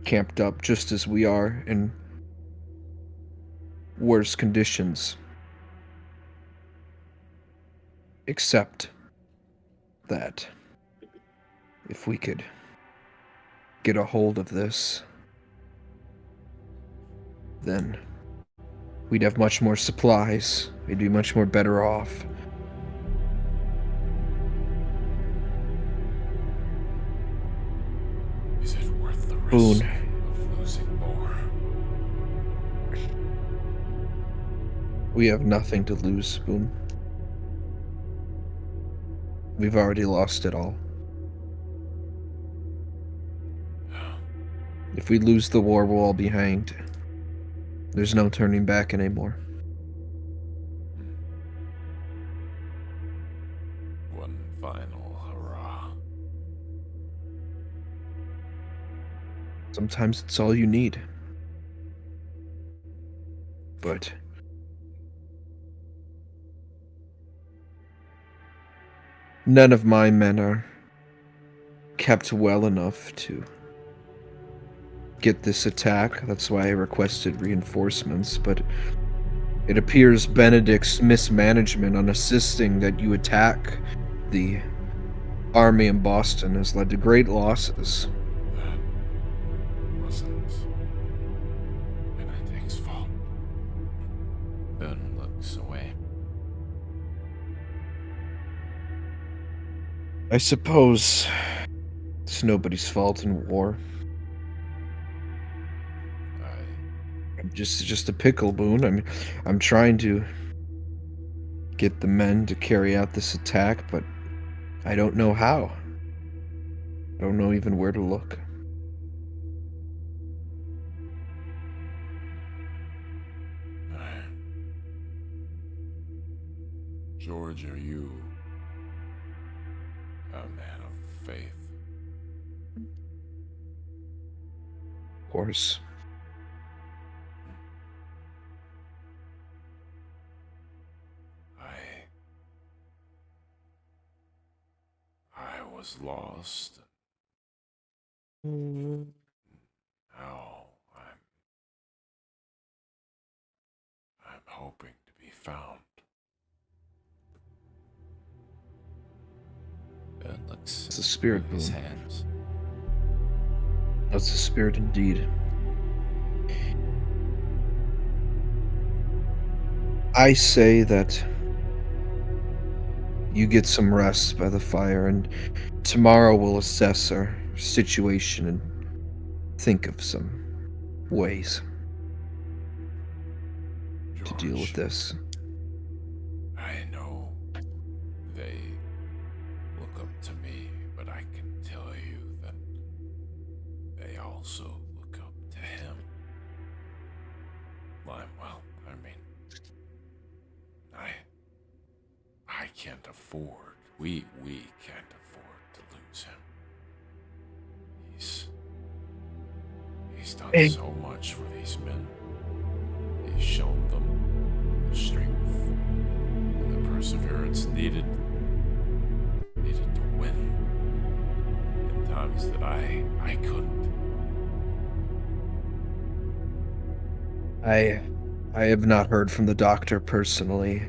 camped up just as we are in worse conditions. Except that if we could get a hold of this, then we'd have much more supplies. We'd be much more better off. Is it worth the risk Boone. of losing more? We have nothing to lose, Boone. We've already lost it all. If we lose the war, we'll all be hanged. There's no turning back anymore. One final hurrah. Sometimes it's all you need. But none of my men are kept well enough to get this attack. That's why I requested reinforcements, but it appears Benedict's mismanagement on assisting that you attack the army in Boston has led to great losses. That wasn't Benedict's fault. Boone looks away. I suppose it's nobody's fault in war. I'm just a pickle, Boone. I'm trying to get the men to carry out this attack, but I don't know how. I don't know even where to look. George, are you a man of faith? Of course. I was lost. Now I'm hoping to be found. Looks It's a spirit, through his Boone. hands. That's a spirit indeed. I say that you get some rest by the fire, and tomorrow we'll assess our situation and think of some ways to deal with George, this. I know they look up to me, but I can tell you that they also look up to him. Limewell, I mean, I can't afford, we can't afford to lose him. He's done Hey. so much for these men. He's shown them the strength and the perseverance needed to win in times that I couldn't. I have not heard from the doctor personally.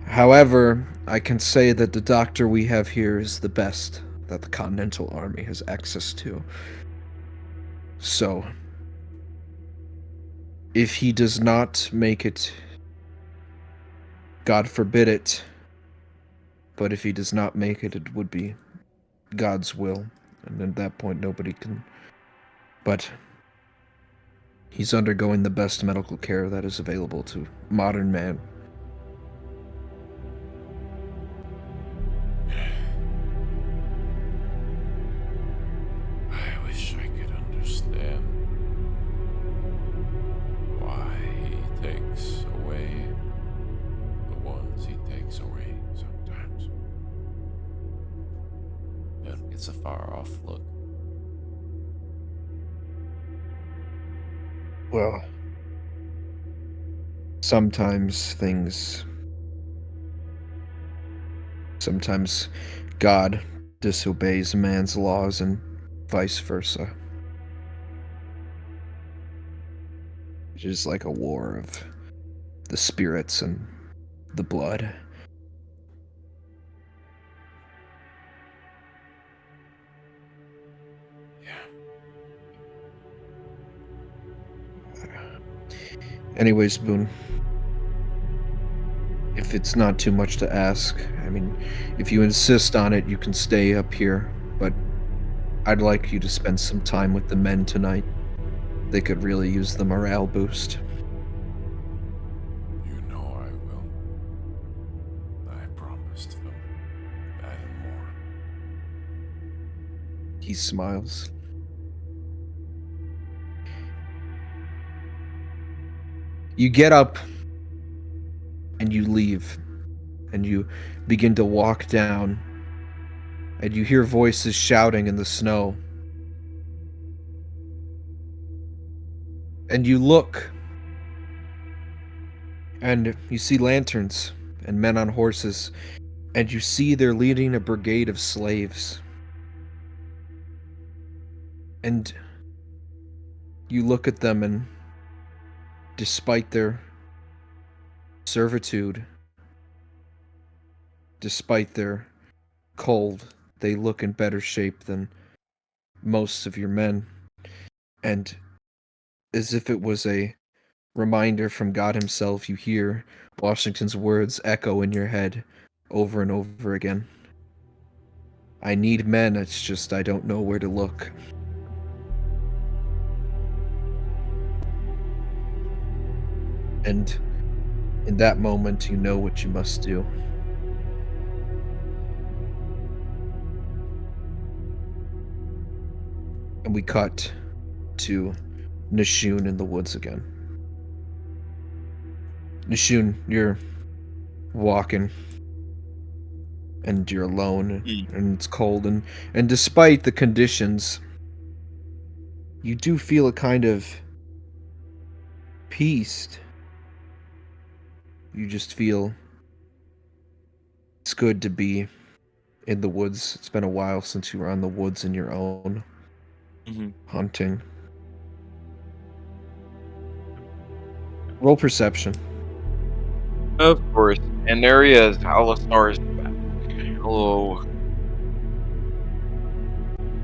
However, I can say that the doctor we have here is the best that the Continental Army has access to. So, if he does not make it, God forbid it, but if he does not make it, it would be God's will. And at that point, nobody can. But he's undergoing the best medical care that is available to modern man. I wish I could understand why he takes away the ones he takes away sometimes. It's a far off look. Well, sometimes God disobeys man's laws and vice versa. It is like a war of the spirits and the blood. Anyways, Boone, if it's not too much to ask, I mean, if you insist on it, you can stay up here, but I'd like you to spend some time with the men tonight. They could really use the morale boost. You know I will. I promised them that and more. He smiles. You get up and you leave, and you begin to walk down, and you hear voices shouting in the snow. And you look, and you see lanterns and men on horses, and you see they're leading a brigade of slaves. And you look at them, and despite their servitude, despite their cold, they look in better shape than most of your men. And as if it was a reminder from God himself, you hear Washington's words echo in your head over and over again. I need men, it's just I don't know where to look. And in that moment, you know what you must do. And we cut to Nishun in the woods again. Nishun, you're walking, and you're alone, and it's cold, and despite the conditions, you do feel a kind of peace. You just feel it's good to be in the woods. It's been a while since you were on the woods in your own, hunting. Roll perception. Of course. And there he is. Alistar's back. Hello.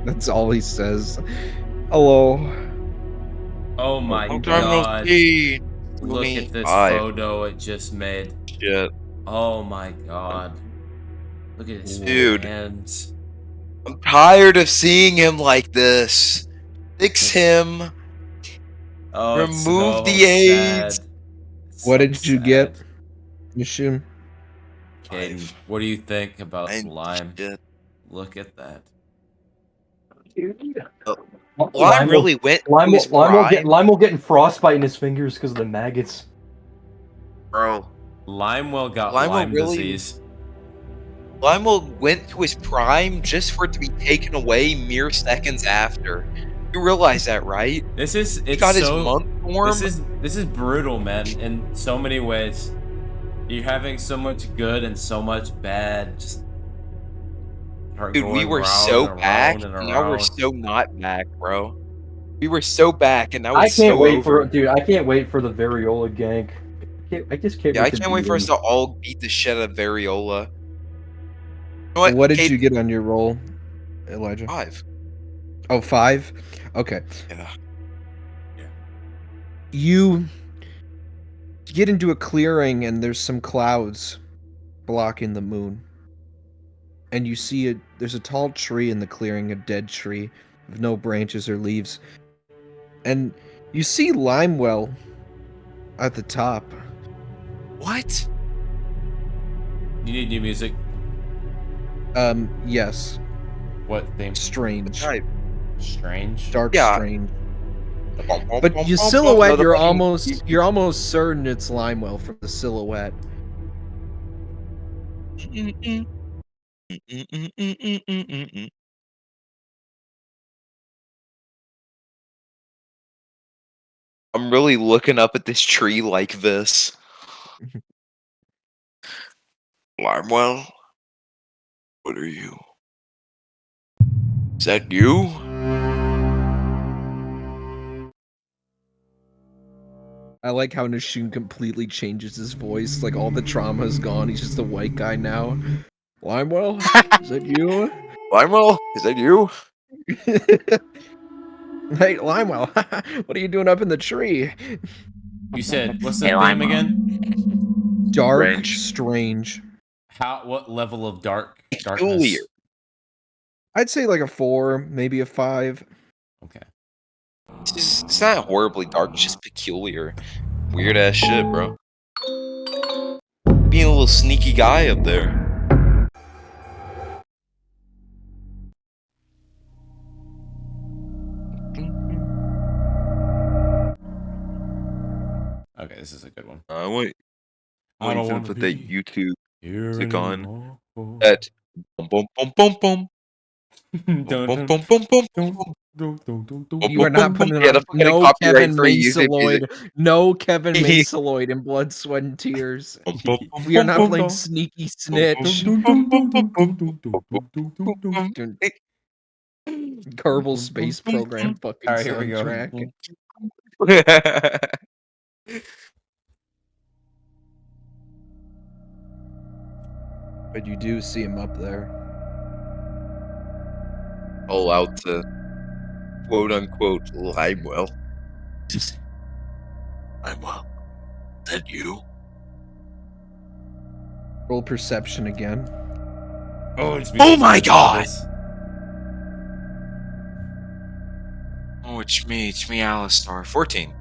That's all he says. Hello. Oh my Long time no god. see. Look Me. at this Hi. photo it just made. Shit. Oh my god. Look at his Dude. hands. I'm tired of seeing him like this. Fix him. Oh, it's Remove so the AIDS. sad. It's What so did you get, sad. Yishun? Caden, what do you think about I'm Lime? shit. Look at that. Lime really went to his prime, Lime will getting frostbite in his fingers because of the maggots. bro. Limewell got Lime Lyme really- disease. Lionel went to his prime just for it to be taken away mere seconds after. You realize that, right? This is He it's got his so month form. this is brutal, man, in so many ways. You're having so much good and so much bad. Just Dude, we going were round so and back, round and and now we're around. so not back, bro. We were so back, and now I it's can't so wait over. for dude. I can't wait for the Variola gank. I just can't. Yeah, wait I to can't wait beat for us him. to all beat the shit out of Variola. You know What did Kate? you get on your roll, Elijah? 5. Oh, 5? Okay. Yeah. You get into a clearing and there's some clouds blocking the moon. And you see there's a tall tree in the clearing, a dead tree with no branches or leaves. And you see Limewell at the top. What? You need new music. Yes. What theme? Strange. Right. Strange. Dark Yeah. strange. Bum, bum, But bum, you bum, bum. silhouette, No, the you're fucking- almost certain it's Limewell from the silhouette. I'm really looking up at this tree like this. Limewell? What are you? Is that you? I like how Nishun completely changes his voice. Like all the trauma is gone. He's just a white guy now. Limewell? Is that you? Limewell? Is that you? Hey, Limewell, what are you doing up in the tree? You said what's the Hey, theme Limewell. again? Dark, Strange. strange. What level of darkness? Peculiar. I'd say like a 4, maybe a 5. Okay. It's not horribly dark, it's just peculiar. Weird ass shit, bro. Being a little sneaky guy up there. Okay, this is a good one. Wait. I don't to wanna put be that YouTube Here music on. anymore. That bum bum bum bum bum. Dun, Bum dun, bum bum bum dun, bum. dun, dun, dun, dun. Bum, You are bum, not bum, putting bum. it Yeah, on. that's not getting No copyright Kevin free YouTube Maceloid. music. No Kevin Maceloid in Blood, Sweat, and Tears. Bum, bum, bum, We are bum, not bum, playing bum. Sneaky Dun, Snitch. dun, dun, dun, dun, dun, dun, dun, dun, dun, dun, dun. Kerbal Space Program fucking All right, here we go. soundtrack. But you do see him up there. All out to quote unquote Limewell. Limewell, is that you? Roll perception again. Oh, it's Oh my music. God! This- Oh, it's me, Alistar. 14.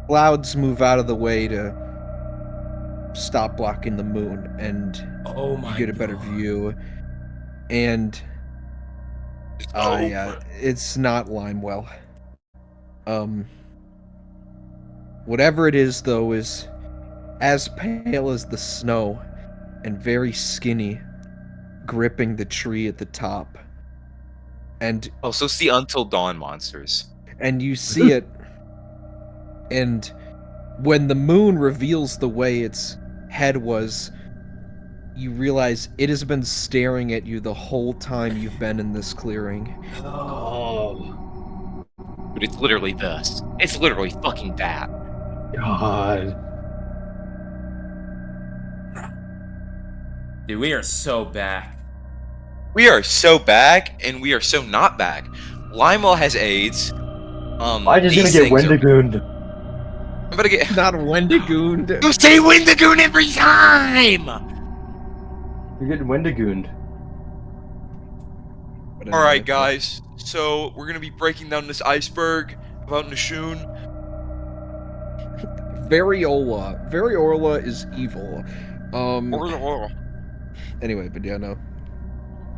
Clouds move out of the way to stop blocking the moon, and Oh my you get a better God. view. And yeah, it's not Limewell. Whatever it is though is as pale as the snow and very skinny, gripping the tree at the top. And Oh, so it's the Until Dawn monsters. you see it, and when the moon reveals the way its head was, you realize it has been staring at you the whole time you've been in this clearing. Oh. But it's literally this. It's literally fucking that. God. Dude, we are so back. We are so back, and we are so not back. Limewell has AIDS. I'm just gonna these get things are- Wendigooned. I'm gonna get. Not Wendigooned. You say Wendigoon every time! You're getting Wendigooned. All right, guys. So we're gonna be breaking down this iceberg about Nashun. Variola. Variola is evil. Anyway, but yeah, no.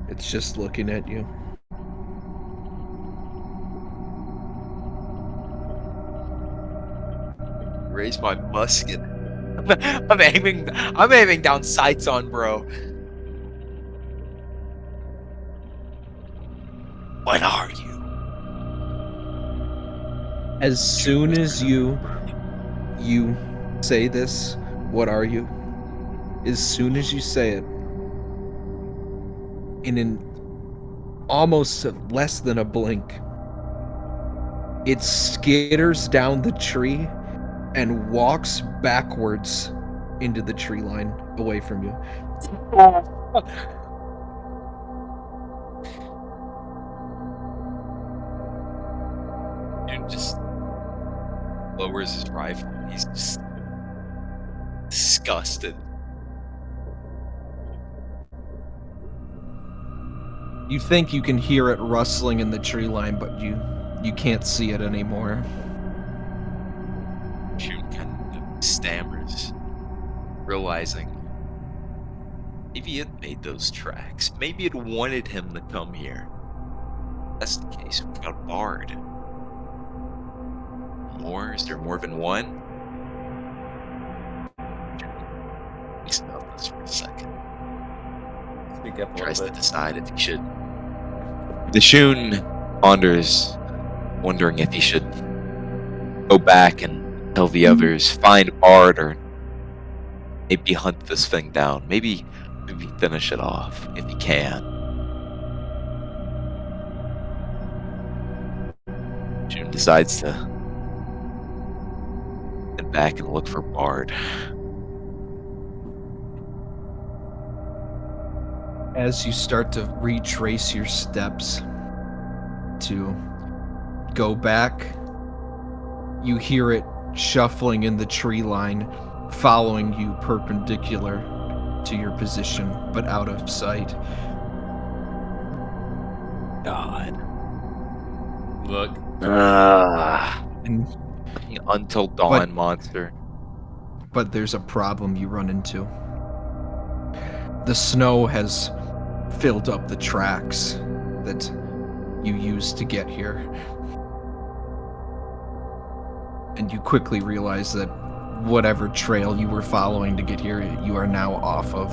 It's just looking at you. Raise my musket. I'm aiming down sights on bro. What are you? As soon as you say this, what are you? As soon as you say it, in an almost less than a blink, it skitters down the tree and walks backwards into the tree line away from you. Dude just lowers his rifle. He's just disgusted. You think you can hear it rustling in the tree line, but you can't see it anymore. June kind of stammers, realizing maybe it made those tracks. Maybe it wanted him to come here. If that's the case. We've got a bard. More? Is there more than one? Thinks about this for a second. Speak up a Tries little to bit. decide if he should. The Shun ponders, wondering if he should go back and tell the others, find Bard, or maybe hunt this thing down. Maybe finish it off if he can. June decides to head back and look for Bard. As you start to retrace your steps to go back, you hear it shuffling in the tree line, following you perpendicular to your position, but out of sight. God. Look. And, Until Dawn monster. but there's a problem you run into. The snow has filled up the tracks that you used to get here. And you quickly realize that whatever trail you were following to get here, you are now off of.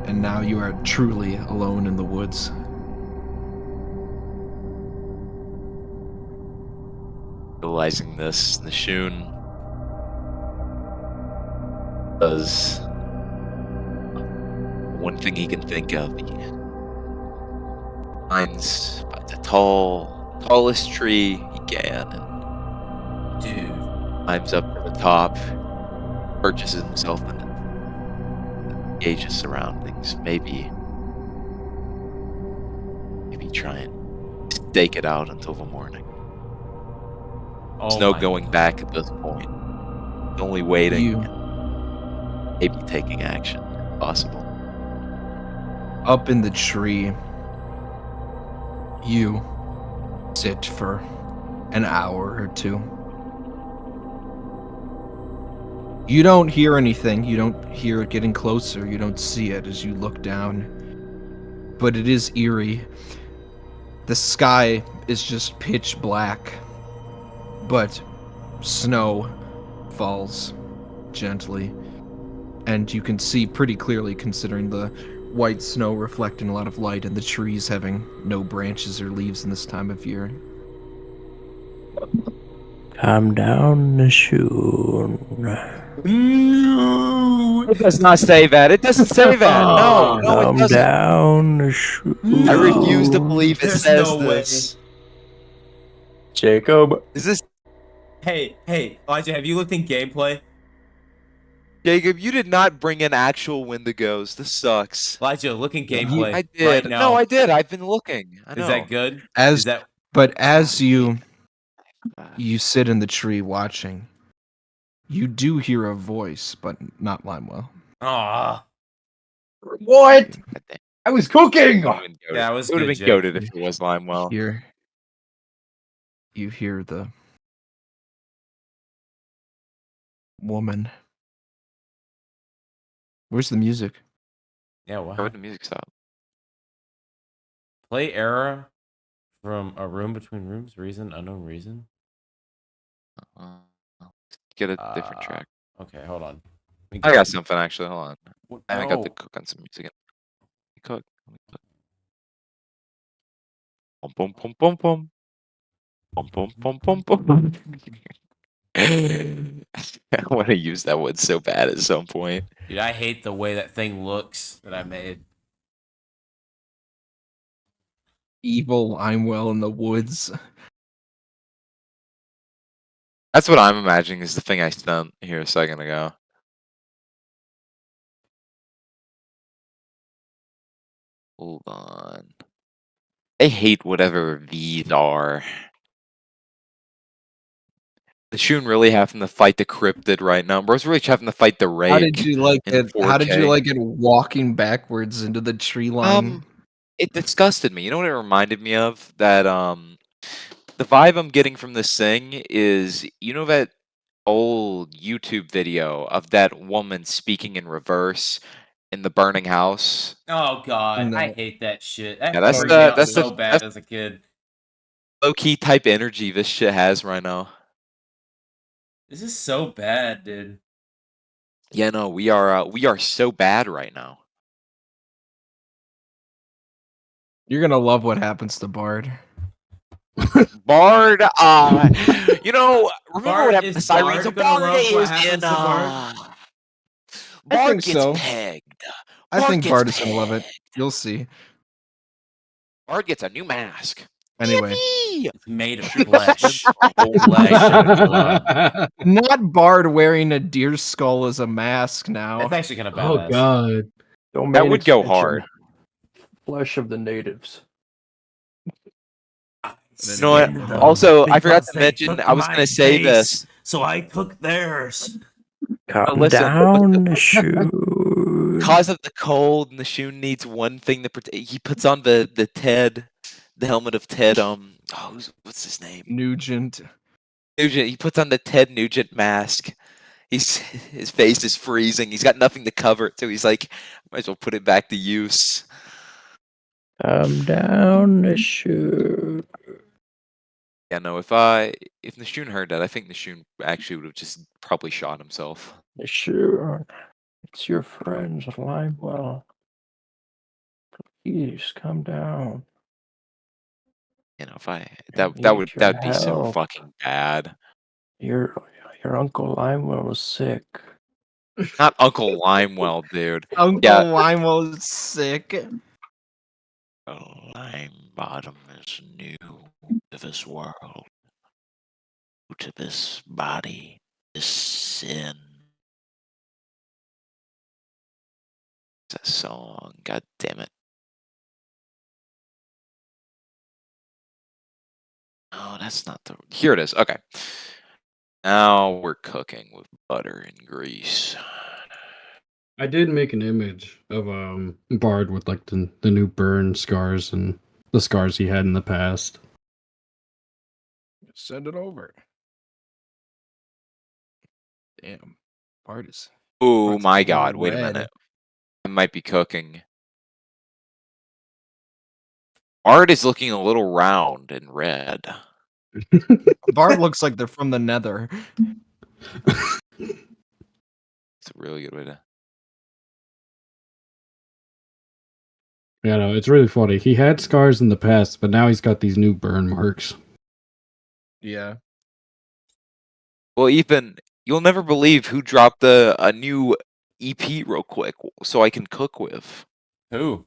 And now you are truly alone in the woods. Realizing this, Nashun does one thing he can think of. He finds the tallest tree he can and climbs up to the top, perches himself in it, gauges surroundings. Maybe try and stake it out until the morning. There's no going back at this point. Only waiting. Maybe taking action, if possible. Up in the tree, you sit for an hour or two. You don't hear anything. You don't hear it getting closer. You don't see it as you look down. But it is eerie. The sky is just pitch black. But snow falls gently. And you can see pretty clearly, considering the white snow reflecting a lot of light and the trees having no branches or leaves in this time of year. Calm down, Nashun. It does not say that. It doesn't say that. No, it Calm doesn't. down, Nashun. I refuse to believe it There's says no this. Jacob. Is this? Hey, Elijah, have you looked in gameplay? Jacob, you did not bring in actual Wendigos. This sucks. Elijah, looking Yeah, gameplay I did. right now. No, I did. I've been looking. I know. Is that good? As Is that but as you sit in the tree watching, you do hear a voice, but not Limewell. ah? What? I was cooking. Yeah, it was It would good. have been Jake. goated if it was Limewell. You hear the woman. Where's the music? Yeah, Why would what? the music stop? Play era from a room between rooms. Reason unknown reason. Get a different track. Okay, hold on. I got something actually. Hold on. What? I got to No. cook on some music. Cook. Pum pum pum pum pum pum pum pum pum pum. I want to use that one so bad at some point. Dude, I hate the way that thing looks that I made. Evil Limewell in the woods. That's what I'm imagining is the thing I sent here a second ago. Hold on. I hate whatever these are. The Shun really having to fight the cryptid right now. Bro's really having to fight the Rake. How did you like in it? How did you 4K. like it walking backwards into the tree line? It disgusted me. You know what it reminded me of? That the vibe I'm getting from this thing is, you know, that old YouTube video of that woman speaking in reverse in the burning house? Oh god, No. I hate that shit. That Yeah, that's freaked the- me out that's the- so bad that's- as a kid. Low key type energy this shit has right now. This is so bad, dude. Yeah, no, we are so bad right now. You're gonna love what happens to Bard. Bard, you know, remember Bard- what happened is to Cyrene? So Bard gonna Bard love what is happens in to Bard? I Bard think gets so. pegged. I Bard think gets Bard is gonna love it. pegged. You'll see. Bard gets a new mask. Anyway, Yippee! It's made of flesh. Flesh and blood. not Bard wearing a deer skull as a mask now. That's actually kind of Oh badass. god. Domain That would go extension. hard. Flesh of the natives. You know what? Also, I forgot to mention, I was gonna say this. so I took theirs. Calm listen, down, shoot. Because of the cold, and the Shun needs one thing to protect. He puts on the helmet of Ted. What's his name? Nugent. Nugent. He puts on the Ted Nugent mask. His face is freezing. He's got nothing to cover it, so he's like, might as well put it back to use. Calm down, shoot. Yeah, no. If Nishun heard that, I think Nishun actually would have just probably shot himself. Sure. It's your friends, Limewell. Please calm down. You know, if that need that would your be so help. fucking bad. Your Uncle Limewell was sick. Not Uncle Limewell, dude. Uncle Yeah. Limewell is sick. Limebottom is new to this world, new to this body, this sin. That song, god damn it. Oh, that's not the. Here it is. Okay. Now we're cooking with butter and grease. I did make an image of Bard with like the new burn scars and the scars he had in the past. Send it over. Damn. Bard is. Oh Bard's my all god, wait a red. minute. I might be cooking. Art is looking a little round and red. Bard looks like they're from the Nether. It's a really good way to. Yeah, no, it's really funny. He had scars in the past, but now he's got these new burn marks. Yeah. Well, Ethan, you'll never believe who dropped a new EP real quick, so I can cook with. Who?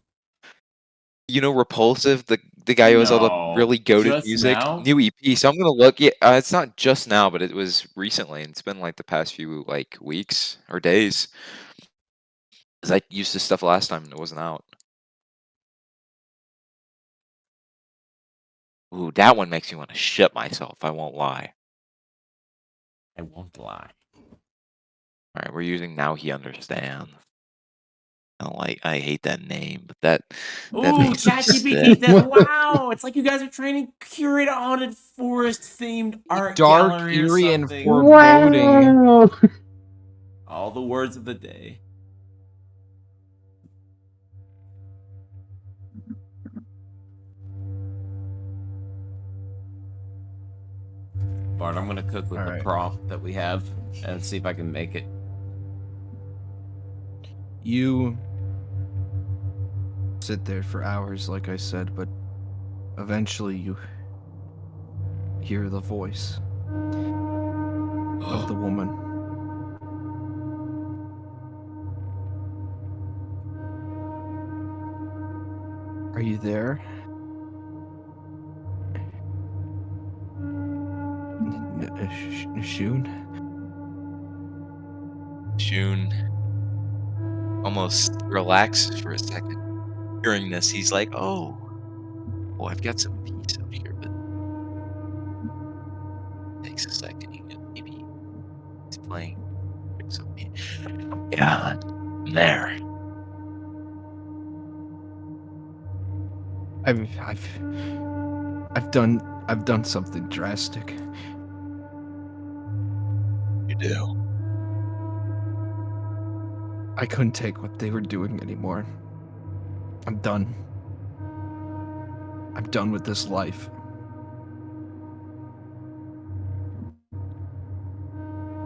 You know, Repulsive, the guy who has all the No, really goated just music, now? new EP. So I'm gonna look. Yeah, it's not just now, but it was recently, and it's been like the past few like weeks or days. 'Cause I used this stuff last time and it wasn't out. Ooh, that one makes me want to shit myself. I won't lie. I won't lie. All right, we're using Now He Understands. I don't like. I hate that name, but that Ooh, makes it ChatGPT. sick. Wow, it's like you guys are trying to curate a haunted forest themed art Dark, gallery or eerie, and something. foreboding. All the words of the day. Bart, I'm gonna cook with the Alright. prompt that we have and see if I can make it. You sit there for hours, like I said, but eventually you hear the voice of the woman. Are you there? Shun? Shun almost relaxes for a second. Hearing this, he's like, "Oh, I've got some peace up here." But takes a second. Maybe he's playing something. Yeah, I'm there. I've done something drastic. You do. I couldn't take what they were doing anymore. I'm done. I'm done with this life.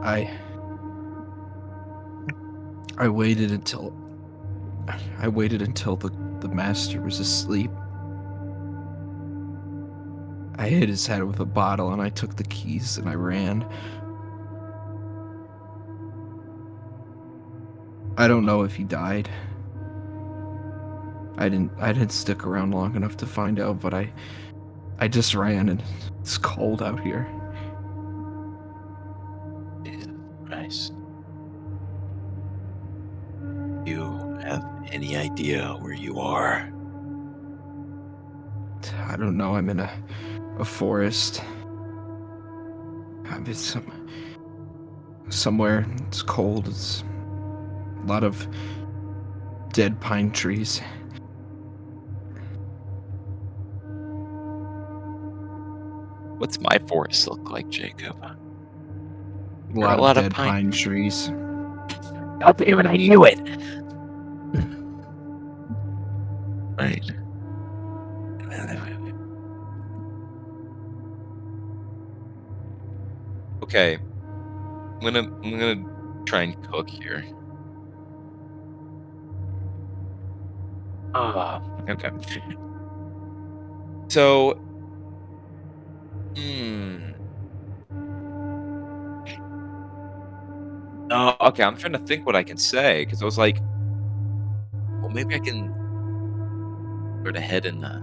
I waited until the master was asleep. I hit his head with a bottle and I took the keys and I ran. I don't know if he died. I didn't stick around long enough to find out, but I just ran and it's cold out here. Nice. You have any idea where you are? I don't know, I'm in a forest. I'm in somewhere it's cold. It's a lot of dead pine trees. What's my forest look like, Jacob? A lot of dead pine trees. God damn it, I knew it! Right. Okay. I'm gonna try and cook here. Okay. So, okay, I'm trying to think what I can say, because I was like, well, maybe I can sort of head in the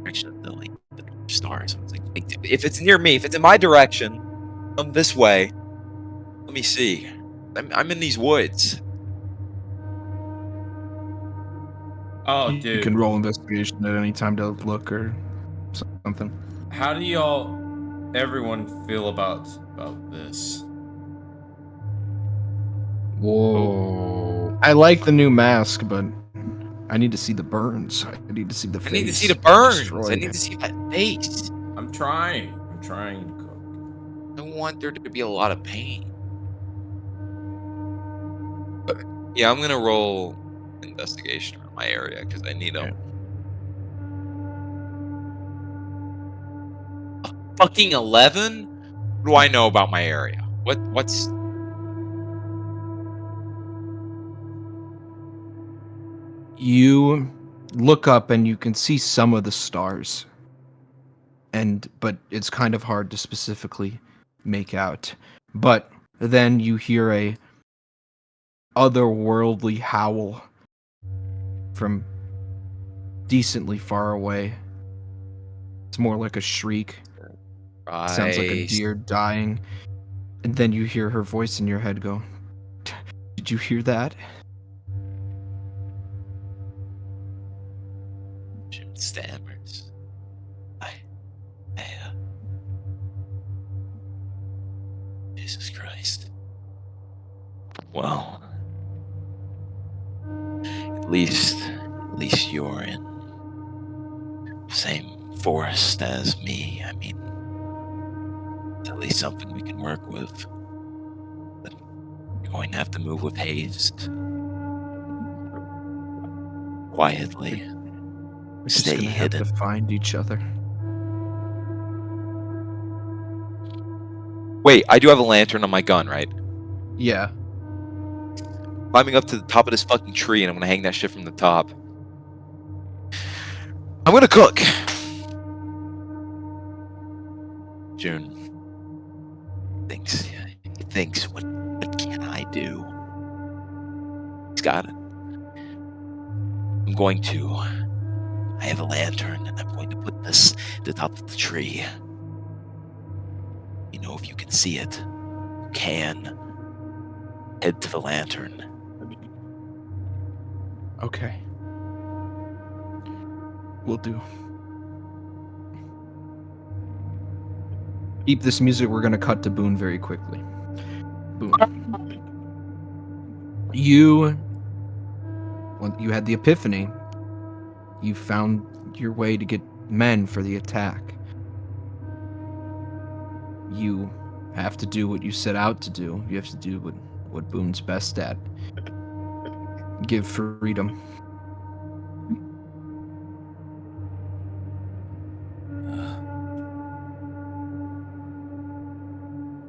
direction of the stars. I was like, if it's near me, if it's in my direction, come this way. Let me see. I'm in these woods. Oh, You dude. can roll investigation at any time to look or something. How do everyone feel about this? Whoa. I like the new mask, but I need to see the burns. I need to see the face. I need to see the burns. destroyed. I need to see that face. I'm trying to cook. I want there to be a lot of pain. But yeah, I'm gonna roll investigation around my area because I need a fucking 11. What do I know about my area? What's You look up and you can see some of the stars. But it's kind of hard to specifically make out. But then you hear a otherworldly howl from decently far away. It's more like a shriek. Right. Sounds like a deer dying. And then you hear her voice in your head go, "Did you hear that?" Jim stammers. Jesus Christ. Well, at least you're in the same forest as me. I mean, it's at least something we can work with. But you're going to have to move with haste. Quietly. We're just Stay gonna have to hidden. find each other. Wait, I do have a lantern on my gun, right? Yeah. Climbing up to the top of this fucking tree, and I'm gonna hang that shit from the top. I'm gonna cook. June thinks, what can I do? He's got it. I have a lantern, and I'm going to put this at the top of the tree. You know, if you can see it, you can head to the lantern. Okay. Will do. Keep this music. We're gonna cut to Boone very quickly. Boone. When you had the epiphany, you found your way to get men for the attack. You have to do what you set out to do. You have to do what Boone's best at. Give freedom.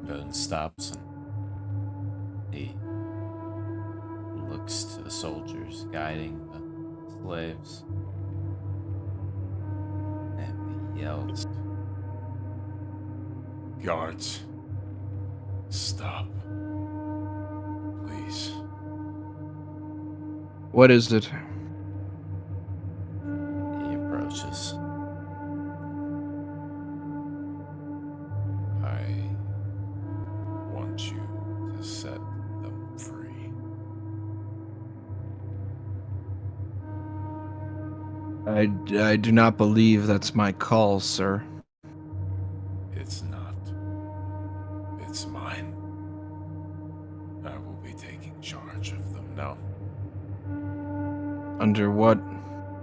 Boone stops and he looks to the soldiers guiding the slaves. And he yells, Guards, stop. Please. What is it? He approaches. I want you to set them free. I do not believe that's my call, sir. It's not. It's mine. I will be taking charge of them now. Under what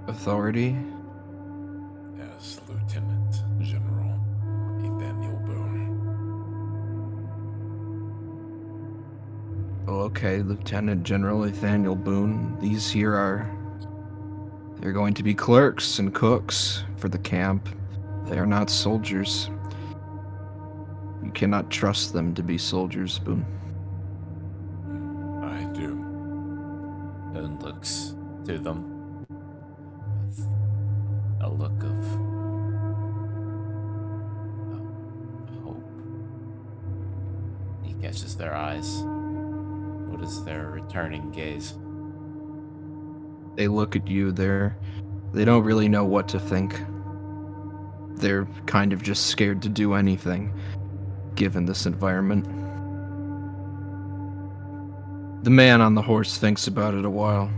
authority? As Lieutenant General Nathaniel Boone. Oh, okay, Lieutenant General Nathaniel Boone. These here they're going to be clerks and cooks for the camp. They are not soldiers. You cannot trust them to be soldiers, Boone. I do. Boone looks to them with a look of hope. He catches their eyes. What is their returning gaze? They look at you, they don't really know what to think. They're kind of just scared to do anything, given this environment. The man on the horse thinks about it a while.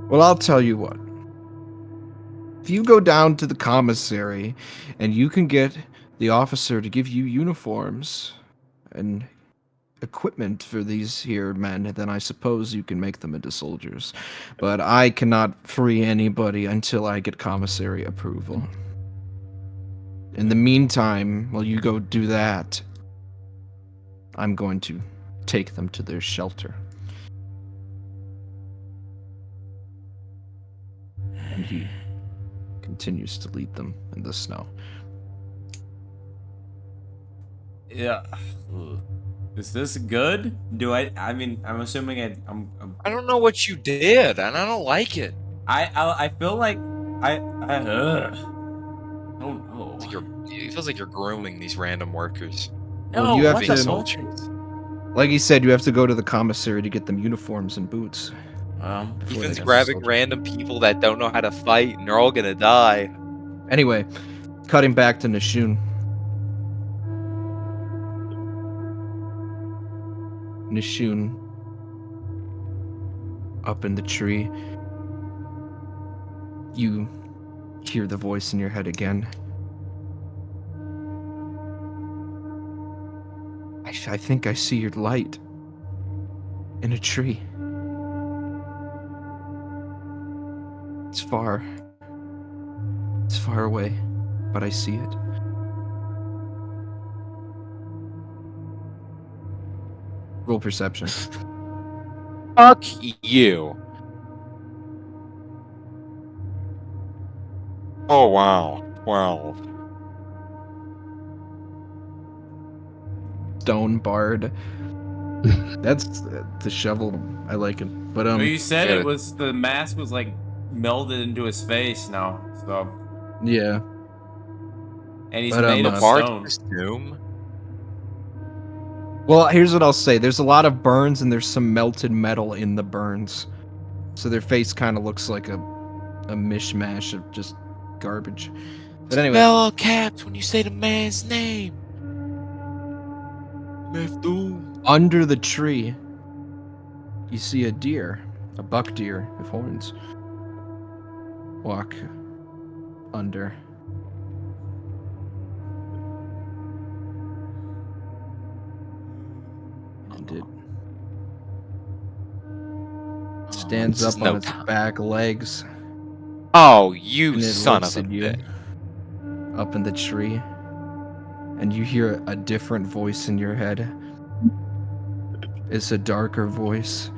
Well, I'll tell you what. If you go down to the commissary and you can get the officer to give you uniforms and equipment for these here men, then I suppose you can make them into soldiers. But I cannot free anybody until I get commissary approval. In the meantime, while you go do that, I'm going to take them to their shelter. And he continues to lead them in the snow. Yeah. Ugh. Is this good? I mean, I'm assuming I don't know what you did, and I don't like it. I feel like I don't know. It feels like you're grooming these random workers. Well, No, you have what to- the soldiers? Like he said, you have to go to the commissary to get them uniforms and boots. before they Ethan's get grabbing soldier. random people that don't know how to fight, and they're all gonna die. Anyway, cutting back to Nishun. Nishun, up in the tree, you hear the voice in your head again. I think I see your light in a tree. It's far. It's far away, but I see it. Roll perception. Fuck you. Oh wow. 12. Stone bard. That's the shovel. I like it. But Well, you said Good. it was the mask was like melded into his face now, so yeah. and he's But, made of Bard stone. costume. Well, here's what I'll say. There's a lot of burns and there's some melted metal in the burns. So their face kind of looks like a mishmash of just garbage. But anyway, Spell all caps when you say the man's name. Mefdoom. under the tree, you see a deer, a buck deer with horns, walk under. And it stands this is up no on its time. back legs. Oh, you And it son looks of a at you bitch. up in the tree, and you hear a different voice in your head. It's a darker voice,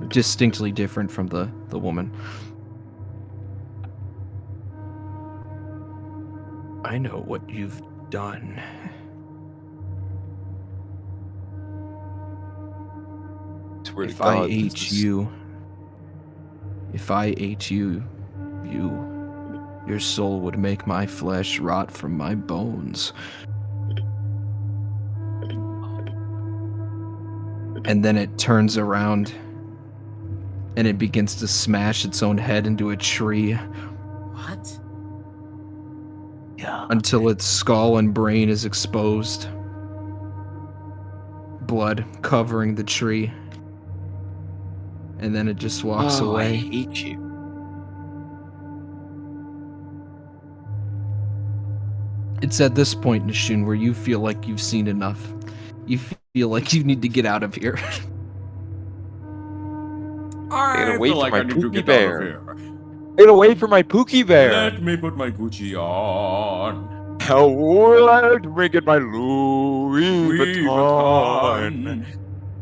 distinctly different from the woman. I know what you've done. Swear to If I God, ate this is- you, your soul would make my flesh rot from my bones. And then it turns around and it begins to smash its own head into a tree What? Yeah. until its skull and brain is exposed. Blood covering the tree. And then it just walks Oh, I away. hate you. It's at this point, Nishun, where you feel like you've seen enough. You feel like you need to get out of here. I away feel from like my I need to Pookie get Bear. out of here. Get away from my Pookie Bear. Let me put my Gucci on. How will I drink at my Louis Louis Vuitton? Vuitton.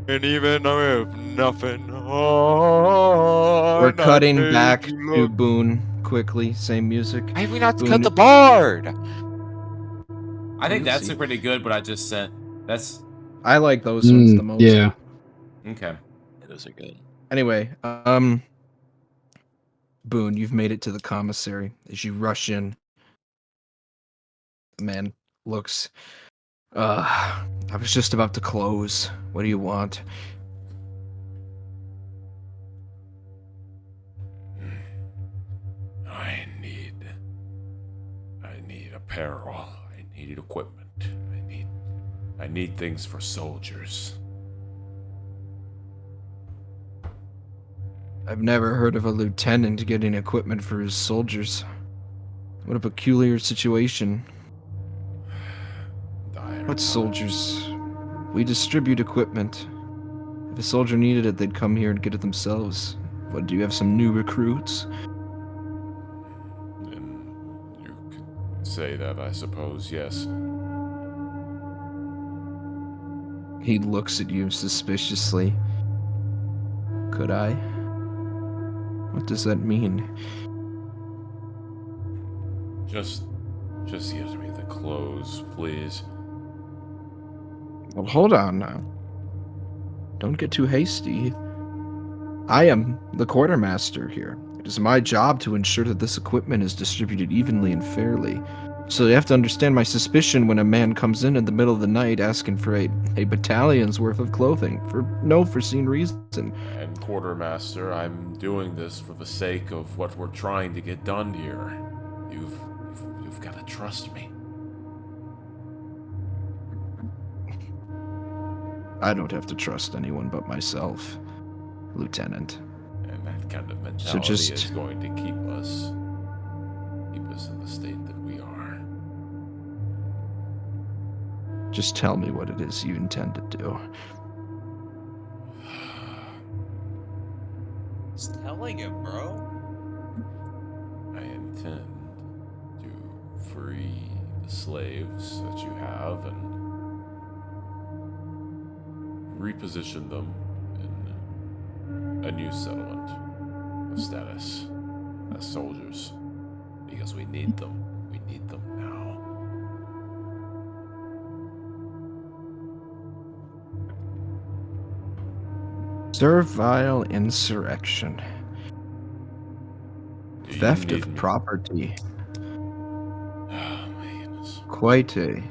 And even though if nothing on, We're I cutting make back you to look- Boone quickly. Same music. Why have we not Boone- cut the bard? I think You'll that's see. pretty good, but I just sent. That's I like those ones the most. Yeah. okay. Those are good. Anyway, Boone, you've made it to the commissary. As you rush in, the man looks. I was just about to close. What do you want? I need apparel. I need equipment. I need things for soldiers. I've never heard of a lieutenant getting equipment for his soldiers. What a peculiar situation. What soldiers? We distribute equipment. If a soldier needed it, they'd come here and get it themselves. What, do you have some new recruits? And you could say that, I suppose, yes. He looks at you suspiciously. Could I? What does that mean? Just give me the clothes, please. Well, hold on now. Don't get too hasty. I am the quartermaster here. It is my job to ensure that this equipment is distributed evenly and fairly. So you have to understand my suspicion when a man comes in the middle of the night asking for a battalion's worth of clothing for no foreseen reason. And Quartermaster, I'm doing this for the sake of what we're trying to get done here. You've got to trust me. I don't have to trust anyone but myself, Lieutenant. And that kind of mentality is going to keep us in the state that we are. Just tell me what it is you intend to do. Just telling him, bro. I intend to free the slaves that you have and reposition them in a new settlement of status as soldiers. Because we need them. We need them now. Servile insurrection. Do you Theft need of me? property. Oh my goodness. Quite a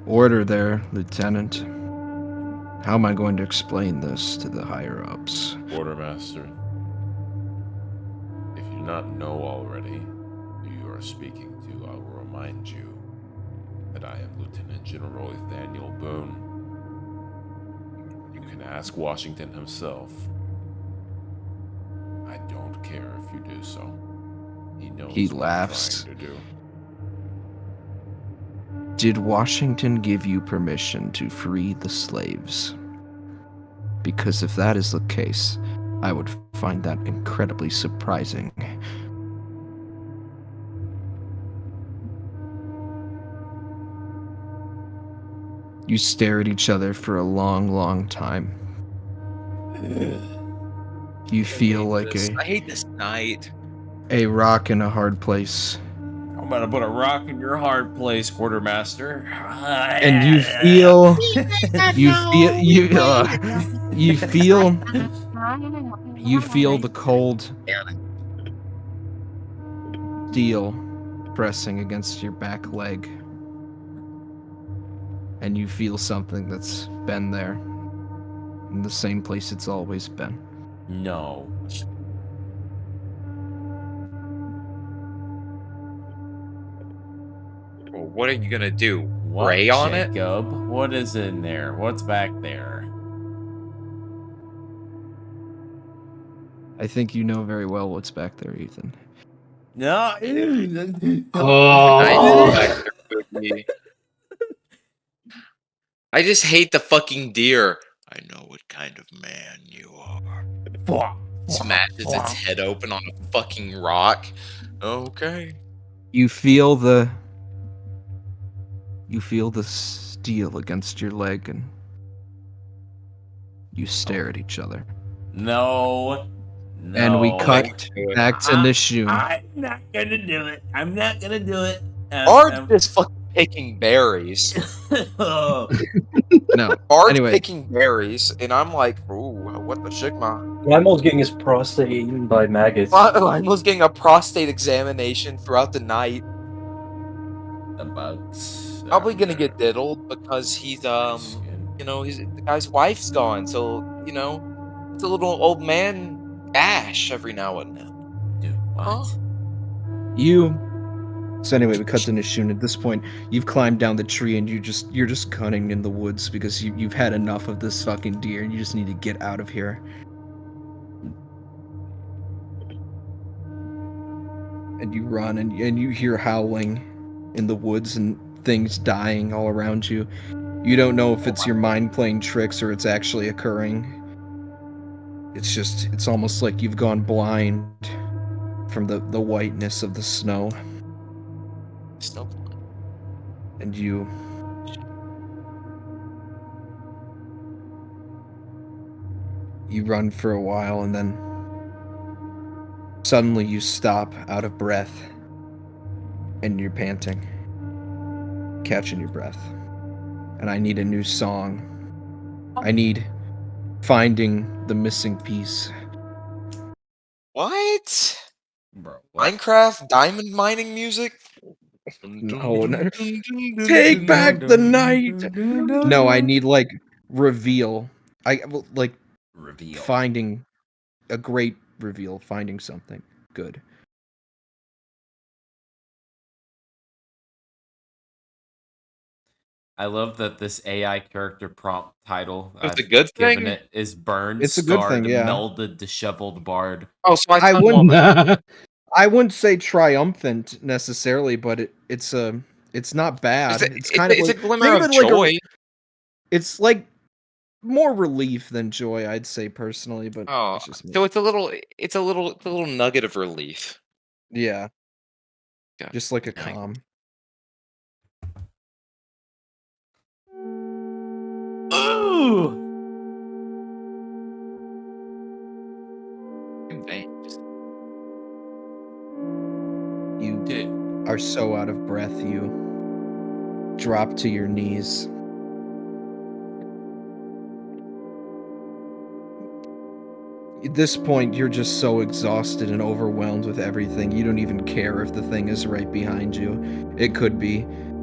order there, Lieutenant. How am I going to explain this to the higher-ups? Quartermaster, if you not know already who you are speaking to, I will remind you that I am Lieutenant General Nathaniel Boone. You can ask Washington himself. I don't care if you do so. He knows He what laughs. I'm trying to do. Did Washington give you permission to free the slaves? Because if that is the case, I would find that incredibly surprising. You stare at each other for a long, long time. You feel like I hate this night. a rock in a hard place. I'm gonna put a rock in your hard place, Quartermaster. And you feel you feel the cold steel pressing against your back leg. And you feel something that's been there in the same place it's always been. No. Well, what are you gonna do? What, Pray on it? Jacob? What is in there? What's back there? I think you know very well what's back there, Ethan. No. I just hate the fucking deer. I know what kind of man you are. Smashes its head open on a fucking rock. Okay. You feel the steel against your leg, and you stare at each other. No. And we cut back to Nishun. I'm not gonna do it. I'm not gonna do it. Bard's just fucking picking berries. Oh. No. Bard's Anyway. picking berries, and I'm like, ooh, what the shigma? Limel's getting his prostate eaten by maggots. Limel's getting a prostate examination throughout the night. The bugs. Probably gonna get diddled because he's the guy's wife's gone, so it's a little old man Ash every now and then. Dude, what? So anyway, we cut to Nishun. At this point, you've climbed down the tree and you're just cutting in the woods because you've had enough of this fucking deer and you just need to get out of here. And you run and you hear howling in the woods and things dying all around you. You don't know if it's your mind playing tricks or it's actually occurring. It's almost like you've gone blind from the whiteness of the snow. Still blind. And you run for a while and then suddenly you stop out of breath and you're panting, catching your breath. And I need a new song. I need Finding the Missing Piece. What? Bro, what? Minecraft diamond mining music? No. Take back the night. No, I need like reveal. Like Reveal. finding a great reveal, finding something good. I love that this AI character prompt title It's a I've good given thing? it is burned, It's a good scarred, thing, yeah. melded, disheveled bard. Oh, so I I found wouldn't one. I wouldn't say triumphant necessarily, but it's not bad. It's kind of It's a like glimmer think of of it like joy. it's like more relief than joy, I'd say personally, but Oh, it's just me. so it's a little nugget of relief. Yeah. God Just like a dang. calm. Ooh! Veins. You Dude. are so out of breath, you drop to your knees. At this point, you're just so exhausted and overwhelmed with everything, you don't even care if the thing is right behind you. It could be,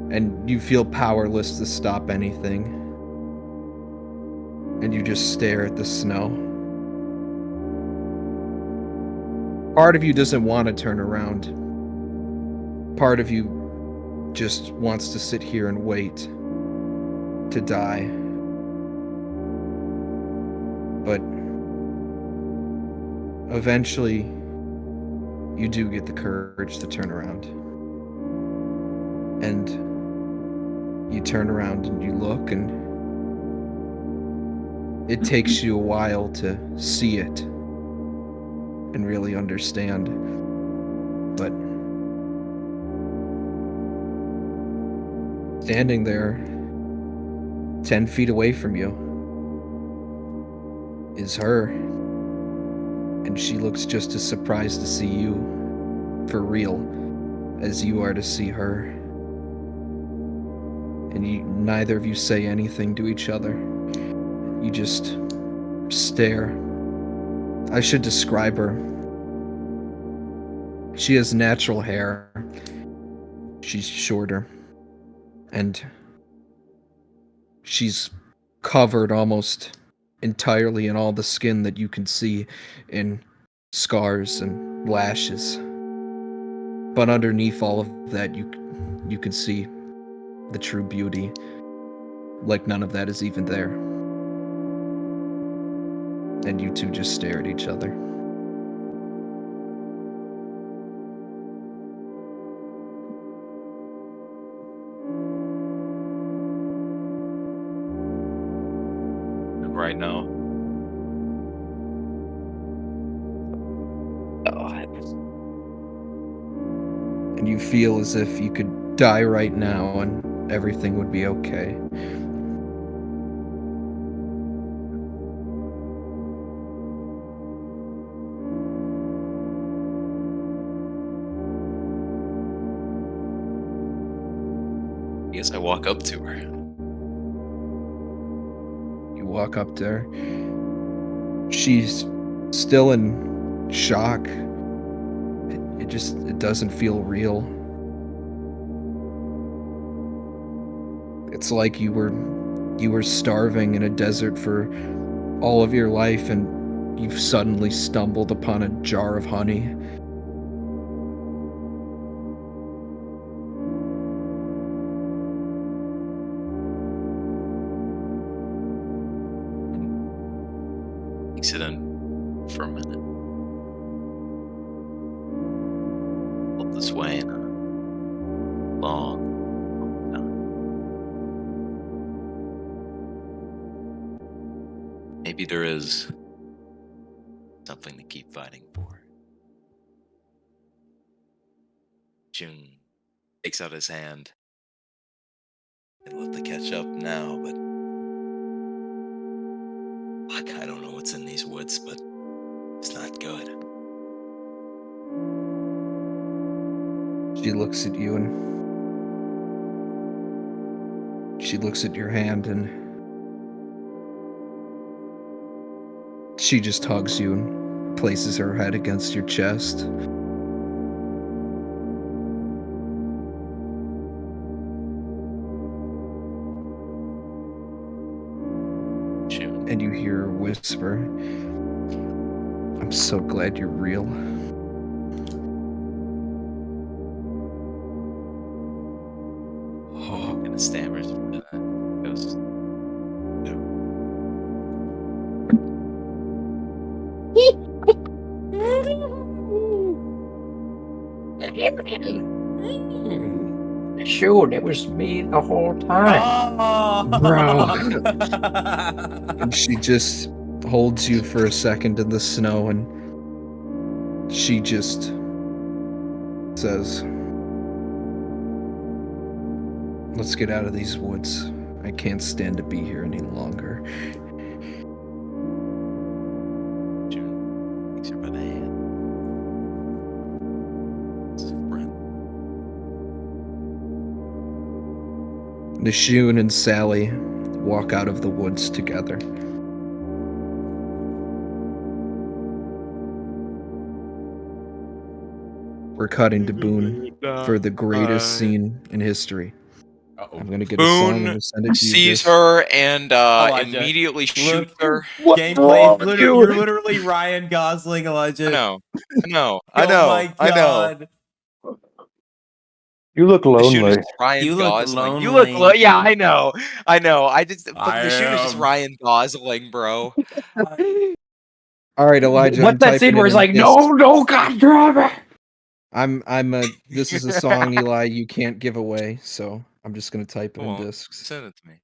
and you feel powerless to stop anything. And you just stare at the snow. Part of you doesn't want to turn around. Part of you just wants to sit here and wait to die. But eventually, you do get the courage to turn around. And you turn around and you look, and it takes you a while to see it and really understand. But standing there 10 feet away from you is her. And she looks just as surprised to see you for real as you are to see her. And neither of you say anything to each other. You just stare. I should describe her. She has natural hair. She's shorter. And she's covered almost entirely in all the skin that you can see in scars and lashes. But underneath all of that, you can see the true beauty, like none of that is even there. And you two just stare at each other. Right now. And you feel as if you could die right now and everything would be okay. I guess I walk up to her. You walk up to her. She's still in shock. It doesn't feel real. It's like you were starving in a desert for all of your life and you've suddenly stumbled upon a jar of honey. Takes it in for a minute. Felt this way in a long time. Maybe there is something to keep fighting for. June takes out his hand. I'd love to catch up now, but fuck, I don't know what's in these woods, but it's not good. She looks at you and she looks at your hand and she just hugs you and places her head against your chest. and you hear her whisper, "I'm so glad you're real." Oh, I'm gonna stammer through that. Goes, Shoot, it was me the whole time. And she just holds you for a second in the snow, and she just says, "Let's get out of these woods. I can't stand to be here any longer." June takes her by the hand. This is Brent. Nishun and Sally walk out of the woods together. We're cutting to Boone for the greatest scene in history. I'm gonna get a song Boone and send it to you. sees Jess. her and Elijah, immediately shoots her. Gameplay. You're literally Ryan Gosling, Elijah. I know. Oh my god. You look The shooter's lonely. just Ryan You look Gosling. You look lonely. Yeah, I know. I just but I the shooter's just am. Ryan Gosling, bro. All right, Elijah. I'm What's that scene typing where it he's in like, disc. no, God damn it! This is a song, Eli, you can't give away, so I'm just gonna type it in Well, discs. send it to me.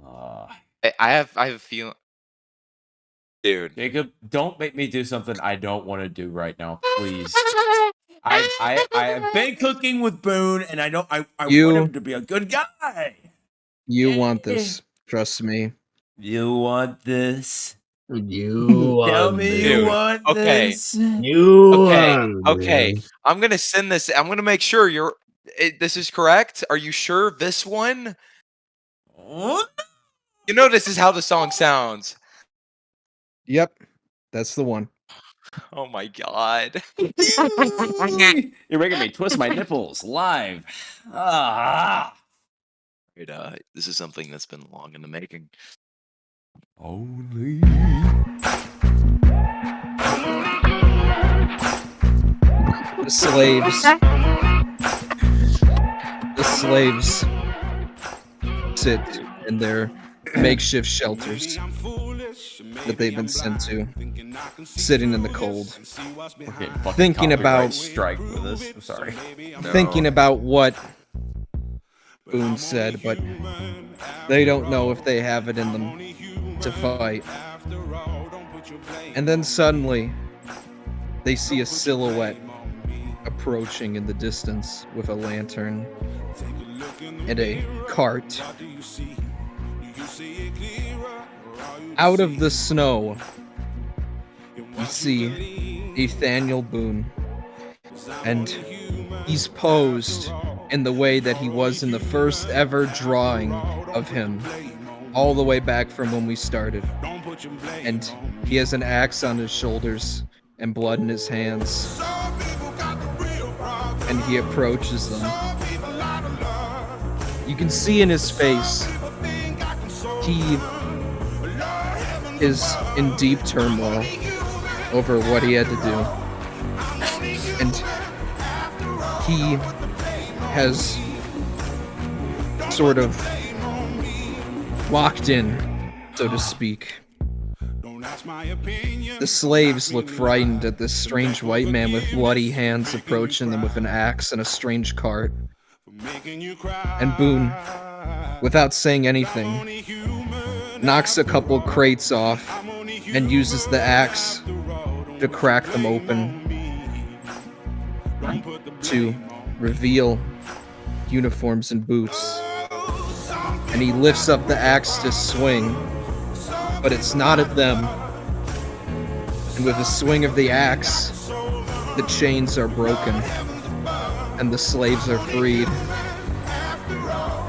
Uh, I have a feeling, dude. Jacob, don't make me do something I don't want to do right now, please. I have been cooking with Boone, and I want him to be a good guy. You want this. Trust me. You want this? You Tell want me this. you Dude, want okay. this. You Okay, want okay. this. I'm gonna send this. I'm gonna make sure this is correct. Are you sure this one? What? You know this is how the song sounds. Yep, that's the one. Oh my god. You're making me twist my nipples live. Ah. Dude, this is something that's been long in the making. Only. The slaves sit in their makeshift shelters that they've been sent to, sitting in the cold, Okay, fucking thinking copyright about strike with this. I'm sorry. thinking about what Boone said, but they don't know if they have it in them to fight. And then suddenly, they see a silhouette approaching in the distance with a lantern and a cart. Out of the snow, you see Nathaniel Boone, and he's posed in the way that he was in the first ever drawing of him, all the way back from when we started. And he has an axe on his shoulders and blood in his hands. And he approaches them. You can see in his face, he is in deep turmoil over what he had to do. And he has sort of walked in, so to speak. The slaves look frightened at this strange white man with bloody hands approaching them with an axe and a strange cart. And Boone, without saying anything, knocks a couple crates off and uses the axe to crack them open to reveal uniforms and boots. And he lifts up the axe to swing, but it's not at them. And with a swing of the axe, the chains are broken and the slaves are freed.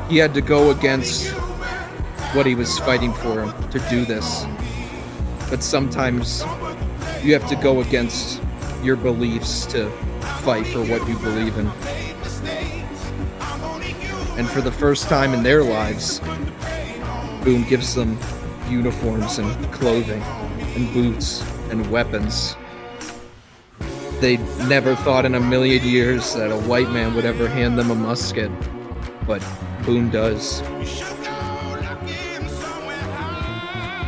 He had to go against what he was fighting for to do this. But sometimes you have to go against your beliefs to fight for what you believe in. And for the first time in their lives, Boone gives them uniforms and clothing and boots and weapons. They never thought in a million years that a white man would ever hand them a musket, but Boone does.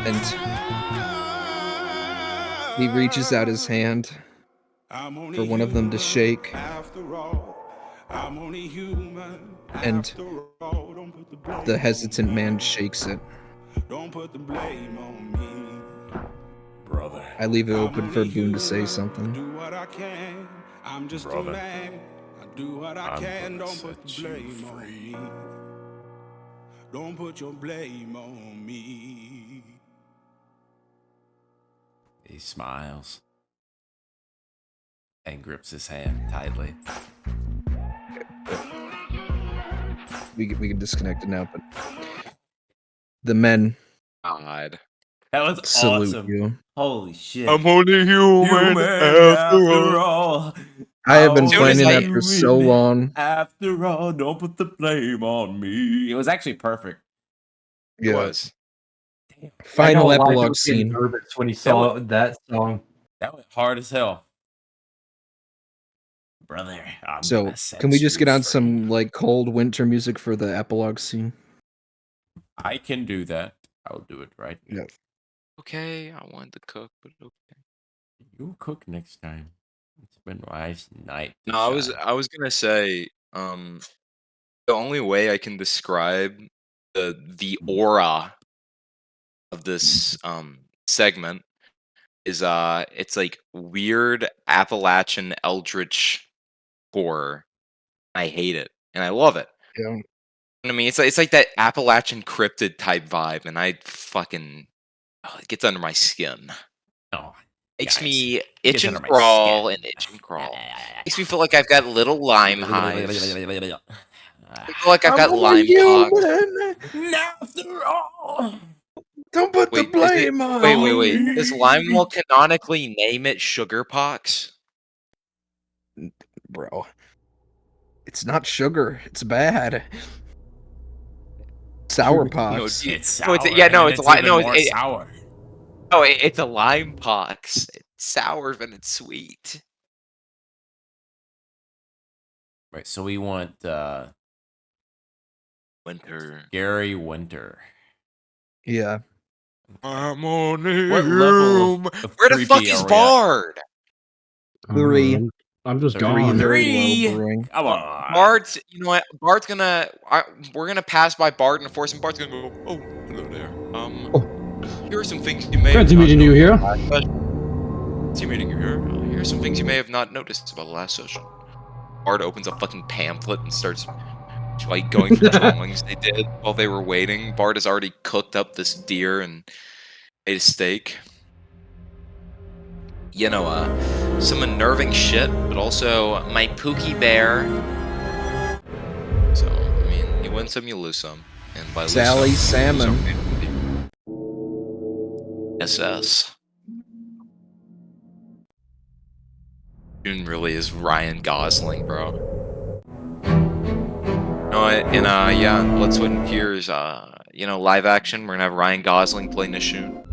And he reaches out his hand for one of them to shake. And the hesitant man shakes it. Brother. I leave it open for Boone to say something. Brother. I'm gonna set you free. Don't put your blame on me. He smiles and grips his hand tightly. We can disconnect it now, but the men God. That was salute awesome. you. Holy shit. I'm only human after all. I have been How planning that you for so really- long. After all, don't put the blame on me. It was actually perfect. It was. Final I know Elijah epilogue was getting scene. nervous when he saw that song. That went hard as hell. Brother, I'm So, gonna set can we just you get on free. some like cold winter music for the epilogue scene? I can do that. I'll do it right now. Yeah. Okay, I wanted to cook, but okay. You'll cook next time. It's been Rye's night. to No, shine. I was gonna say, the only way I can describe the aura of this segment is it's like weird Appalachian eldritch horror. I hate it and I love it. Yeah. I mean, it's like that Appalachian cryptid type vibe, and I fucking it gets under my skin. Oh, Makes guys, me it itch gets and under my crawl skin. and itch and crawl. Makes me feel like I've got little lime hives. I feel like I've got lime pox. After all. Don't put the Wait, is it, blame on wait. me. Does Limewell canonically name it sugar pox? Bro. It's not sugar. It's bad. Sour No, pox. dude. It's No, sour. it's, yeah, no, and it's even no, more sour. oh, it's a lime pox. It's sour than it's sweet. Right, so we want Winter. Gary Winter. Yeah. I'm only What level of Where the creepy fuck is are we at? Bard? 3. I'm just Three. gone. Very Three. low brewing. Come on. Bard's, you know what? Bard's gonna, we're gonna pass by Bard and force him. Bard's gonna go, oh, hello there. Here are some things you may Fancy have not meeting you here. Fancy meeting you here. Here are some things you may have not noticed about the last session. Bard opens a fucking pamphlet and starts like going through drawings they did while they were waiting. Bard has already cooked up this deer and made a steak. You know, some unnerving shit, but also my Pookie Bear. So, I mean, you win some, you lose some. And by lose Sally some, you lose Salmon. some. SS. June really is Ryan Gosling, bro. No, and yeah, Blood, Sweat, and Tears, you know, live action. We're gonna have Ryan Gosling playing Nishun.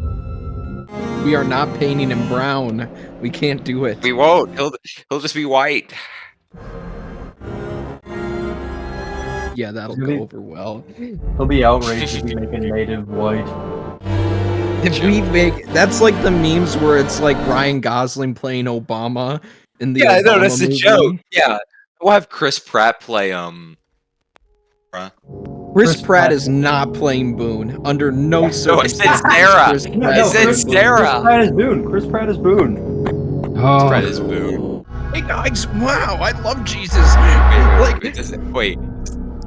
We are not painting him brown. We can't do it. We won't. He'll just be white. Yeah, that'll Really? go over well. He'll be outraged if we make a native white. If we make that's like the memes where it's like Ryan Gosling playing Obama in the Yeah, Obama no, that's the movie. joke. Yeah, we'll have Chris Pratt play Chris Pratt is not playing Boone under no No, circumstances. it's Sarah. Chris No, Pratt it is said playing Boone. Sarah. Chris Pratt is Boone. Chris Pratt is Boone. Oh, Pratt is Boone. Hey guys, wow, I love Jesus. Wait,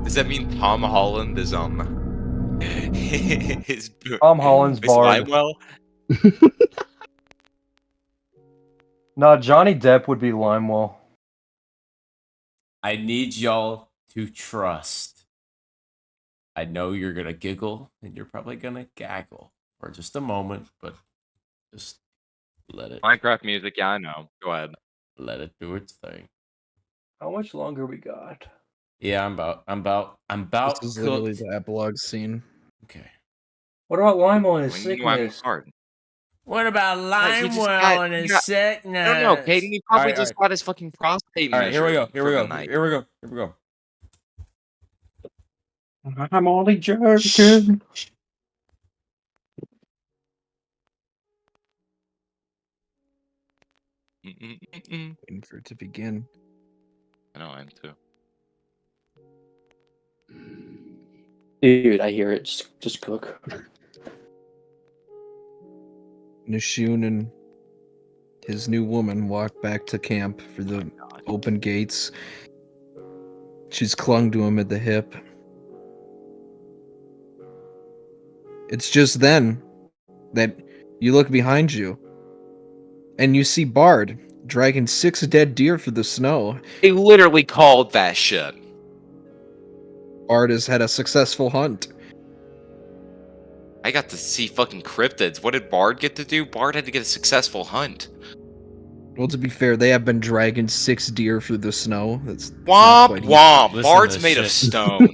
does that mean Tom Holland is is Boone? Tom Holland's is Bard. Limewell? No, Johnny Depp would be Limewell. I need y'all to trust. I know you're gonna giggle and you're probably gonna gaggle for just a moment, but just let it Minecraft music, yeah, I know. Go ahead. let it do its thing. How much longer we got? Yeah, I'm about This is literally the epilogue scene. Okay. What about Limo and his When you knew I'm sickness? hard. What about He just Limewell and he his got, sickness? I don't know, Caden. He probably just got his fucking prostate All right, here we go. measured Here for we the go. night. Here we go. Here we go. I'm only joking. Waiting for it to begin. I know, I am too. Dude, I hear it. Just cook. Nishun and his new woman walk back to camp for the open gates. She's clung to him at the hip. It's just then that you look behind you and you see Bard dragging 6 dead deer through the snow. They literally called that shit. Bard has had a successful hunt. I got to see fucking cryptids. What did Bard get to do? Bard had to get a successful hunt. Well, to be fair, they have been dragging 6 deer through the snow. That's not Womp quite easy. womp. Listen to Bard's this made of shit. stone.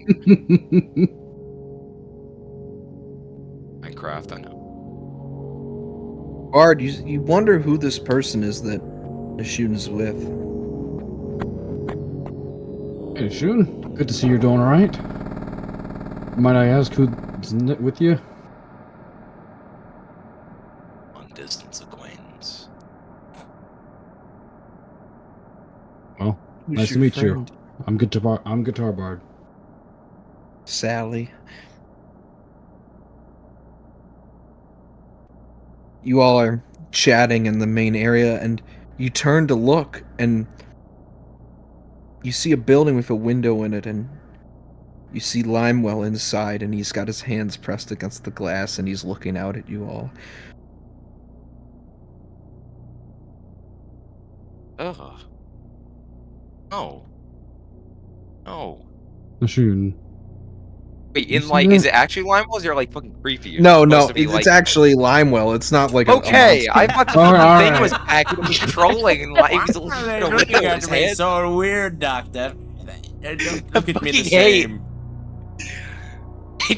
Minecraft, I know. Bard, you wonder who this person is that Nishun is with. Hey, Shun. Good to see you're doing all right. Might I ask who's with you? Long distance acquaintance. Well, Who's nice to your meet friend? you. I'm Guitar Bard. Sally. You all are chatting in the main area, and you turn to look, and you see a building with a window in it, and you see Limewell inside, and he's got his hands pressed against the glass, and he's looking out at you all. Ugh. No. No. Shun. Wait, You in see like, that? is it actually Limewell? Is it like fucking creepy? You're No, supposed no, to be, it's like... actually Limewell. It's not like a Okay, monster. I thought the All fucking thing right. was acting was trolling and like he was Why are they looking looking at at his me head. so weird, Doctor? They don't look at me the fucking hate- same.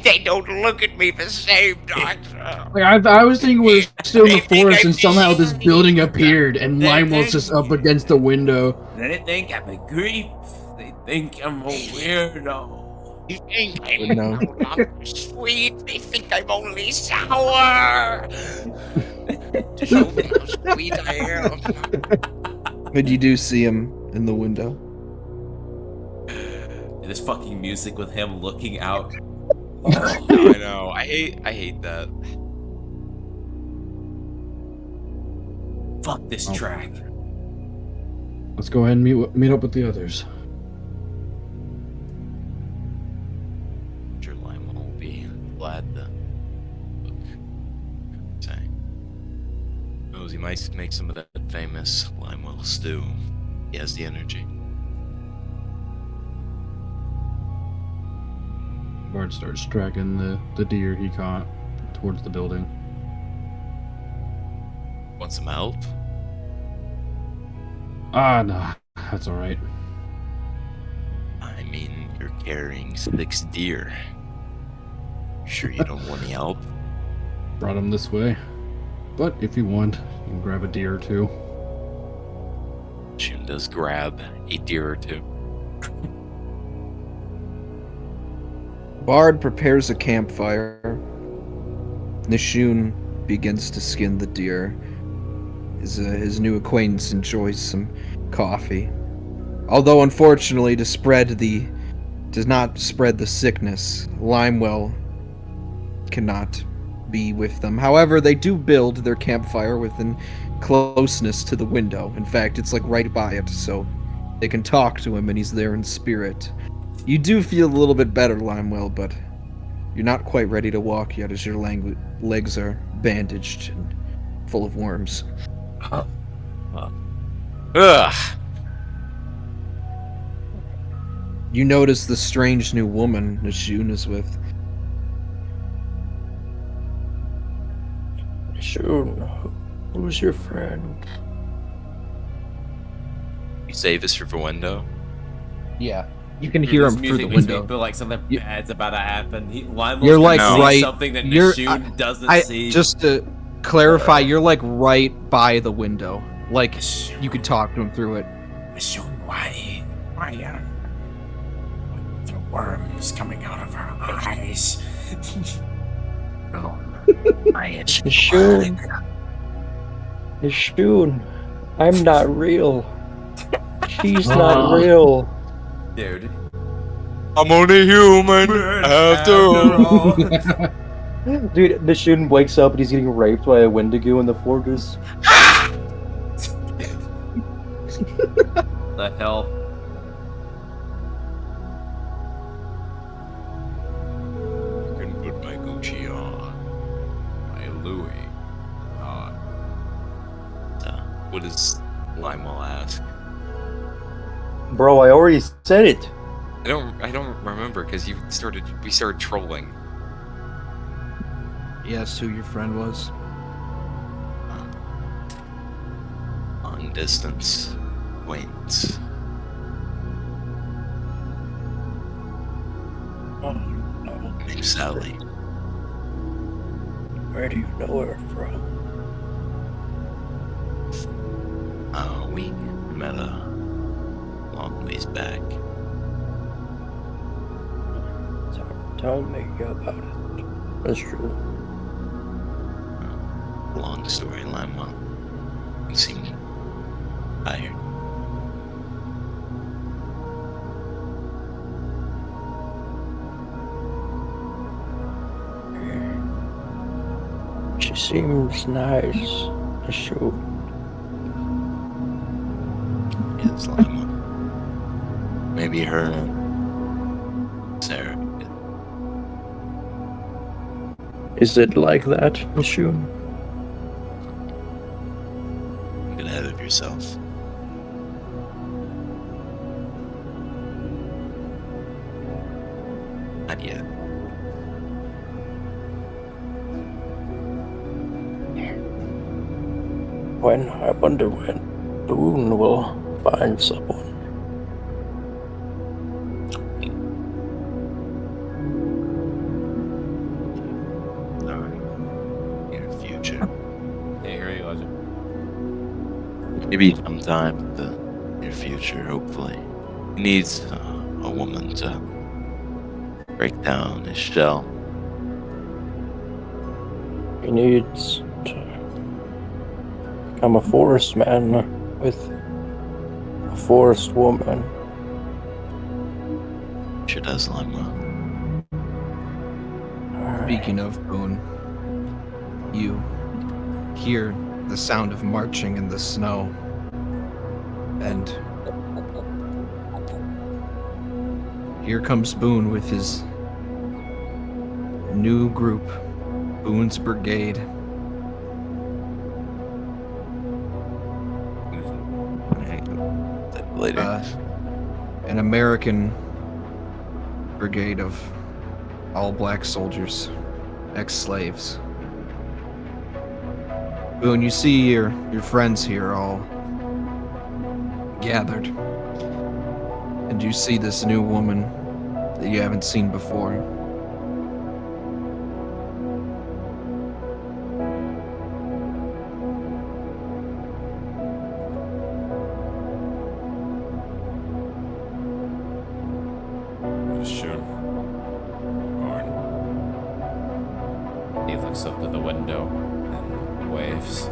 They don't look at me the same, Doctor. Like, I was thinking we were still in the They think forest, I'm and somehow this deceived. building appeared, and They Limewell's think- just up against the window. They think I'm a creep. They think I'm a weirdo. You think I'm No. no longer sweet? They think I'm only sour. Show them how sweet I am. But you do see him in the window. This fucking music with him looking out. I know. I hate that. Fuck this Oh. track. Let's go ahead and meet up with the others. I'm sure Limewell will be glad to look. Saying. Knows he might make some of that famous Limewell stew. He has the energy. Bard starts dragging the deer he caught towards the building. Want some help? Ah, nah, that's all right. I mean, you're carrying 6 deer. You sure you don't want any help? Brought him this way. But if you want, you can grab a deer or two. Shun does grab a deer or two. Bard prepares a campfire. Nishun begins to skin the deer. His new acquaintance enjoys some coffee. Although, unfortunately, does not spread the sickness, Limewell cannot be with them. However, they do build their campfire within closeness to the window. In fact, it's like right by it, so they can talk to him and he's there in spirit. You do feel a little bit better, Limewell, but you're not quite ready to walk yet as your legs are bandaged and full of worms. Ugh! You notice the strange new woman Nishun is with. Shun, who's your friend? You save us for the window? Yeah. You can hear this him through music the makes me window. feel like something bad's about to happen. Limel's You're gonna like see right. something that You're. Nishun doesn't I see. just to clarify, you're like right by the window. Like you could talk to him through it. Nishun, why are the worms coming out of her eyes? Nishun. Nishun. I'm not real. She's not real. Dude. I'm only human after all. Dude, Nishun wakes up and he's getting raped by a Wendigo in the fortress. The hell? I can put my Gucci on. My Louis on. What does Lionel ask? Bro, I already said it. I don't remember because we started trolling. Yes, who your friend was. Long distance acquaintance. Oh, no. Name's Sally. Where do you know her from? We met a long ways back. Tell me about it. That's true. Long story, Lima. You seem tired. She seems nice. Sure. Yes, Lima. Maybe her and Sarah. Is it like that, Nishun? Get ahead of yourself. Not yet. I wonder when Boone will find someone. Near future. Can't hear you, Legend. Maybe sometime in the near future, hopefully. He needs a woman to break down his shell. He needs to become a forest man with a forest woman. Sure does, Lima. Speaking of Boone, you hear the sound of marching in the snow, and here comes Boone with his new group, Boone's Brigade. Later. An American brigade of all black soldiers, ex-slaves. Boone, you see your friends here all gathered. And you see this new woman that you haven't seen before. Sure. He looks up to the window and waves.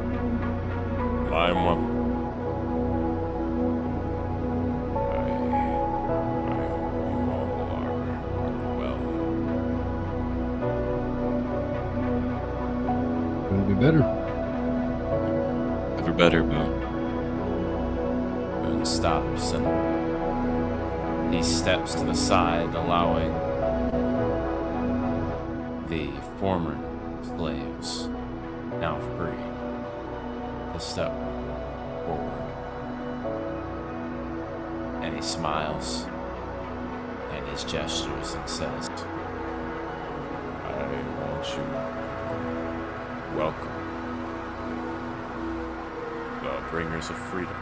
Lima. Couldn't be better. Ever better, Boone. Boone stops and he steps to the side, allowing the former slaves, now free, to step forward. And he smiles and his gestures and says, I want you welcome. The bringers of freedom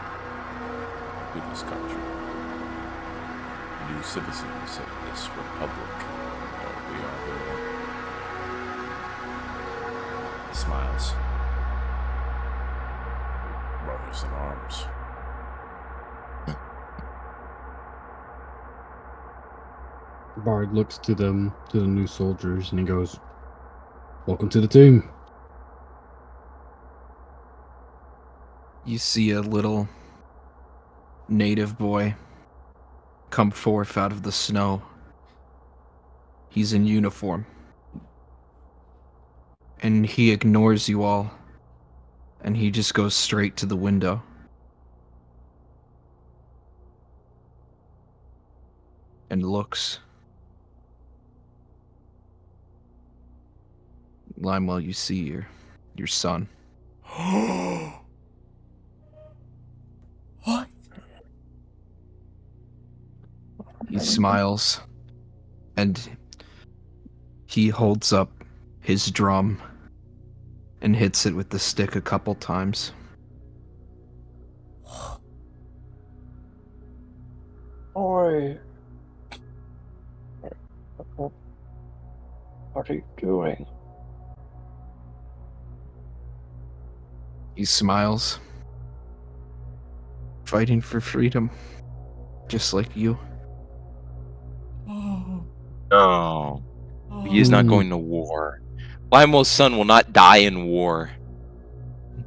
to this country. new citizens of this republic. We are here. He smiles. Brothers in arms. Bard looks to the new soldiers, and he goes, "Welcome to the team." You see a little native boy come forth out of the snow. He's in uniform. And he ignores you all. And he just goes straight to the window. And looks. Limewell, you see your son. What? He smiles. And he holds up his drum and hits it with the stick a couple times. Oi. What are you doing? He smiles. Fighting for freedom. Just like you. No. He is not going to war. Limewell's son will not die in war.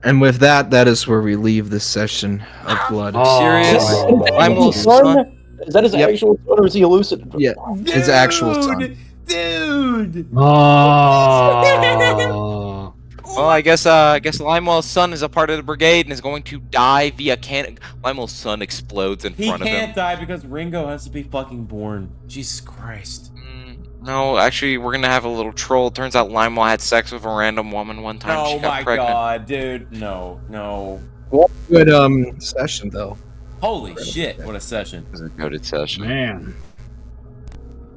And with that, that is where we leave this session of blood. Serious? Limewell's son? son? Is that his actual son, or is he hallucinated? Yeah, his actual son. Dude! Oh. Well, I guess Limewell's son is a part of the brigade and is going to die via cannon. Limewell's son explodes in He front of him. can't die because Ringo has to be fucking born. Jesus Christ. No, actually, we're gonna have a little troll. Turns out Limewell had sex with a random woman one time. Oh She got my pregnant. god, dude. No. Good session though. Holy shit, what a session. It was a goated session. Man.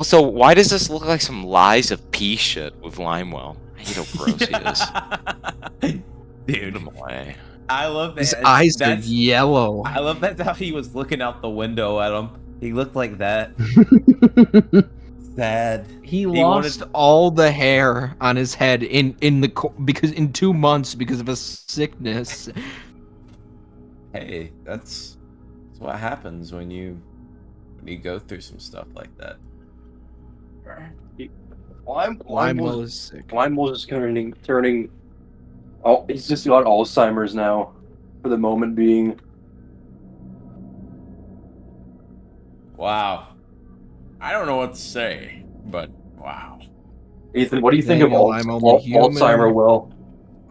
So why does this look like some Lies of P shit with Limewell? I hate how gross he is. Dude. Put him away. I love that. His eyes are yellow. I love that's how he was looking out the window at him. He looked like that. Sad. He lost all the hair on his head in 2 months because of a sickness. Hey, that's what happens when you go through some stuff like that. Limewell is sick. Limewell is turning. Oh, he's just got Alzheimer's now, for the moment being. Wow. I don't know what to say, but wow. Ethan, what do you think of Daniel, I'm only human. Alzheimer?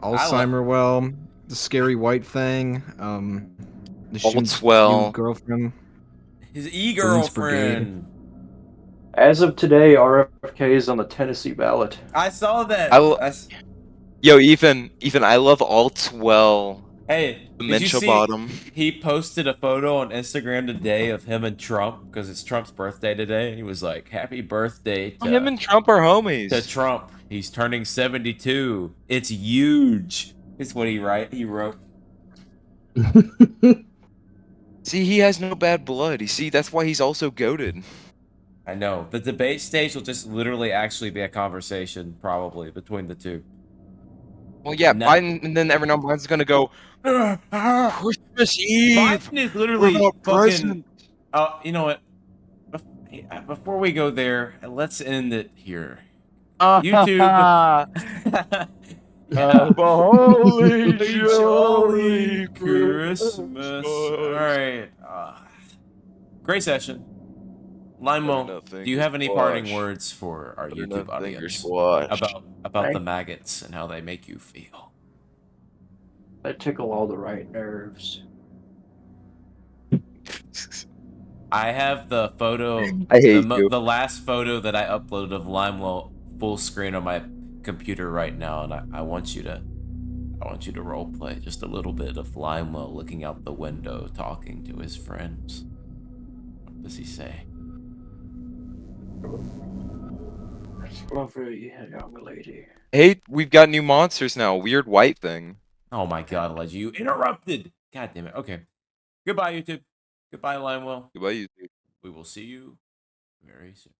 Alzheimer, the scary white thing, the shoot's Well. new girlfriend. His Police brigade. e-girlfriend. As of today, RFK is on the Tennessee ballot. I saw that. Yo, Ethan, I love Altwell. Hey, did you Dementia see Bottom. he posted a photo on Instagram today of him and Trump because it's Trump's birthday today. He was like, "Happy birthday to Him and Trump are homies. to Trump. He's turning 72. It's huge." Is what he wrote. See, he has no bad blood. You see, that's why he's also goated. I know. The debate stage will just literally actually be a conversation, probably, between the two. Well, yeah, No. Biden, and then everyone Biden's gonna go, Christmas Eve. Biden is literally without fucking. president." You know what? Before we go there, let's end it here. Ah, YouTube. Have a holy jolly jolly Christmas. Alright. Great session. Limewell, do you have any parting words for our YouTube audience about the maggots and how they make you feel? They tickle all the right nerves. I have the photo. I hate you. The last photo that I uploaded of Limewell full screen on my computer right now, and I want you to role play just a little bit of Limewell looking out the window, talking to his friends. What does he say? That's lovely, young lady. Hey, we've got new monsters now. Weird white thing. Oh my god, Ledge, you interrupted! God damn it. Okay. Goodbye, YouTube. Goodbye, Limewell. Goodbye, YouTube. We will see you very soon.